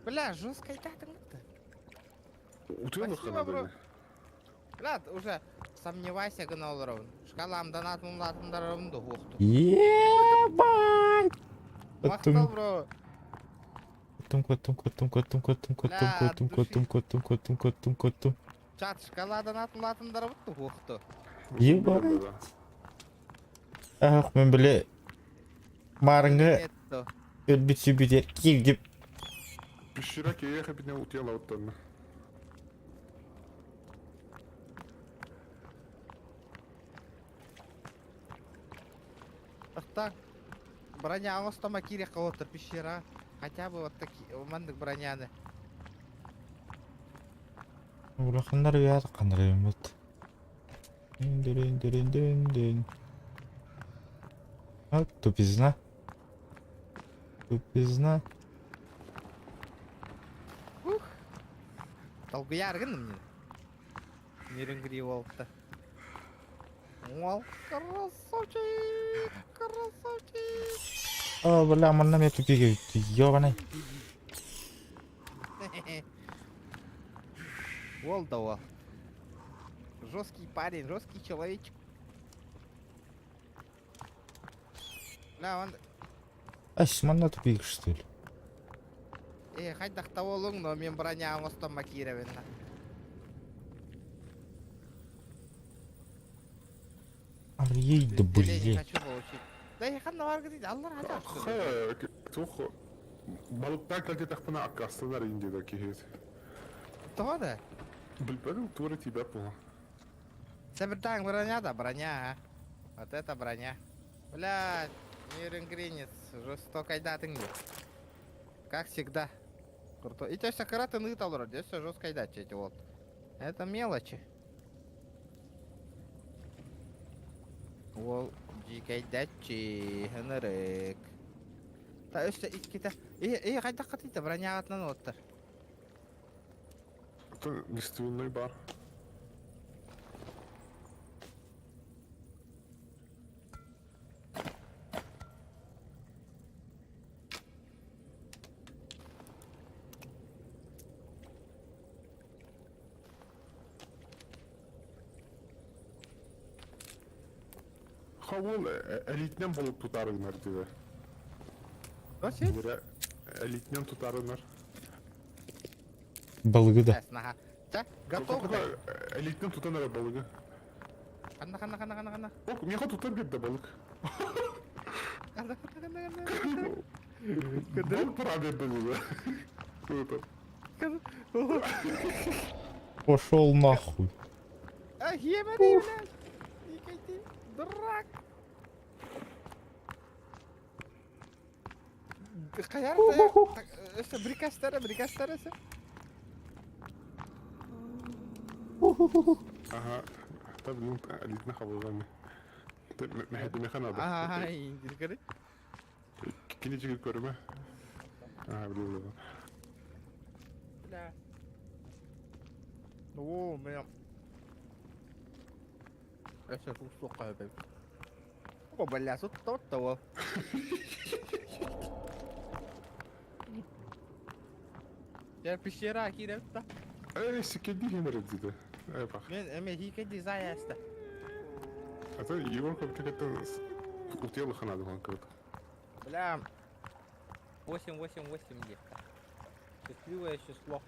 Бля, жестко айтатың-ты. Утыйлы Спасибо, бро. ханаданы. Бля, уже сомневайся гына оларын. Шкаламдан атымды оқты. Ебать! Мақтал, бро. Котум. Чат, шкаладан атымдар бұтты оқты. Ебать! Ах, мен біле марыңы өрбіт сөбітер кел деп. Пещера кееха біне утыйла оттаны. Ақтан, броня аңыстама керек қауытыр пещера. Хотя бы вот такие, мандық броняны. Бұрақындар бияды қандар емет. Ден. А, тупизна. Толгы яргын мне. Меренгри волкта. Ол, красавчик. О, бля, мана мен тупиге өтті. Ёбанай. Ол да ол. Жесткий парень, жесткий человечек. Бля, он... Ась, мана тупик, что ли? Хайдақта олың, но мен броня аңыстама киревенна. Арейді, Деление бля. хочу получить. Да я ханна варга дейді, аллар хача. Ха, тух. Балыктан кәлде тақпына аққастынар индеді кейет. Того да? Білбәдің тура тебя пола. Сабиртан броня, да, броня, а. Вот это броня. Блядь, Меренгринец, жестоко айдатың де. Как всегда. Круто. И тебя все караты нытал, вроде, все жестко айдать эти вот. Это мелочи. Ол жикайдатчи, хынырык. Та өсті иткета. Қайдаққа дейді, броня атынан оттыр. Это действительно бар. Хавол элитнен болып тұтарыңар деді. Өсет? Мира элитнен тұтарыңар. Балығы да. Ага. Так, готов. Элитнен тұтанар балығы. Қана. Ок, меха тұтар берді балық. Қана. Балық пара берді бұл. Пошел нахуй. Ебаный, блядь. Никакий дурак. Қаяр, брикастары. Ага, tabii bunun elitne havalarını. Mehdi надо. Ай, диркары. Кинечек көрme. Ага, biliyorum. Бля. О, меня. Я сейчас услухаю опять. О, бля, тут того. Я пещера киревта. Sikedi yemer dedi. Bak. Мен хике дизайаста. Это Егор как-то утел ханады он как. Бля. 888 где. Счастливое число.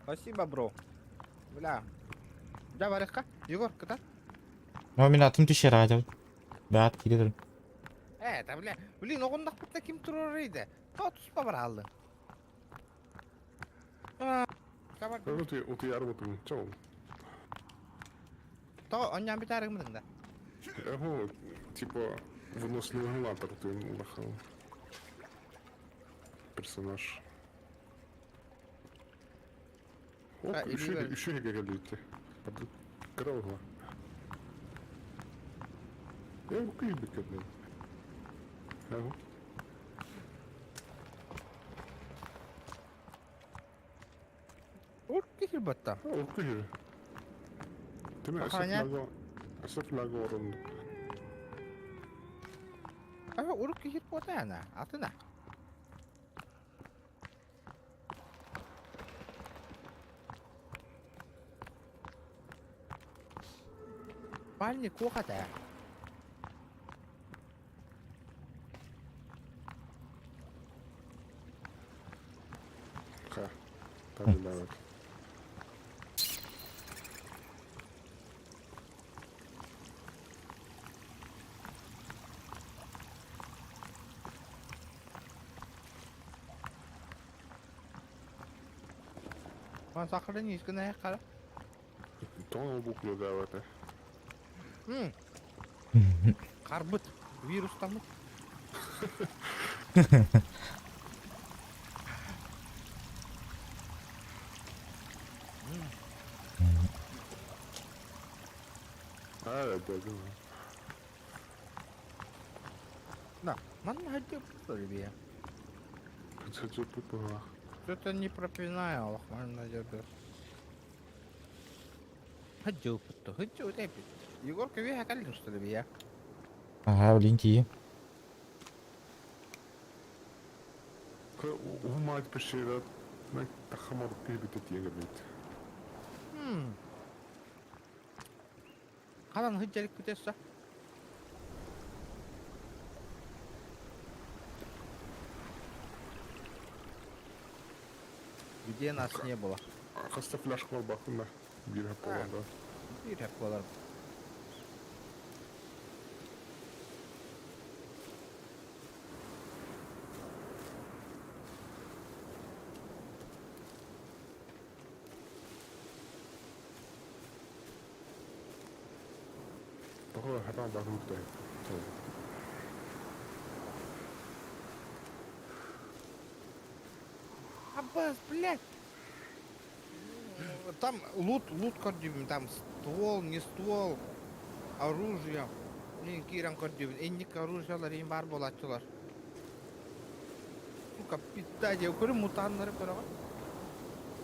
Спасибо, бро. Бля. Да, варежка. Егор, когда? Но мен атым түшер ағадау. Бәғат келедірім. Это, бля. Блин, оғындақ бұтта кем тұрыр еді. Та тұспа бір алды. Ну ты ярмутым. Чё? Та, он не обитарың мыдың да. Ого, типа выносливый эмулятор ты нахал. Персонаж. О, еще не говорите. Кровла. Я в кубик одну. Ага. Ур, кихер бұтта. О, кубик. Ты меня Охраня? Sıfırlar orun. Aga uruk kihir kota yana. Atına. Пальник кухата. Ha. Tabii evet. Lan sakırda ne iskine ya kara? Tamam bukluyor davete. Karbıt. Virüsten mı? Ha evet dedim. Да. Ман хотел что-ли я. Kaçıcı tutma. Что-то не пропинаю, лохман надербес. Хотел путто. Хотел тепит. Егорка веха калин что ли я. Ага, блинки. Умать пешера. Ben takamadık diye bir tetiğe gelmedi. Kalan hıccalık bütesse. Где нас не было? Arkasında flash var bakın da. Bir hep olan da. Bir hep var. Daha hemen bakın da. Tamam. Аббас, блядь! Там лут кордюбин, там ствол, не ствол, оружие. Мен кирен кордюбин, энник оружиялар ең бар болатчылар. Сука, пизда же, көрі мутанлары көрі ғой.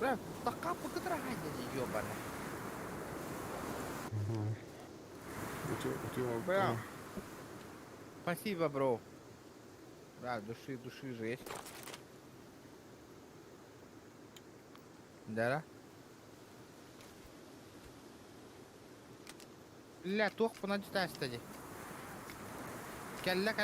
Бля, тақапы кыдыра хайда же, ёбана. Бля. Спасибо, бро. Да, души жесть. Да? Бля, тох понадетаешь, кстати. Калла.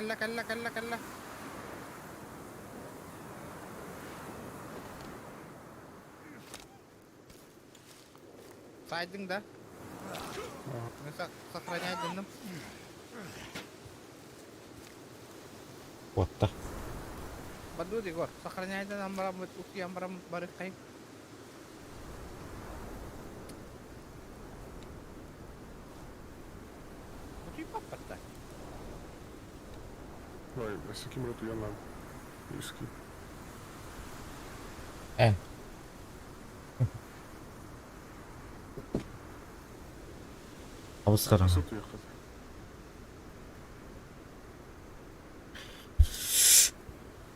Сайдың да? Мен сохраняй дынным. Вот так. Подуд, Егор, сохраняй дынным, амбарам барых кайым. Папа-то. Vay, eski Murat uyan lan. Eski. Havuz karanlığı. Satıyor kız.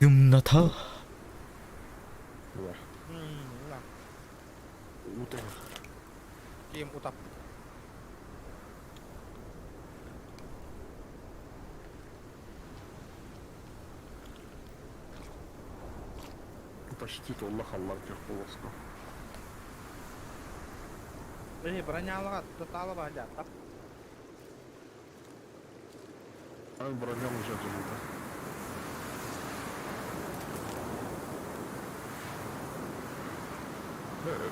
Yumnata. Vay. Lah, Utah. kiyim utap. Почти Allah как полоска. Бронялыға тұталып ажаттап. Ай, броням уже думаю.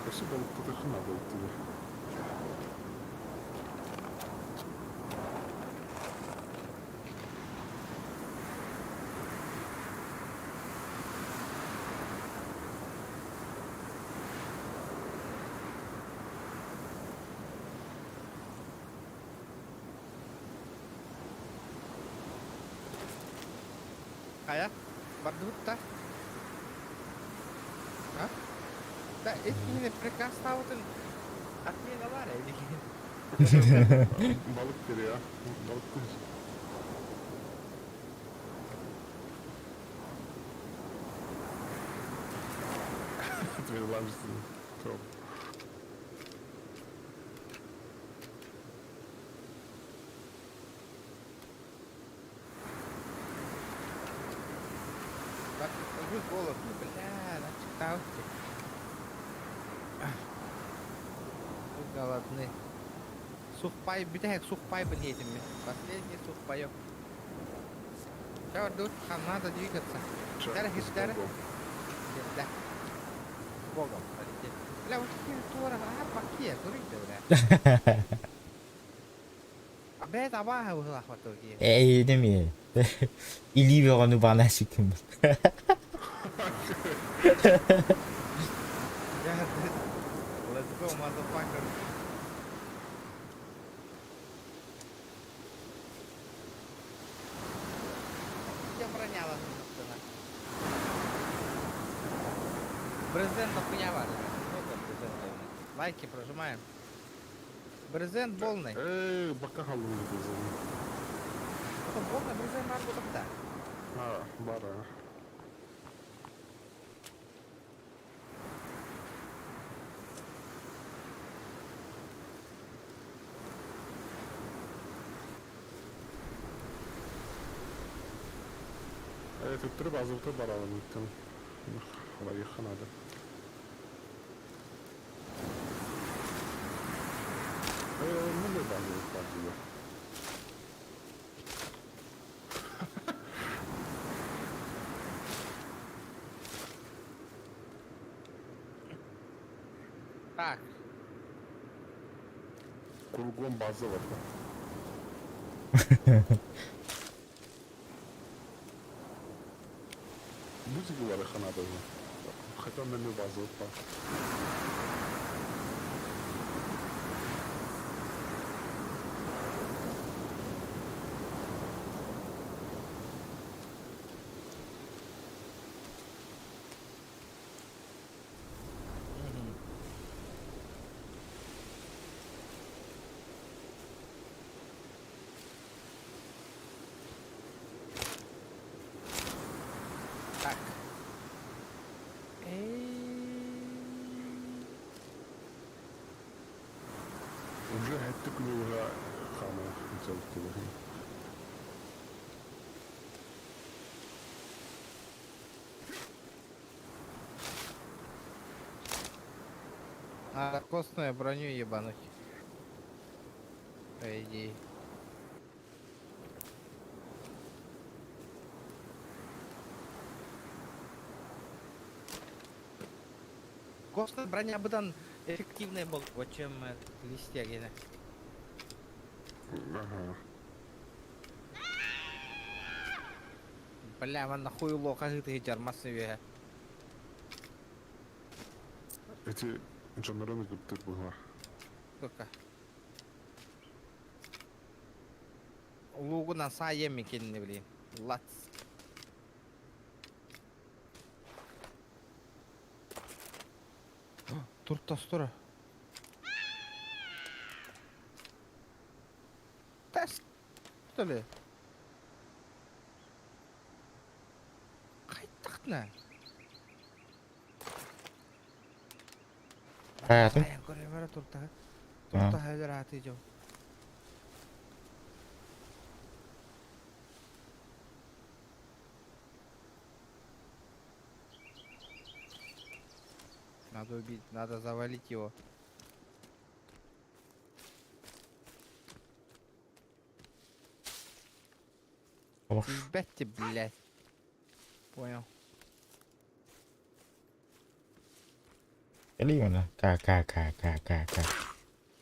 Спасибо, кто-то хна был тебе. Kaya? Бардут-то? А? Да, это не прекрасно вот от меня говоря, или Balık deri ya. Balık deri. Verilen Tamam. Плюс голос, бля, значит, таути. Мы голодны. Сухпай, битая сухпай бы едем. Последний сухпаёк. Чё, дуд, нам надо двигаться. Дара, С дара. Богом. Да. С Богом, полетели. Бля, вот такие тура, пакет, дурите, бля. Бля, это абага была в итоге. 에이 이놈이 1, 200원 하나 시키면 Я, let's go, motherfucker. Я броняла, собственно. Брезент охуя важно. Много брезентов. Лайки прожимаем. Брезент полный. Бака халуну кызым. Потом полный брезент бар burada. Бар, Тут треба азырты баралым өттім. Қалай еханады. Мұндай базылық бар дейді. Так, Кругом база бар. Бутики бар еханады. Хотя мен базылық бар. так. Уже хәтті күні уже қаны үтсәліп келеді. Надо костную броню ебануть. По идее. Костная броня бұдан эффективная была, вот чем листья гены. Ага. Бля, man нахуй лока ты жармасы вега. Эти жанраны күптер бұға. Только. Лугуна саем мекенни, блин. Лац. Тур. Тест. Что ли? Қайттықна. Hayatım Аян көре бара турта. Турта хәзер аты жау. Надо убить, надо завалить его. Ох. Ебать, блядь. Понял. Eli on ка.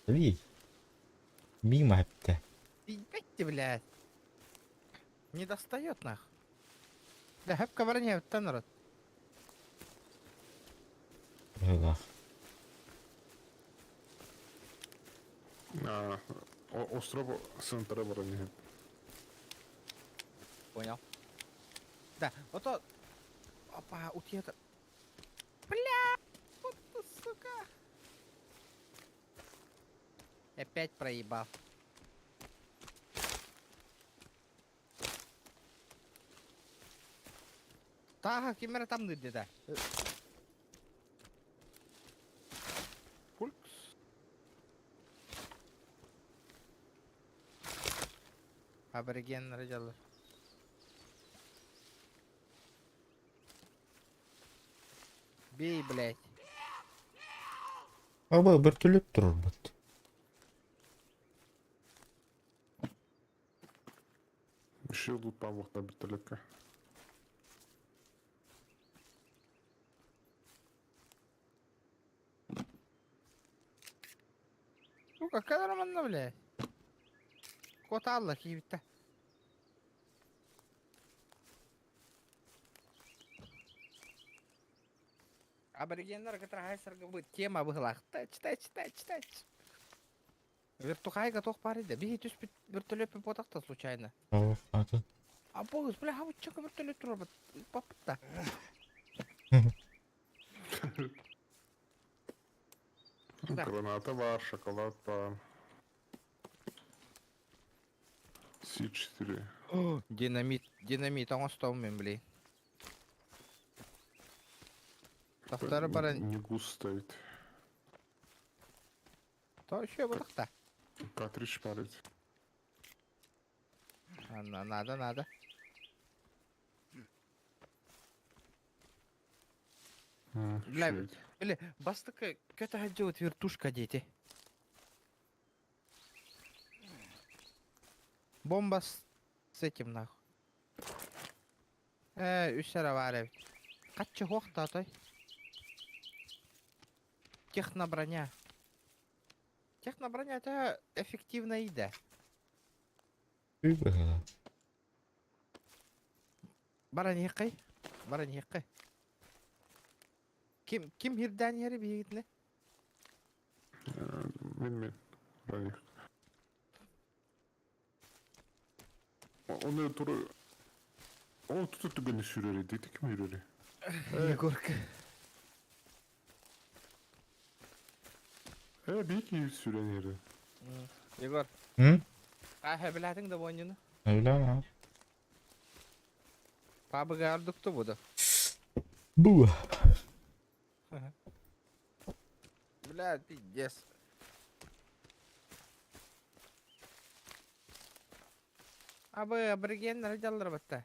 Eli. Мимо это. Ебать, блядь. Не достает нах. Да, хэпка броня, народ. Allah. Остров центра брони. Понял. Да, вот то... Опа, у тебя это... Бля! Вот ты, сука! Опять проебал. Так, камера там где-то. Пульс. Абориген радиолар. Бей, блядь. Аба бір түлеп тұрыр бұд. Еще тут памуқта бітілекке. Сука, когда man блядь? Кот алла кибитте. Аборигендар катрахайсарга будет тема была. Читай. Вертухайга тох парида. Биги түс вертолет потакта случайно. Ау, аты. А богус, бля, а вот чака вертолет робот. Попта. Да. Граната бар, шоколад бар. С4. Динамит, он остался, блин. Тафтары бара, Не густ стоит. то еще потакта. Картридж парить. Надо. Бля, Бля, бастыка көтө делать вертушка дети. Бомба с этим нахуй. Үсәрә варя. Качы хохта той. Техноброня. Техноброня это эффективно иде. Үбі. Бараньякай. Kim hirden yeri bir yiğitle? Мен. Раник. Оны туры... О, тут түгені сүрері, дейді кім үйрері? Егорка. Бейки сүрен ері. Егор. Hı? Biladın da bu oyunu. Öyle mi? Pabı gördüktü bu da. Bu. Блядь, пиздец. Аборигенler жалдар батта.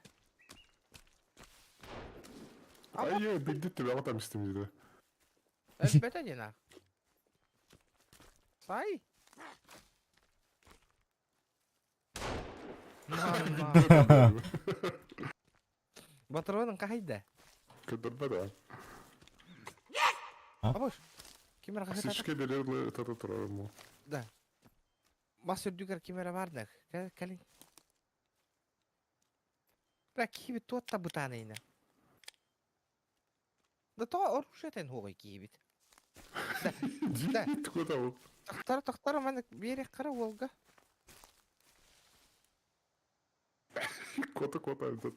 Ай, бейді түбі ағатам істем дейді. Әлбәттә дина. Сай. Батырының қайда? Көдірбәді. Абош. Кимера қайда? Сишке берерлі тата тұрарым ол. Да. Мастер дүгер кимера бардық. Кәлін. Бля, кибит туатта бутанайна. Да то оружиетен хугай кибит. Да. Түкөт ауып. Тақтары мені берек қара олға. Кота айтады.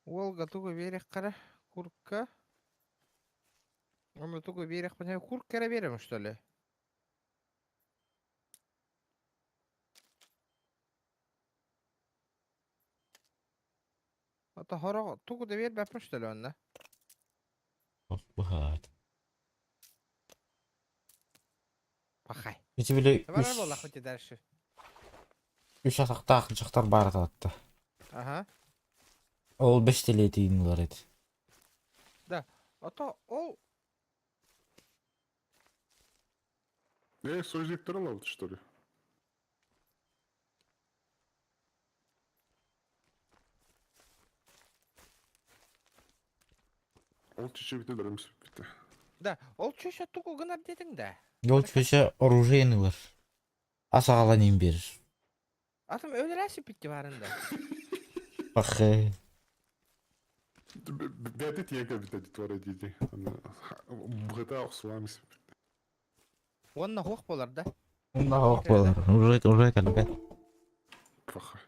Волга тугу берек қара. Куртка. Оны тугу берек піне курткара берем, что ли? Ата хора тугу да бер бәпін, что ли, онна? Bu kadar. Пахай. Эти бile Var bolla хоть и дальше. üç atakta akıncaklar бар ататты. Ага. Ол 5 теле тиынлар еді. Да. Ата ол Сойзектер алады, что ли? Ол чече бітелер емес бітті. да, ол чөші тугу гынар дедің да. Ол көше оружейнылар. Асағала нем берір. Атым өлерәсіп бітті барында. Бақы. Бәді тиенка бітеді твара дейді. Бұғыта ақсуа емес. Онна хоқ болар да. Онда хоқ болар. Уже кәлбе. Паха.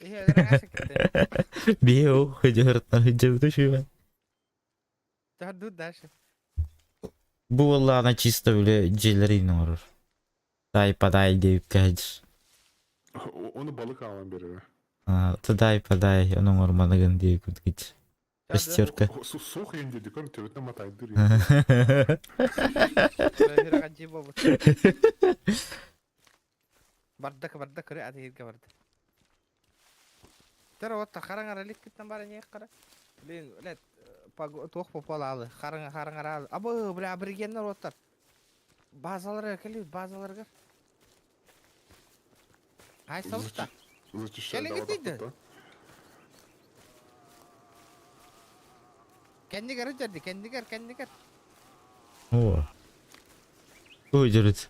Өлерәсіп кетті. Беу, хыжырттан хыжырды шуға. Жарду дальше. Bu vallahi чисто öyle jellerin olur. Дай-подай deyip geç. Onu balık alan beri. Tıday-подай onun ormanıgın deyip geç. Шестерка. Сух енді декор төбетіне матайдыр. Бардак көре адыгерге барды. Тер отта қараңар элек кеттен бара не қара. Блин, лет тоқ попалалы. Қараңар ал. Абы, бля, аборигеннер оттар. Базаларға келіп, базаларға. Ай салықта. Зачищай, Келеге дейді. Кендигер жерді, кендигер. О. Ой, жүреді.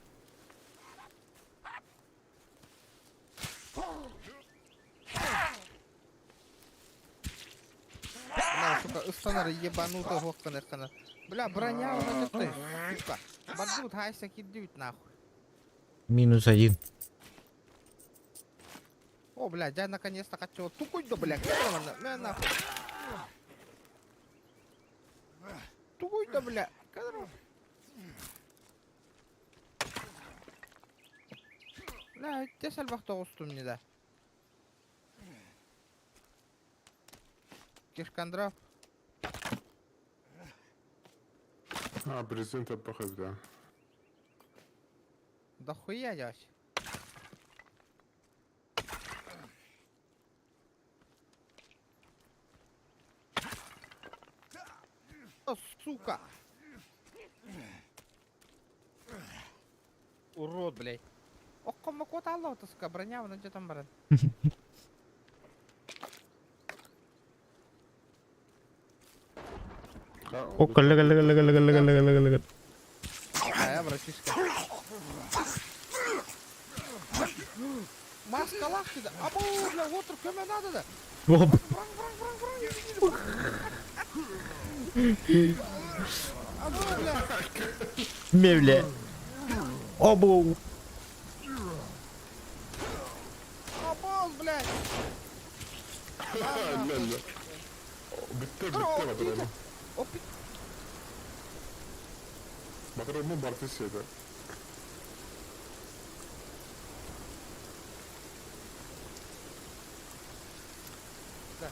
Бля, сука, ыстанары ебанутый хоккан эркана. Бля, броня уже тепты. Сука, бардут хайса киддивит нахуй. -1. О, бля, я наконец-то хочу. Тукуй-да, бля, кадрована, нахуй. Тукуй-да, бля, кадров. Бля, те салбахта устум не да. Кишкандров. Брезент отпахать, да. Да хуя ясь. О, сука. Урод, блядь. Окко кот алла отыска, броня, вона где там баран. О, каллы. А я братишка. Маска лахти да. Або, бля, отыр көме надо да. Оп. Або, бля. Мевле. Обу. Або, блядь. Bitti Dur, o Batur değil de. onu. O bit. Batur onu Bartis yedi. Да.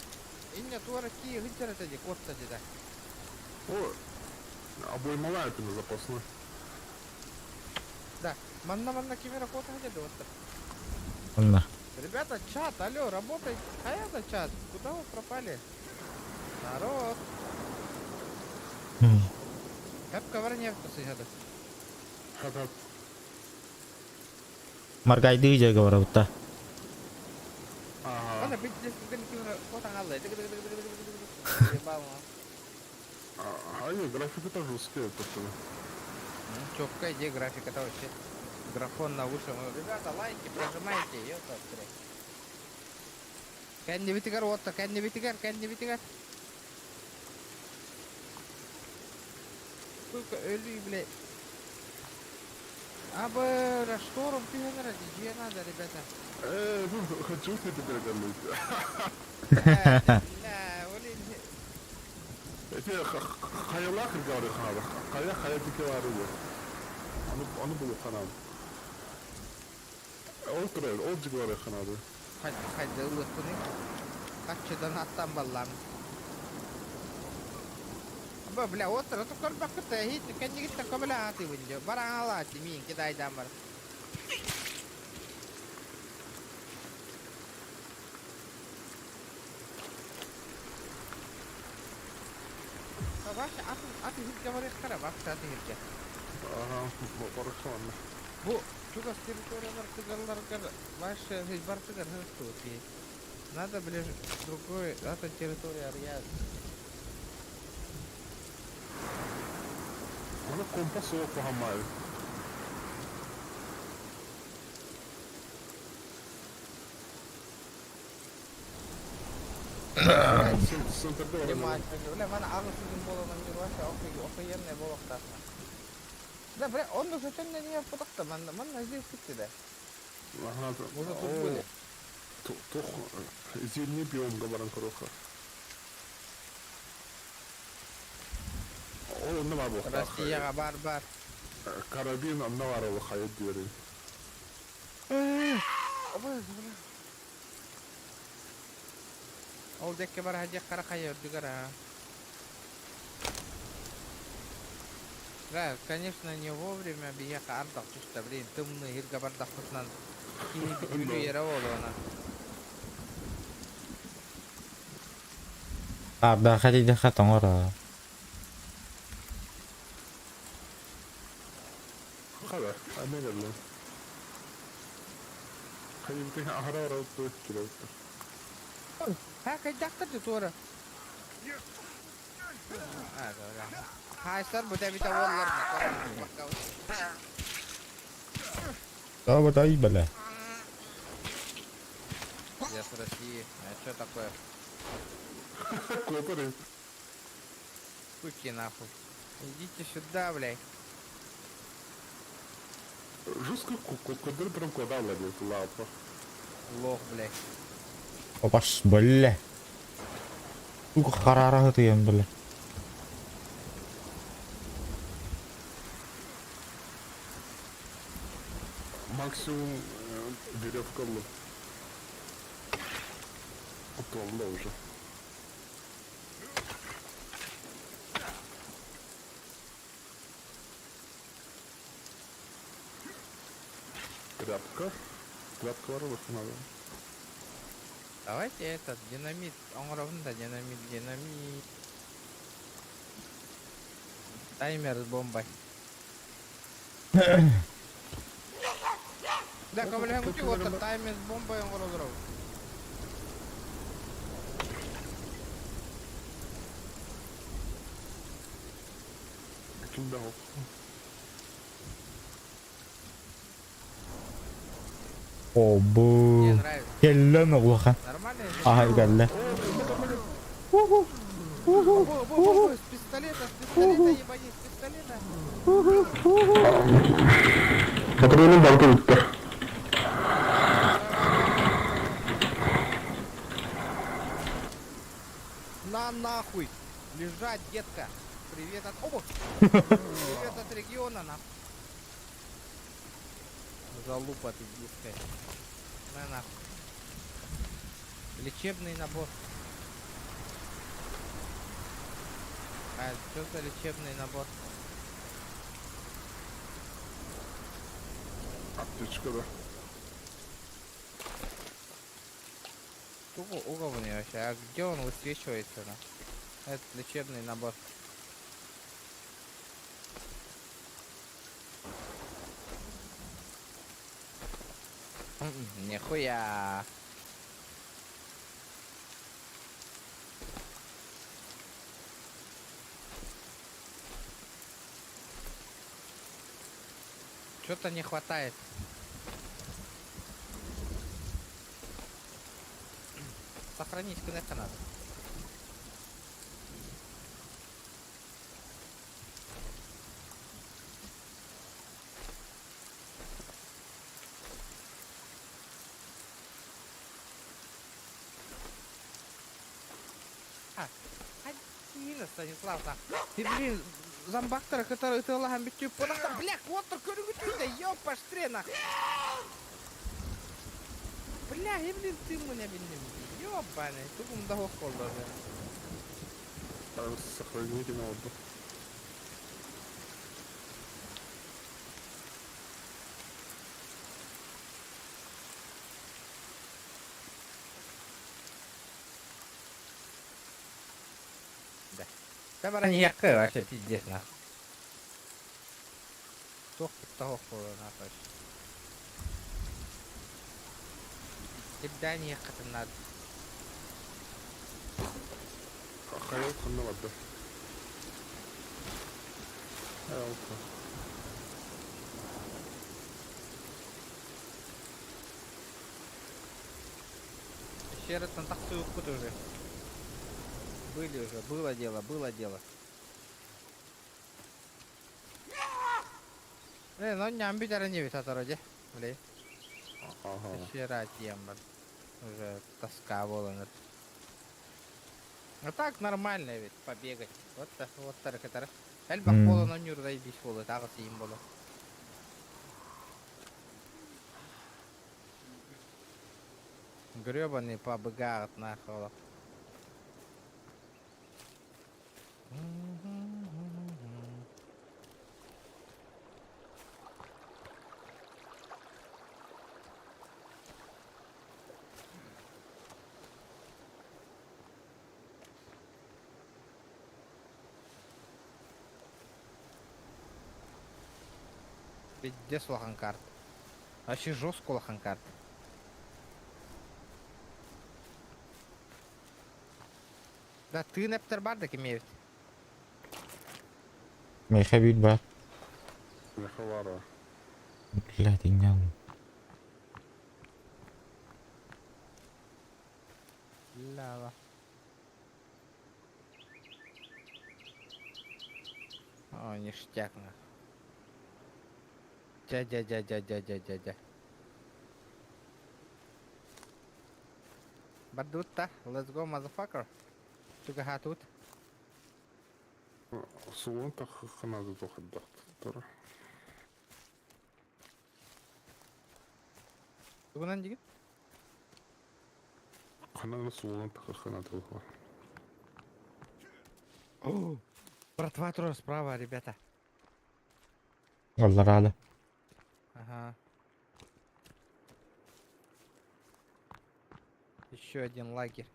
Инне туара ки гыттер это де котта де да. О, обоймала это на запасной. Да. Манна кимера кота где да вот. Ладно. Ребята, чат, алло, работает. А это чат. Куда вы пропали? Народ. Hep cover нефть сыграли. Хата. Маргайды жайга барабытта. Ага. Она бит здесь кимера кота галлы. Они графики тоже жесткие. Чёткая идея графика, это вообще графон на уши. Ребята, лайки прожимайте, ёпта. Кенни витигар, отто, кенни витигар. Сука, ölü bile. Абы, шторм пигенера, где надо, ребята. Хочу тебе перегануть. Да, блин. Эти хаялах говорю хава. Хаятики варили. Onu bulup kanal. Oturayım, olcuk var ya kanadı. Hadi ılıktın. Kaççıdan attan ballan. Абы, бля, отыр, это көрбак күтті, хит, кәнде кетті көмілі аты бүнде. Бараң алады, мен кедайдан бар. Ваша аты хитке бар ектара, бақсы аты хитке. Ага, барышан. Bu чугас территориялар тыгарларга ваша бар тыгар хыстуки. Надо ближе другой, это территория Рияд. Ona kompas soğuk fahamayı. Сентерде var. Внимательно, бля, mana ağısızın bolana bir başa okuyenne bolaktasına. Да, бля, он уже тönne niye podakta, man здесь gitti de. Ага, Уже тут были. Тух, зимний биом говоран короха. О, ne var bu? Россияга бар. Karabin ne var o hayat diyorum. Ол декке бар хажа кара кайыр дүгара. Да, конечно, не вовремя бияка ардак тушта, блин, тымны, ирга бардак кутнан. Кини битүлü yere oldu ona. Arda hadi de katong ora. Хава, а не гадно. Hayır, bir ahara ara oldu kilo. Ha, kaydaktır da sonra. Ha, doğru. Haçlar bu da bir tavallar mı? Kau betul bala. Я с России. А что такое? Копары. Суки нахуй. Идите сюда, блядь. Жестко кукудар прям куда ладит лапа. Лох, блядь. Opas bala. Ku kararah tu yang bala. Максимум веревка лук. Утомно уже. Тряпка. Тряпка воровать надо. Давайте этот динамит. Он ровно да, динамит. Таймер с бомбой. Да, коваляем вот таймер с бомбой он разров. Kimde o? Oh Мне bu. нравится. Kellan oğlan. Нормально? Aha geldi. С пистолета, ебани, с пистолета. Patronun balta bitti. На нахуй! Лежать, детка! Привет от... Оба! Привет от региона, нахуй! Залупа пиздецкая. На нахуй. Лечебный набор. А что за лечебный набор? Аптечка да. Уровень вообще. А где он высвечивается? Это лечебный набор. Нихуя. Что-то не хватает. Сохранить коннекта надо. Один Станислав, ты, блин, зомбактора, который ты лагом битю, блядь, вот только да ёпа штрена. Бля, я, блин, ты меня, блин, ёбаный, тут он того холода. Там сохраните на отдых. Да, барани якая вообще пиздец, нахуй. Кто того холода, нахуй. Тебя не ехать надо. Hayal kanlamadı. Hayal kan. Еще раз на таксу кут уже. Были уже, было дело, было дело. Ну не амбитера не висят вроде. Блин. Aha. Еще раз тема. Уже тоска волна. Ну так нормально ведь побегать. Вот так, вот так это. Эльбах поло на нюр заебись поло, так вот им было. Гребаный побегает нахуй. Пиздец улахан карт. Вообще жестко улахан карт. Да ты нептер бардык имеет. Мейха бит бар. Меха вара. Блядь, инял. Лява. О, ништяк на. Дядя. Бадута, let's go, motherfucker. Туга хатут. Сулан так ханады тохаддак. Тора. Тугунан дигит. Ханады сулан так ханады тохаддак. О, братва тоже справа, ребята. Allah razı. Ага. Еще один лагерь.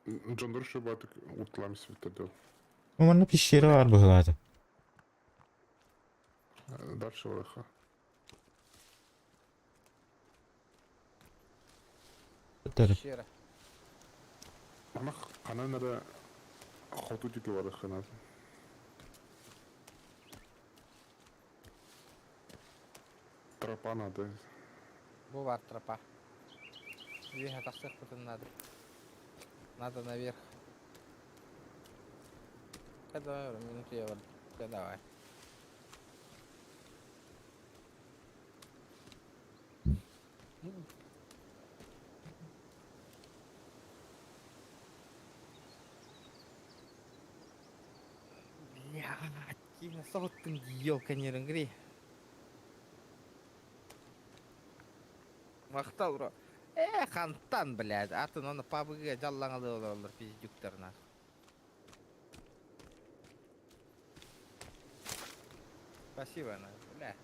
Джандыр шебатык утламис витадел. Umarım pişleri var bu hılada. Дальше враха. Tutarım. Пещера. Ана хананада хоту титл вара ханады. Тропа надо. Бұл бар тропа. Вверх отошел, потом надо. Надо наверх. Давай, минуту я вот. Давай. Блядь, кино салаттың елка нерінгірей. Мақтал, бро. Хантан, блядь. Атын оны пабыға жаллаңалы олар пиздюктерна. Спасибо, на, бля.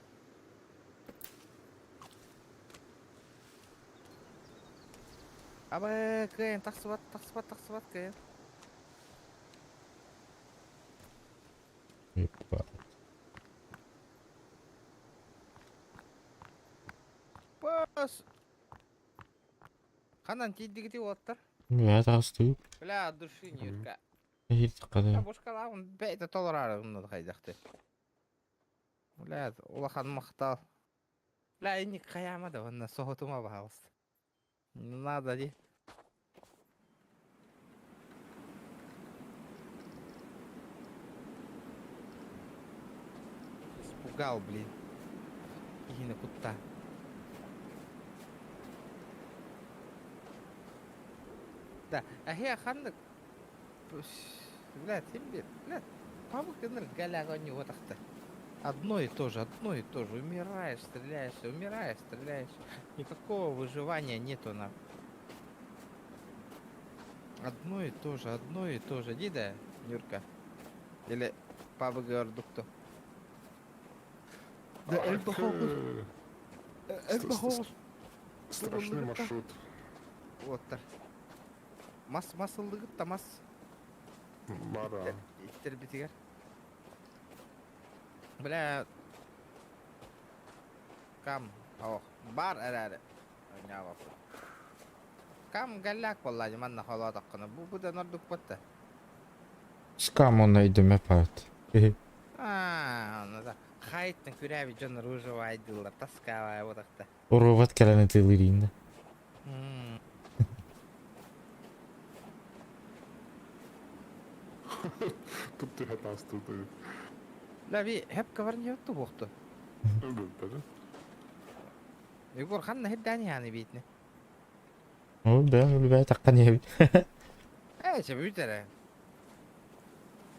Абы, кайын, тақсыбат, кайын. Ебать. Бас! Қанан тейдігіде оттыр? Ya da hastayım. Бля, от души не юрка. Hiç А kadar. бушкалағын бәйті толырары ұнады қайдақты. Бля, улахан мақтал. Бля, ине қаямады, онна соғытыма бағалысты. Не надо, де. Испугал, блин. Ине кутта. Да, а я хандык. Блядь, блядь, павук инер галяга не вот так-то. Одно и то же. Умираешь, стреляешь. Никакого выживания нету на. Одно и то же. Дида, Юрка. Или папа говорит, кто? Да, Эльбаховус. Страшный маршрут. Вот так. Масылдығы та мас. Бара. Иттер бітігер. Бля. Кам. Ох. Бар әрәрі. Не вапы. Кам галляк боллади манна холо таққыны. Бұл да нордық бітті. Скам он найдем опять. Оны да. Хайттың күрәбі жоныр ұжывайдылар. Таскавай отақты. Урovat kelene tığırıyında. Тут ты хатас тут. Бля, ви хеп каварни өтті боқты. Бөтпеді. Егор ханна хеддәни яны бейтіне. O ben öyle bir takkan yebi. Әйші бүйдері.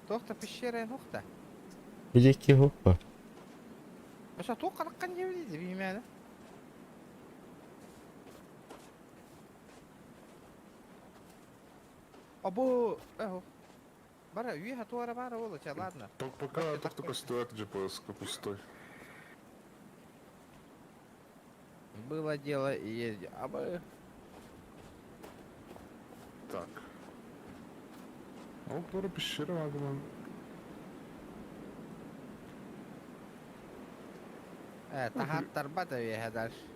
Тоқта пещера тоқта. Bilecek ki hoppa. Mesela toq qanaqқан жебі дейді беймәні. Або, бара, уйха туара бара олача, ладно. Пока только стоит GPS пустой. Было дело и езди. Або, Так. О, пора пещера надо. Тахаттар ба да веха дальше.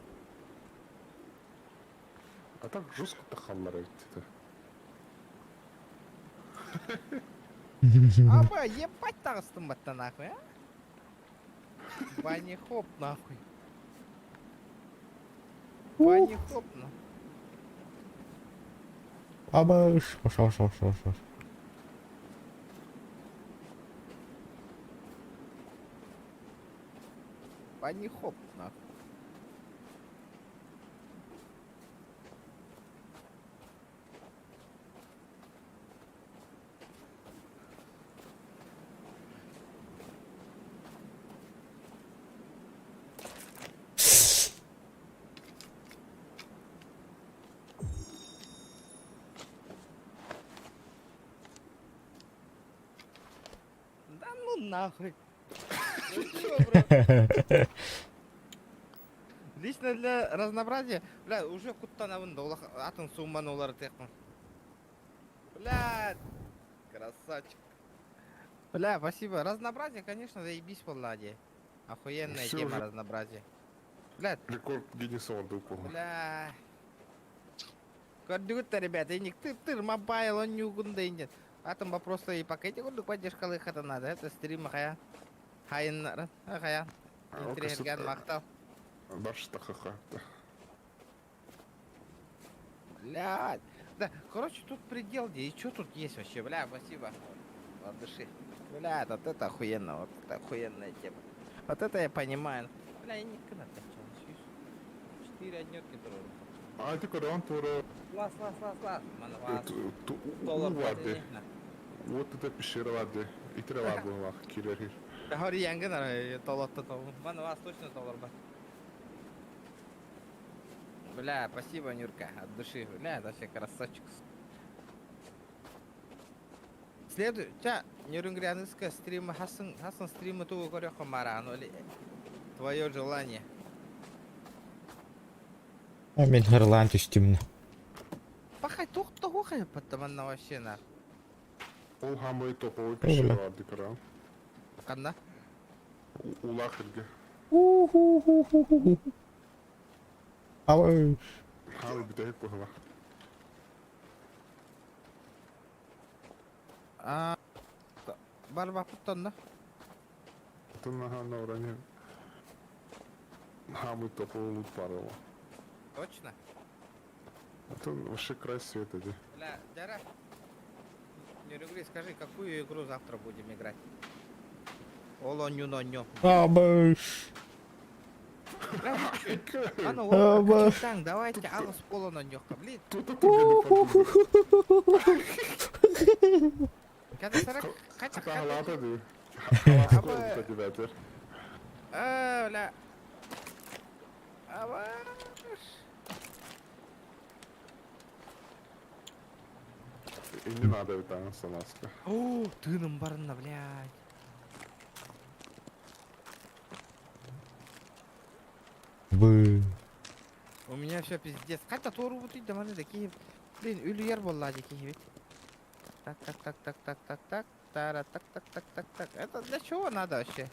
А так жестко тахаллар эти. Аба, ебать тағыстым батта нахуй, а? Бани хоп нахуй. Бани хоп нахуй. Абыш. Хош. Бани хоп нахуй. Да ну нахуй. Ну чё, бро? Лично для разнообразия, бля, уже куттанабында улах атын сумманы олар текмін. Бля, красавчик. Бля, спасибо. Разнообразие, конечно, заебись в Ладе. Охуенная Всё тема же. разнообразия. Бля, Рекорд Гиннесса ордыл похуй. бля. Көрдүгүттер, ребята, эник тыр мобайл, он нюгунда инет. Атом просто и пакете курдук поддержкалы хата надо. Это стримы хая. Хайын, хая. Интриерген мактал. Дальше тахаха. Блядь. Да, короче, тут предел, где и что тут есть вообще, бля, спасибо. От души. Бля, вот это охуенно, вот это охуенная тема. Вот это я понимаю. Бля, я не когда так 4 однёрки трое. А ты когда он тоже Лас. Манавас. у vardı. Вот это пещера vardı. İtire vardı o vakit kirer. Да говори, янгын, толотто то. Манавас точно толор бар. Бля, спасибо, Нюрка, от души. Бля, это вообще красавчик. Следующая, Нюрнгрянская стрима, Хасан стрима ту горёха марану, или твое желание. Мен Ирланд үстімні. Пахай, тоқты хухай, потому вообще на. Ол хамой топовой пещера vardı kral. Канда? Улахырга. Абыш. Хамой bir de hep bu hava. Бар бапыттан да? Тынна хана оранı. Хамой топовой лут парова. Точно? Это вообще край света, да. Бля, Дяра, Нюргри, скажи, какую игру завтра будем играть? Оло-ню-но-ню. Абыш. А ну, Оба. Читан, давайте алос поло-но-нюха, блин. Тут это где-то Когда сорок, хотя, Tahlalata diyor. Ama- Havası da gider. бля. Ава. И не надо ведь там санаска. О, тыным барына, блядь. Бы. У меня все пиздец. Хотя тору вот да маны такие, блин, үлер боллади киви. Так. Тара, так. Это для чего надо вообще?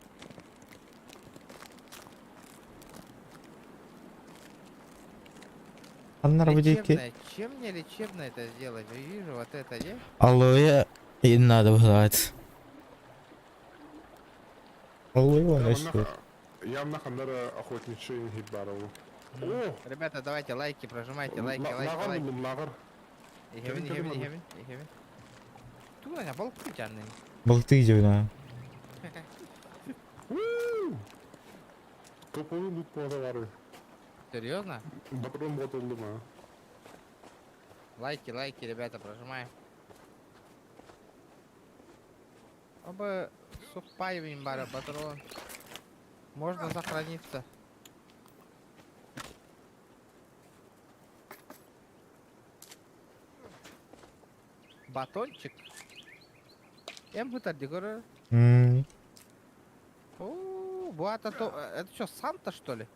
Аннар выйдет. Лечебное. Чем мне лечебно это сделать? Я вижу вот это, не? Аллоя. И надо выгадать. Аллоя вон еще. Явно хандара охотничий хибарову. О! Ребята, давайте лайки, прожимайте, лайки. Лагар булдum лагар. Ихевин. Туна, я балку тянный. Болты идёт. Топовый лут мода var. Серьезно? Батрон ботулdu mu? Лайки, ребята, прожимаем. Оба супаевым бара патрон. Можно сохраниться. Батончик. Эмбутарди горы. О, буата то. Это что, Санта что ли?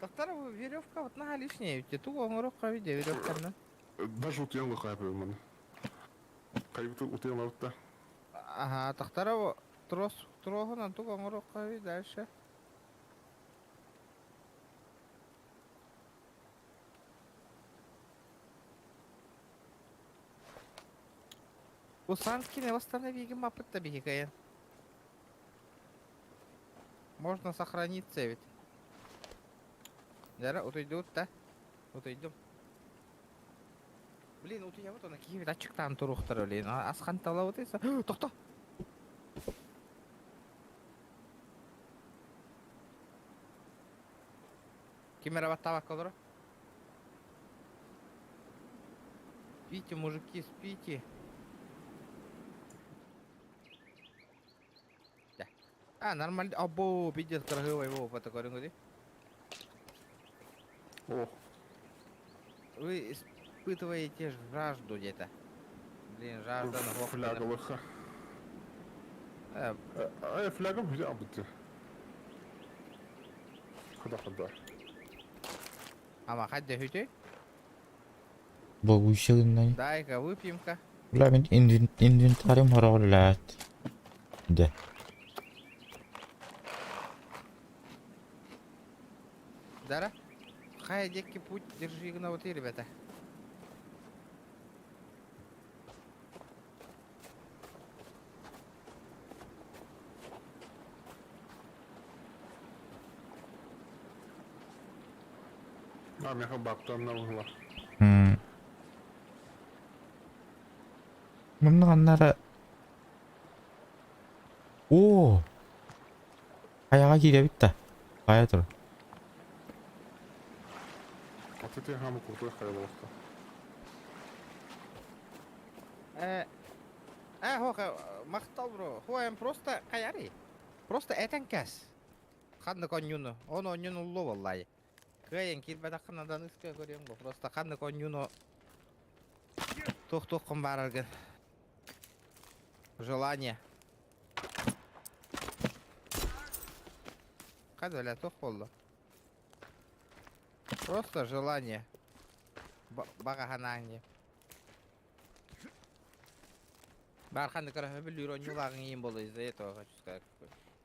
Вторая веревка вот на лишнее. Ту рука виде веревка, да? Даже утянлы кайпы мен. Кайпы утянлы да. Ага, тахтарова троган тук оңорокка дальше. Усанкины восстанови мапы-то бегаем. Можно сохраниться ведь. Дара, вот идут, да? Вот идем. Блин, вот я вот он какие датчиктан турухтар, блин. Асхан тала вот это. Тохто. Кимера ваттава колора. Спите, мужики, спите. Да. Нормально. Або, пиздец, дорогой его по такой рынку. О, Вы испытываете жажду где-то. Блин, жажда на фляга выха. Фляга взял бы ты. Хода. Ама хадда хүйте? Бұл үйшігінен. Дай-ка, выпьем-ка. Ула мен инвентарим хоролат. Да. Дара? Хай, дикий путь, держи на вот и, ребята. Меха баптан на угла. Мына қаннары... О! Қаяға кейде бітті. Қая тұр. А ты хамы крутой хайловка. Хоха, мақтал, бро. Хоем просто қаяри. Просто этен кәс. Қанды конюну. Оны онюну ұлы боллай. Кайын кирбәді қанадан үске көрем бо. Просто қанды конюну... Тух-тухқын барыргын. Желание. Қады өлі тух болды. Просто желание. Бага ханаңе. Барханды крафа білур онюлағың ең болды. Из-за этого хочу сказать,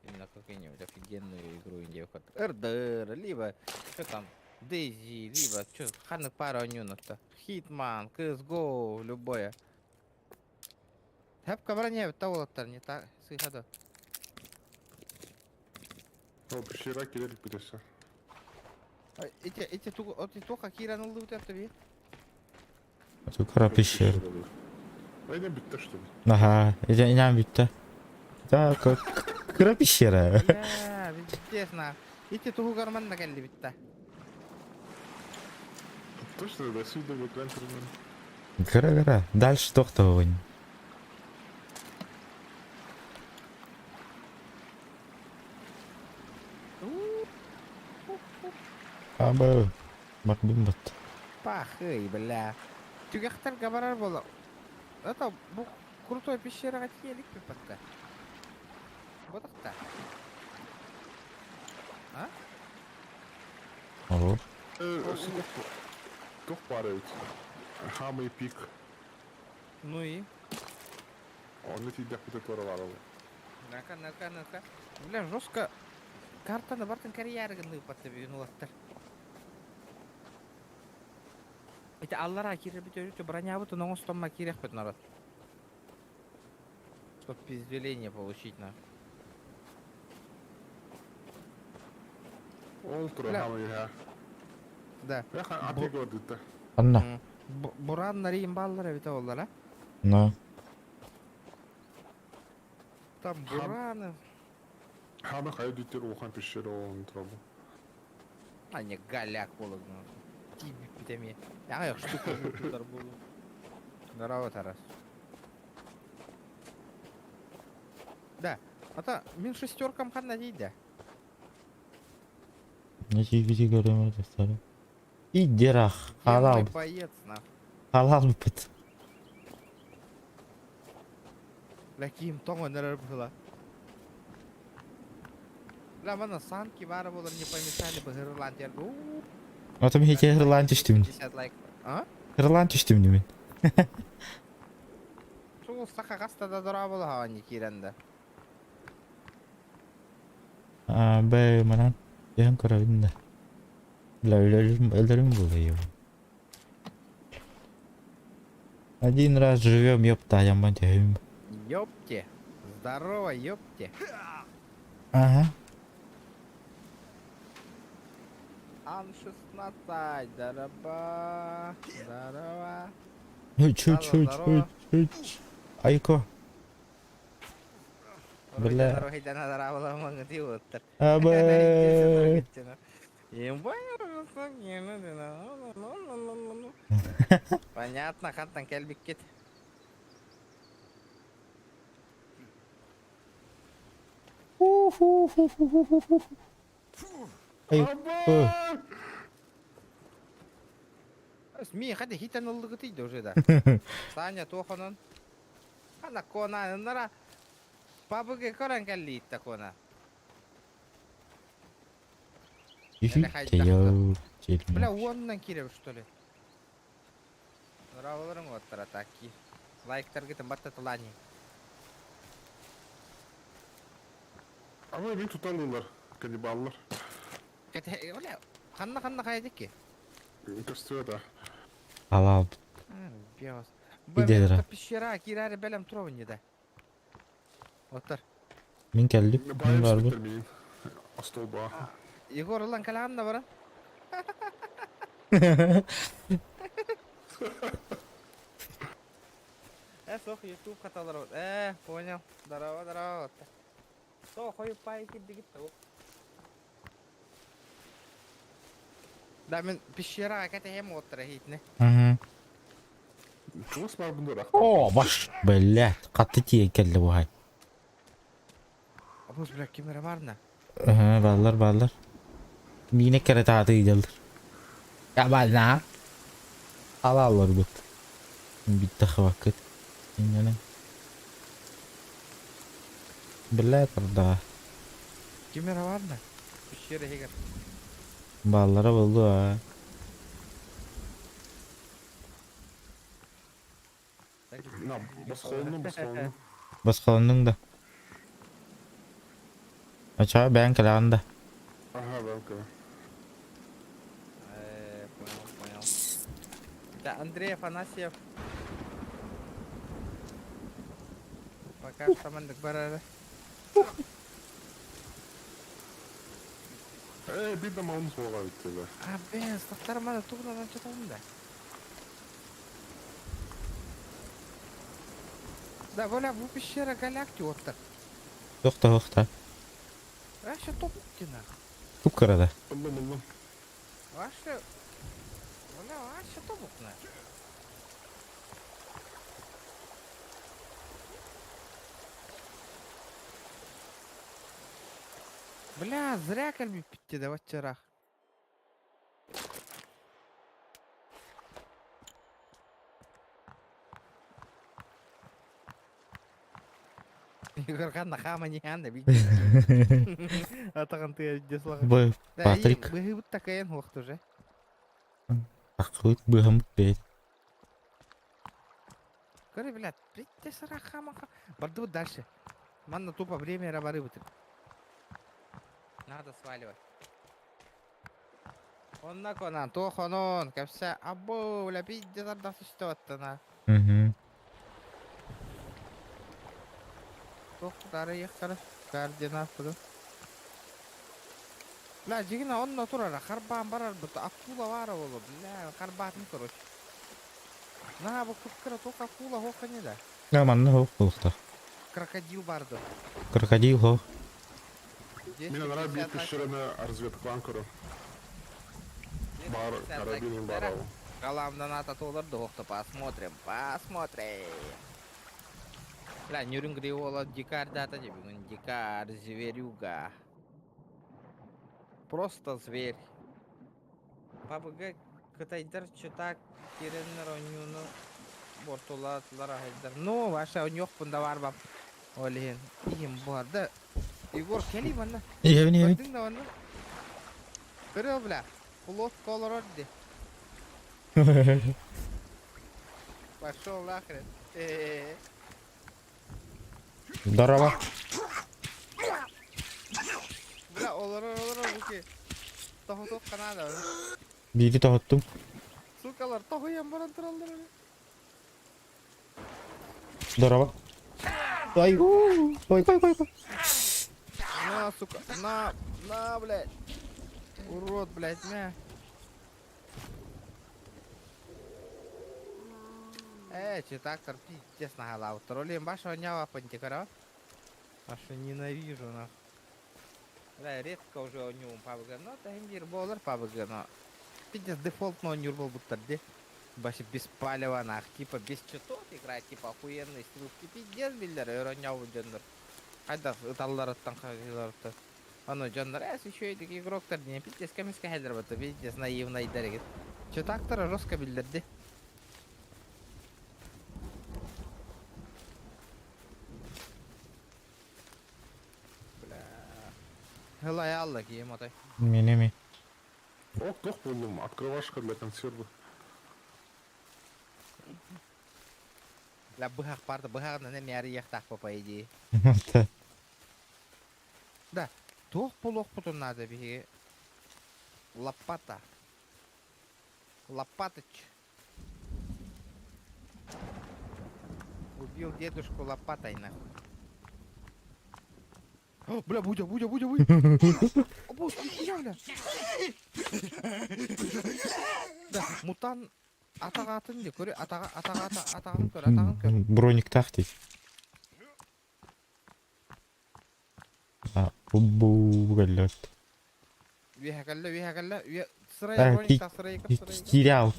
именно какую-нибудь офигенную игру инди выход. РДР, либо что там, Дейзи, либо что, ханны пара онюнов-то. Хитман, CSGO, любое. Хәп кабране тавлаттар не так сыйхады. О, пещера кирелик бітесі. Эти туха киранылды вот это ви. Тут қара пещер. Айна бітті, что ли? Ага, иням бітті. Да, қара пещера. Я, честно. Эти туху карманда келди битта. Точно, да, сюда в экран термин. Қара. Дальше тоқтауын. Абы, бақбым бат. Пахый, бля. Тюгахтар габарар было. Это крутой пещера хотели пипатка. Вот так. А? Ого. Toch парають. Хамий пік. Ну и? Вони ті дяхути творовали. На-ка. Бля, жестко. Карта на бартын карьярыгын ыпатты юнулаттар. Это аллара кире бит өрүтө броня вот но стомма кирек бит народ. Чтоб пиздюление получить на. Ол тұр Бля. хамый ха. Да. Яха аты көрдітті. Анна. Буран нарим баллары бит олар, а? На. Там бураны. Хамы қай дүттер оған пещера оғын тұрабы. А не галяк болу. Тибит битеме. Яңа yok штука жутудар болу. Здорово, Тарас. Да. Ата, мен шестеркам қандай дейді? Не тегізе көремір достары. Идерақ. Халал. Генный боец, нахуй. Халал бит. Лаким тоңо нерер была. Ла мана санки бары болар не помешали бы Ирландерге. Отым хеке Ирланд түштім. 50 лайк. А? Ирланд түштім немен. Шул сака каста да дора болу хавани киренде. Б, манан. Ян көрәбин да. Бля, өлерим было его. Один раз живем, ёпта, я мать. Ёпте. Здорово, ёпте. Ага. Ан-16, здорово. Здорово. Чуть-чуть. Айко. Бля. Дорогой, надо было много иотыр. Абы. Понятно, хаттан келбик кет. Айко. Ми хады хитан ылдыгы тиді уже да. Саня тохонон. Ана кона нара. Пабыгы көрен келли итта кона. Бля, оннан киреб, что ли? Равылырың оттара таки. Лайктар гитин батта тулани. Ama beni tutarlılar. Kanniballar. Бля, ханна кайдык ки? Костюя да. Алал. Бес. Идедра. Бля, пещера кирари белем тровни да. Оттар. Мен келдик. Мен Bayım барбы. sıkıntı Astol bağ. Егор улан каламна бара. Сох, YouTube каталар. Понял. Здорово. Сох, хой пайки дигит. Да мен пещера катем оттара хитне. Ага. Kılıç var bunda da. О, баш. Бля, катты тие келди бу хай. Абус бля камера барна. Баллар. Mine kere tahtı gidilir. Ya bana. Alallar bu. Bitti vakit. İngene. Bela terda. Камера барна. Пещера хигер. Ballara buldu ha. Ya bas kolunu. Bas kalındın da. Aşağı ben kalanda. Aha ben kıra. Понял. Да, Андрей Афанасьев. Пока что мандык барары. Bir de malımız soğuğa bitti be. Без, доктор мана тугнадан что-то умда. Да, бля, bu пещера галакти оттар. Yokta. Вообще топуктина. Çok karada. Allah'ım. Вообще... Бля, вообще топуктина. Бля, зря кальби питти да в вчерах. Игорь ханна хама не ханна бит. Атаган ты деслага. Bu Патрик. Быгы вот такая нохт уже. Aklıt bu hamut bey. Говори, блядь, прийти сара хама. Барду дальше. Манна тупо время рабары вот. Надо сваливать. Он на конан, то хонон, капся. Або, бля, пиздец, да что-то на. Hı. Тоқтары ехтары. Координат бүгін. Бля, жигина онна турара, харбаан барар бұты, акула вара болу, бля, харбаатын короче. На, бұл күпкіра тоқ акула хоқа не да? Aman ne oldu? Крокодил барды. Крокодил ho. Mina nara bir pişirene разведку Анкара. Бар карабинин барау. Галамдан ата толарды оқты, посмотрим. Бля, Нюрингри ола дикарь дата же бүгін, дикарь, зверюга. Просто зверь. Бабыга кытайдар чыта кереннер онюны бортулатылар ахайдар. Ну, ваша он жоқпын да бар бап. Олейін, ием барды. Егор, кели бана. Евни. Көрдің да бана. Көрі бля, плот колор орды. Пошел нахрен. Здорово. Бля, Олар, буки. Тохотот Канада. Бири тоғыттым. Сукалар, тохуян баран туралдар. Дораба. Ай, ой. На, сука, на, блядь. Урод, блядь, на. Читактор, пиздец, нахала. Троллим вашего нява пантикара. Ашу ненавижу, нах. Бля, редко уже у него пабга, но тагиндир болар пабга, но пиздец дефолт, но нюрбол буттарди. Баши без палева, нах, типа без читов играет, типа охуенный стрелки, пиздец билдер, эроняву джендер. Хайда, ыталлар аттан хагилар-то. Ано джендер, еще эти игроктар, не пиздец, камиска хайдер бата, пиздец наивный дерегит. Читактора жестко билдерди. Хелай алла кием атай. Менеме. Ох, тох болдум. Открывашка для консервы. Ла быхак парта, быхак на мяри яхтах по идее. Да, тох полох потом надо беги. Лопата. Лопатыч. Убил дедушку лопатой нахуй. О, бля, Будя. О, боже, нихуя, бля. Да, мутан атағатын де көре, атағын көр. Броник так дейсіз. Бу галлат. Вехакалла, сырай броник так, сырай. Киряу.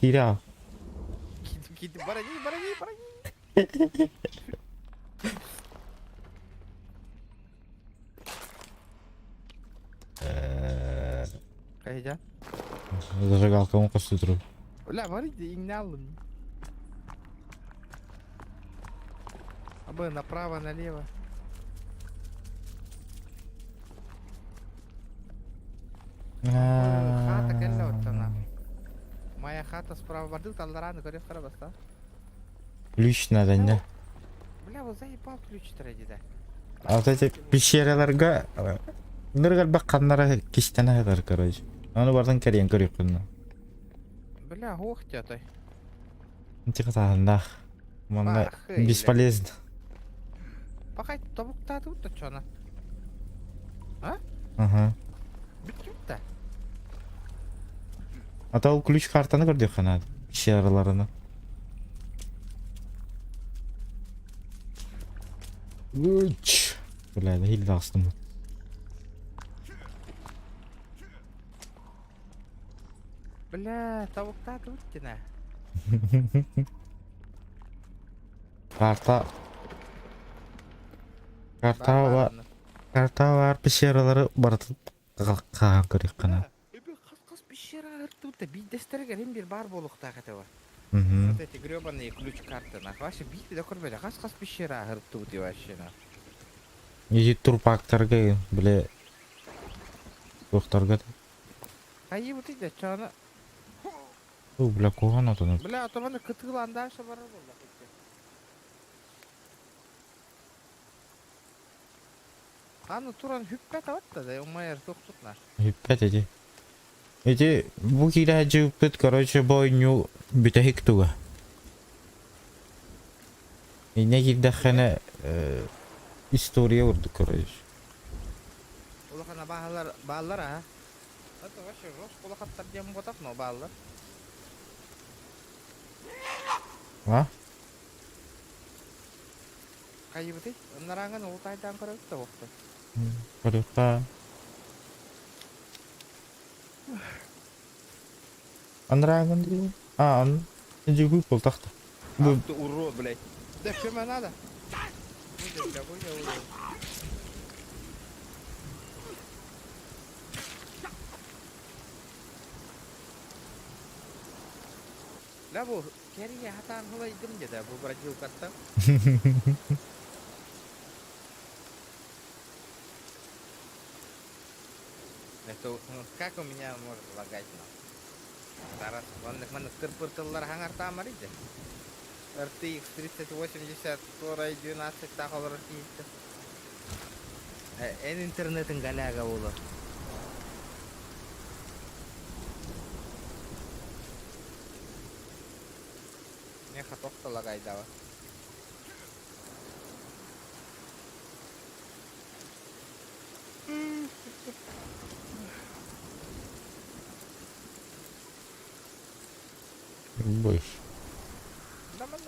Киди, барани. Кайда? Зажигалкамı косты тұру. Бля, барите, игне алдым. Абы направо, налево. Хата келла оттана. Моя хата справа барды, талдараны көреп қарабаста. Ключ надо, не? Бля, вот заебал ключ трейди, да. А вот эти пещераларга ныргал бакканнара киштенагар, короче. Аны бардан керен көрөк кылна. Бля, ох тебя той. Тихо-тихо, мана Бахы, бесполезно. Пока табуктады вот то чона. А? Ага. Битюкта. Ата ол ключ картаны көрдүк кана пещераларына. Уч. Бля, да хил дастым. Бля, табуктады вот тина. Карта бар, пещералары барытып калган көрөк кана. Кас пещера ыртыпта бидестерге hem bir бар болукта катева. Мгм. Вот эти грёбаные ключ-карты, нах. Вообще битти да көрбөдө. Кас пещера ыртыпты вообще, нах. Иди турпактарга, бля. Доктарга. Кайы вот иде чона. О, бля, коган атаны. Бля, атаманы кытыланда аша барар болду. Аны туран хүппе табатта да, умайыр токтутна. Хиппет эти. Эти букида жыппыт, короче, бойню бүтәһик туга. Не кирдәхәне история урды, короче. Улахана баалар, а? Это вообще жестко улахаттар дем готов, но баалар. А? Кайы бути? Наранган ултайдан көрөктө бокто. Корюка. Анраган ди. Ан. Жигу полтахта. Ах ты урод, блядь. Да что мне надо? Будя. Ля бу, керия хатан хулай дым деда, бу бродил катта. Это как у меня может лагать, но? Зараз, он кырпыртылар хангар тамар иде. RTX 3080 Core i12 тахолар иде. Эн интернетин галяга болу. меха тоқтала қайдағы. Больше. Даман,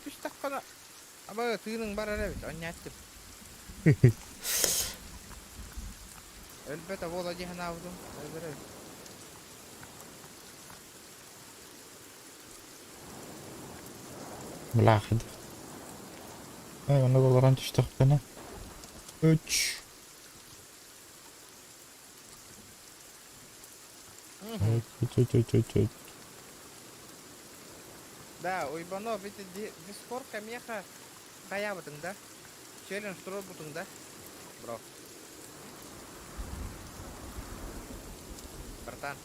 күш таққана. Аба, тыының бар әрі бет, оны әттім. Әлбәті ол әдеген аудың, әлбәрі. بالعافية. ايوه انا والله تشتغل هنا. اتش. Да, ойбано, беті дискордқа меха қая бұтыңда. Челлендж тұру бұтыңда. Бро. Братан.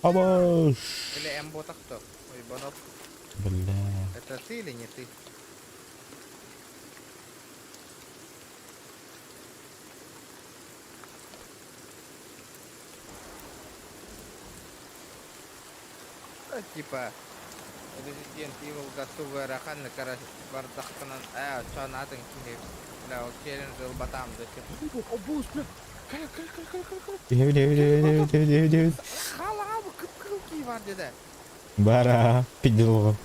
Абаш. Или эмбота кто? Ойбано. Бля. Это ты или не ты? Типа Resident Evil готовый рахан на караш бардахтанан чанатын кине бля ол челлендж батам да типа о бус бля Девять. халабы кып-кылки бар деді. Бара. Пиделого.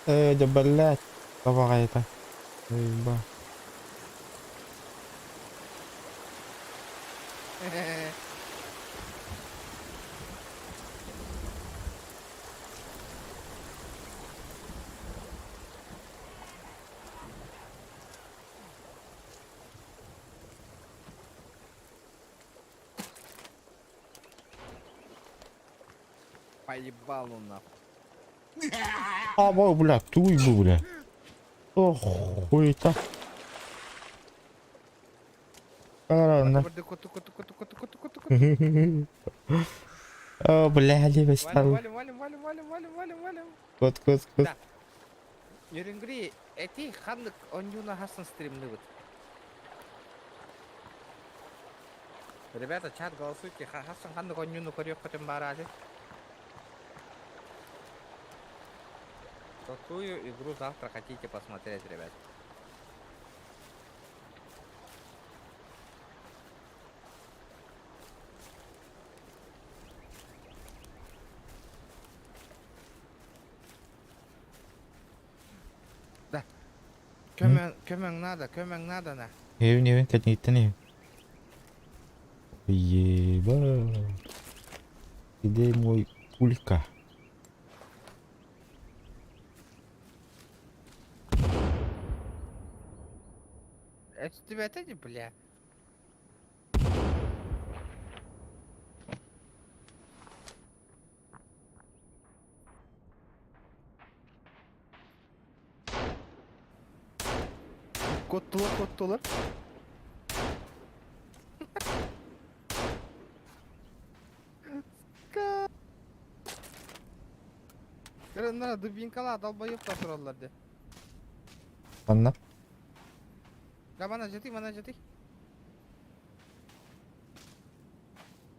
Да блять. Давай это. Ебать. Поебал он нахуй. А, бля, туй бы, бля. Ох, хуй-то. Рано. О, бля, левый стал. Валим. Кот. Да. Юрингри, эти ханнык онюна хасан стримны вот. Ребята, чат голосуйте, хасан ханнык онюну корёк потом барали. Какую игру завтра хотите посмотреть, ребят? Да. Көмең надо на. Не, конечно, не. Еба. Где мой пулька? Это тебя это не, бля. Коттулар. Кырындар дубинкала долбоёб тапшыралар де. Ладно. Да, мана жати.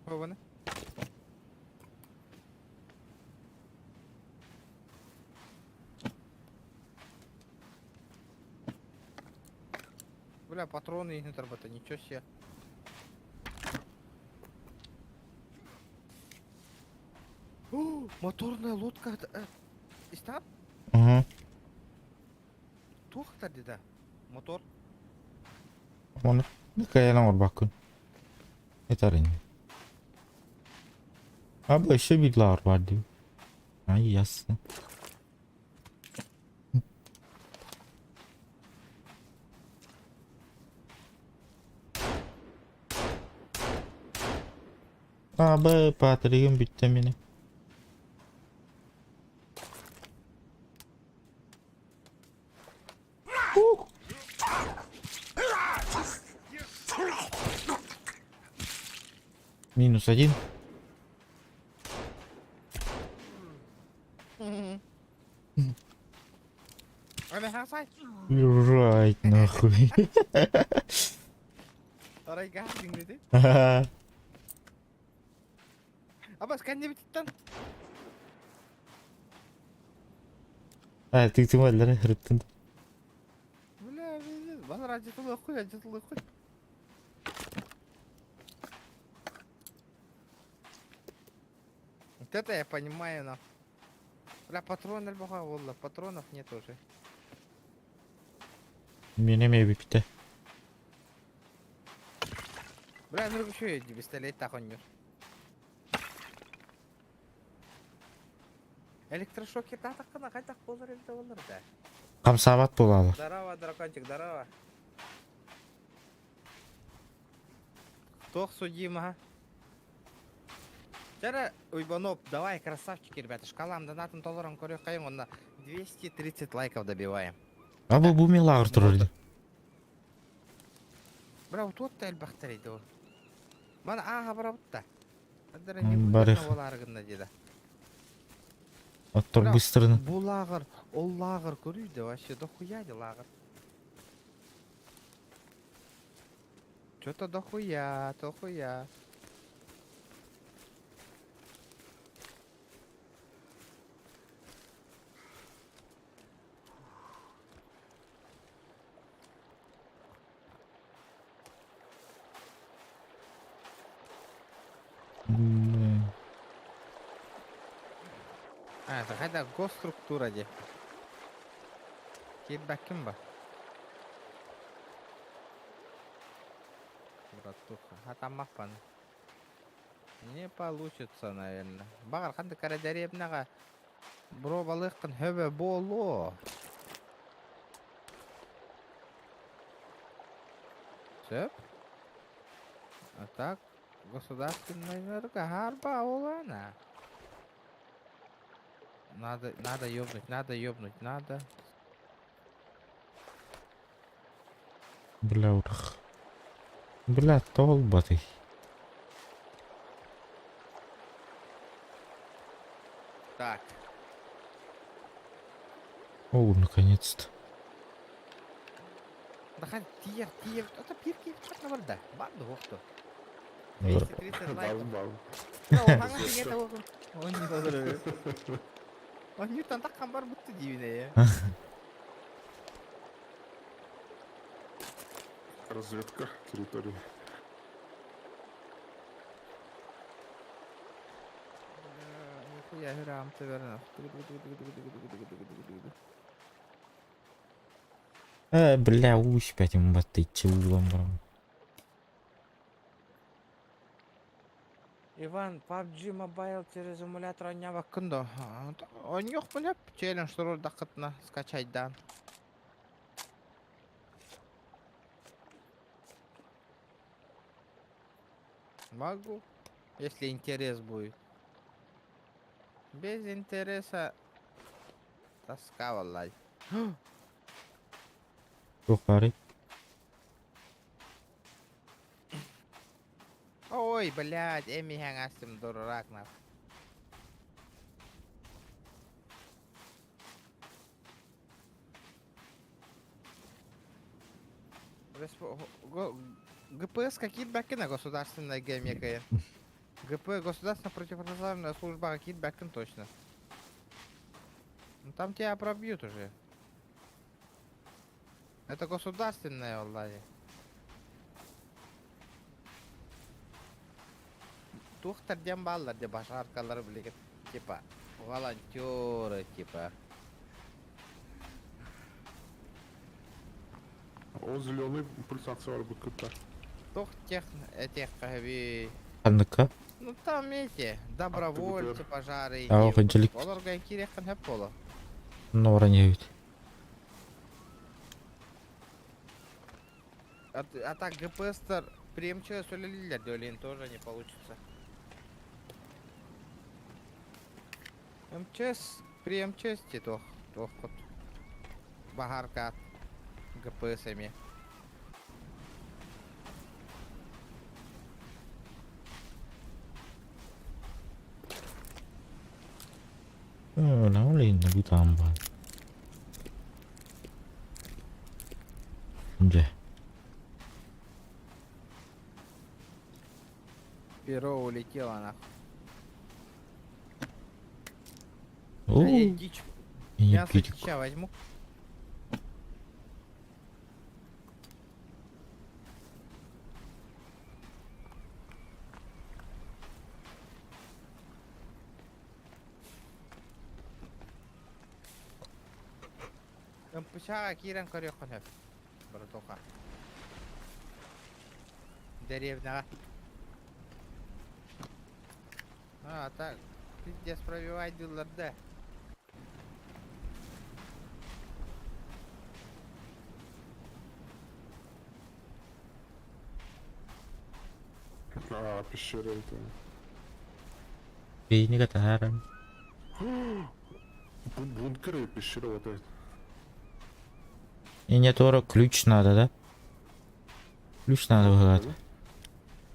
Хована. Бля, патроны не торбата, ничего себе. О, моторная лодка. Истап? Угу. Тухта деда. Мотор. Onu bir kayana var bakın. Yeter indi. Abi işte bir lar var diyor. Ay yazsın. Abi batarya bitti mini. -1. Ана хасай. Right, нахуй. Арай гасдинг dedi. Абас, кәнде бітіттен? Тыктым әлдер хіріптін. Бля, пиздец. Базар ажытылы қой. Вот это я понимаю, но. Бля, патроны баха, волла, патронов нет уже. Мене ме бипті. Бля, ну что я пистолет так он. Электрошокер так қайдақ болар еді олар да. Қамсабат болады. Здорово, дракончик, здорово. Кто судим, а? Вчера, Уйбанов, давай, красавчики, ребята. Шкалам донатом долларом корю кайым, он на 230 лайков добиваем. А бұл милағыр тұрыр. Бля, вот тут әлбақтар еді ол. Мана аға бара бұтта. Барих. Оларғында деді. Оттор быстрыны. Бұл ағыр, ол лағыр көрүйді, вообще дохуяды лағыр. Что-то дохуя. А, это қайда госструктура де. Кирбәк кім ба? Братуха, атамақпан. Не получится, наверное. Бағар қанды карадаребнаға бро балыққын хөбе болу. Сөп? А так, государственная гарба олана. Надо ёбнуть, надо. Бля, урах. Бля, толбатый. Так. О, наконец-то. Да хоть тир. Это пирки, как на варда. Банду, вохту. Бар. 230 лайков. Бау-бау. Ya o hangi tinggal tahu aku. Oh ini tahu dulu. Oh ini tantak kabar betul jadi ya. Разведка территории. Ya hiram sebenarnya. Бля, уж пять ему батый чулом, бро. Иван, PUBG Mobile через эмулятор не вакундо. Он не хмелеп, челлендж что дакатна скачать да. Могу, если интерес будет. Без интереса тоска валай. Тухари. Ой, блядь, Эми хангастым дурак нах. ГПС какие бэкина государственная геймекая. ГП государственная противопожарная служба какие бэкин точно. Ну там тебя пробьют уже. Это государственная, валлахи. Тухтарден баллар деп башаркалар билеген. Типа волонтеры, типа. О, зеленый пульсация БКП. Тух тех этих кави. Қандыққа? Ну там эти добровольцы, пожары. А, оханчылик. Оларга кирекхан хеп боло. Нора не бит. А так ГПСтер приемчивая солилилер, Диолин тоже не получится. МЧС при МЧС тох ход. Багарка ГПСами. Nah, oleh nabi tambah. Anjay. Перо улетело нахуй. Я дичь. Мясо дича возьму. Пычаға кирен көрек қонып. Бір тоқа. Деревняға. А, так. Пиздец пробивай дыларды. А, пещера это. Бейни катарам. Бункеры и пещера вот эта. И не тоже ключ надо, да? Ключ надо выгадать.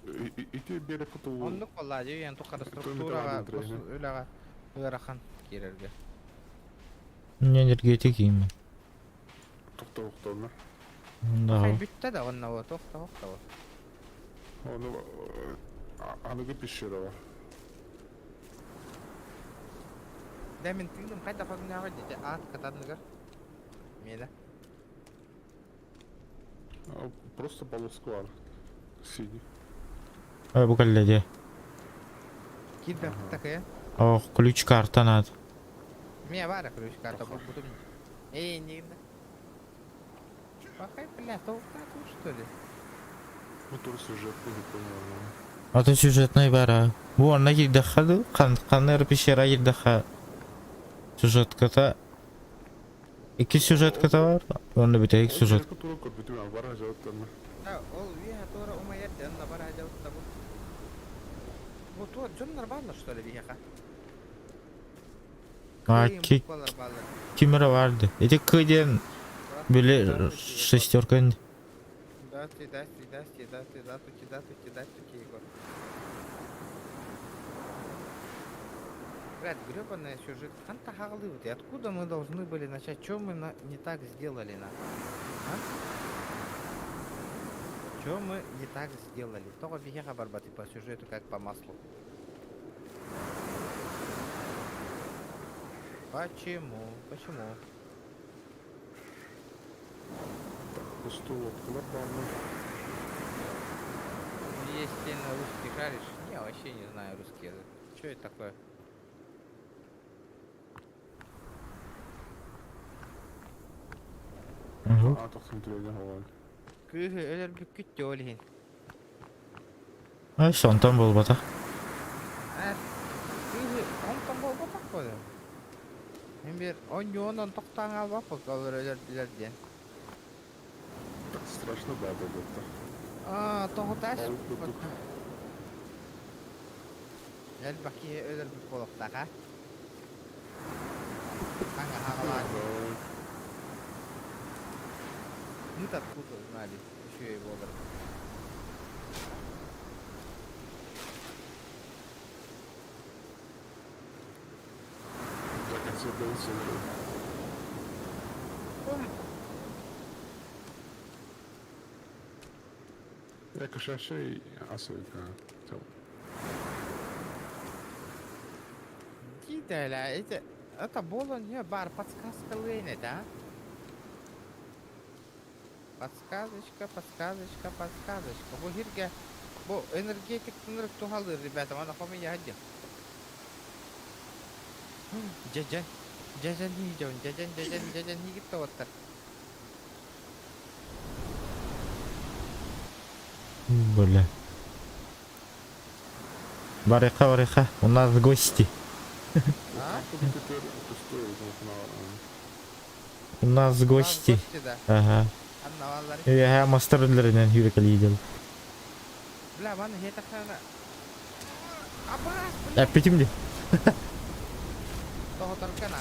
И тебе берег это Онлық болла деу, енді тұқары структураға, өліға, өрақан керерге. Не энергетик имя. тоқтауықтауына. Қай Да. бүтті да онна о, тоқта. Оны аныгы пещера бар. Дәмін тыңдым, қайда пагынаға деді, ат қатадыныгар. Мені. Просто полоска бар. Синий. Бу калледе. Кидбен такая. Ох, ключ карта надо. Мне вара ключ карта был, буду мне. Эй, не видно. Пахай, бля, толкату, что ли? Мотор сюжет, не понял. А то сюжетный бара. Бу анна кирдахаду, канер пещера кирдаха. Сюжетката. Iki сюжетката бар. Онда бите iki сюжет. Который код битүү бар ажааттан. Да, ол виха тора ума ерде, анна бара ажауд табу. Bu tuo Johnar ballar что ли виха? А кимера vardı. Эти кыден böyle шестерка. Дасти, Егор. Блядь, гребаная сюжет. Канта хаглывает. И откуда мы должны были начать? Что мы не так сделали, на? А? Что мы не так сделали? Только виха барбаты по сюжету, как по маслу. Почему? Пустую лодку нормально. Есть сильно русский шаришь? Я вообще не знаю русский язык. Что это такое? Тоқтың түрегіне хавай. Күйі өлер бүккітте олейін. Ay sontan bol bata. Күйі онтан бол батақ қойды. Мен бір онын тоқтан ал бапы қалыр өлерділерден. Так страшно баба это. Тоғы тәш. Әл бәкі өлер бүк болықтаға. Қаңа хағалады. Мы-то откуда знали, еще и водор. Так отсюда и сюда. Я кошачий, особенно. Кидаля, это было не бар, подсказка Лейна, да? Подсказочка. Бу хирге, бу энергетик тынырык тухалды, ребята, мана хоми я один. Джаджан не идём, джаджан не гитто оттар. Бля. Барика, у нас гости. У нас гости. Да. Ага. Анна Я мастерлеринен yürükeliydim. Бля, мана хета хана. Абас, Ya petimdi. toho tarkana.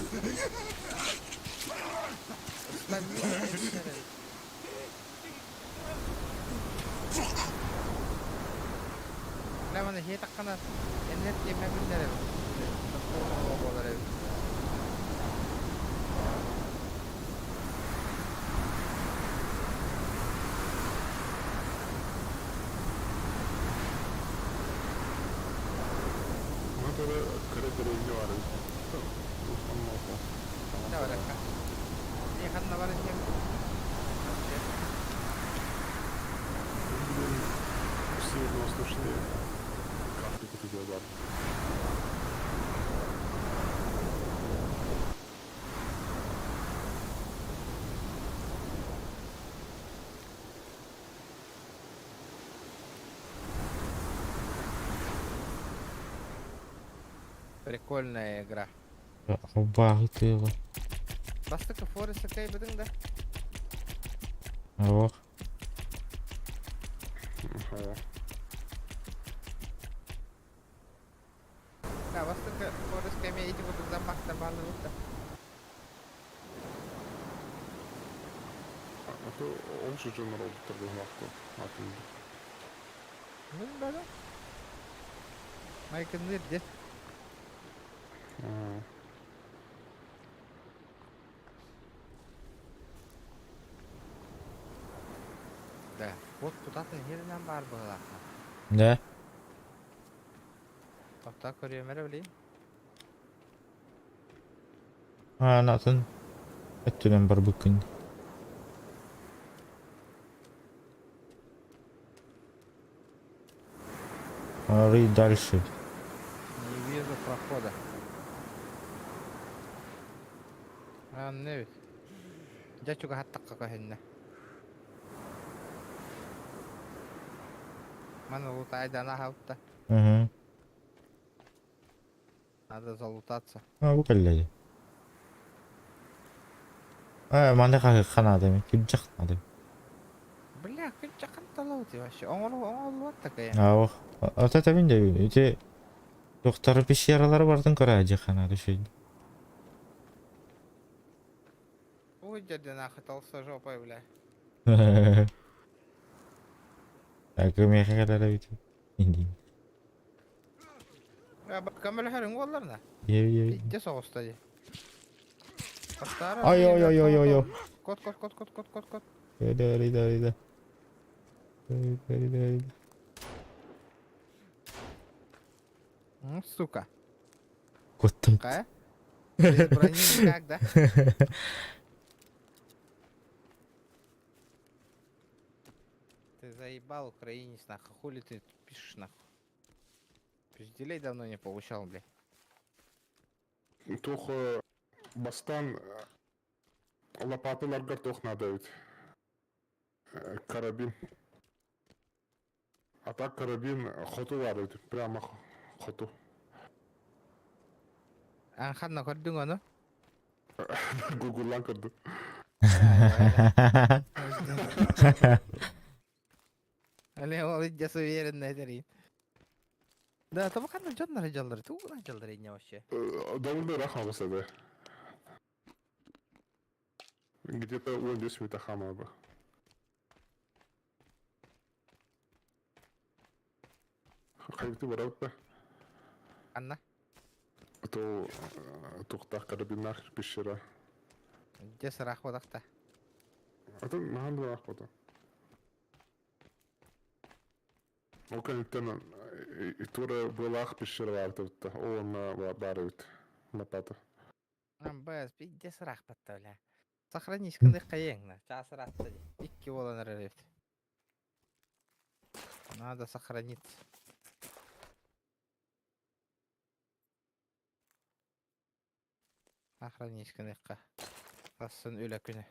Bля, мана хета хана. Энет емебилдер. Давай, Лекка. Ехать на воротник. Северо-восточные карты, которые я Прикольная игра. Багыт его. Бастыка Фореста кай бедың да? Ох. Да, бастыка Форест кай мен ити бедың замақта балы бұтта. А то он же народ торговал атомом. Бұл бәді? Майкын нерде? Да, вот тұтатын жерінен бар бұғылаққа. Да. Тоқта көремері білейін. Анатын. Өттүнен бар бүкін. Ары дальше. Не вижу прохода. А, не ведь. Дядюга хаттаққа көхенне. Мана лутайдана хаутта. Угу. Надо залутаться. Bu keldi. Манда қана деме, кеп жақын Бля, күн жақын талауды вообще. Оңылу ат такая. Ох, ата табин де, үте доқтары пещералары бардың көре жақана düşейді. Ой, дядя нахуй толстой жопой, бля. Көмеге келер өте. Инди. Камел хәрің оларна. Ей. Де соғыста де. Ай. Кот. Рида. Сука. Коттым. Какая? Без брони никак, да? Ты заебал, украинец, нахуй. Хули ты пишешь, нахуй? Пизделей давно не получал, бля. Toch бастан лопаталарга тох надо ведь. Карабин. А так карабин хоту var ведь. Прямо хоту. Анханна көрдің оны? Гуглан кырды. Әле ол иддесі уверенный дәрейін. Да, то қандай жонлары жалдары, туғынан жалдары не вообще. Довольно рахма баса да. Где-то 10 минут хама бы. Хайты бараута. Анна? То тухтах карабинах пещера. Иддесі рах бодақта. Это наханды рахмата. Окей, тена и тура былах пещера вартовта. Он барывает лопата. Бәз, иддесі рах батта, бля. Сохранись кандай қайыңна. Часы ратты де. Икки болан әререфті. Надо сохраниться. Сохранись кандайқа. Асын өлі күні.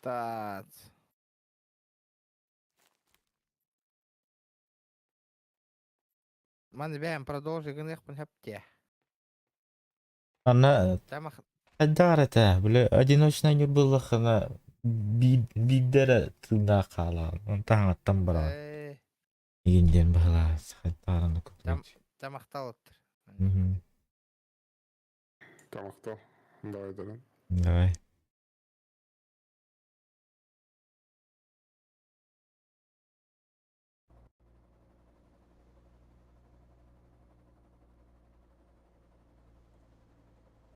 Так. Маны бәйім продолжи гынықпын хәпте. Ана Тамақ... Дарата, бля, одиночная не было хана биддера тында кала. Таңаттан бара. Егенден бала сахаттараны көтөрүп. Тамақтал өттір. Мгм. Тамақта. Давай, да. Давай.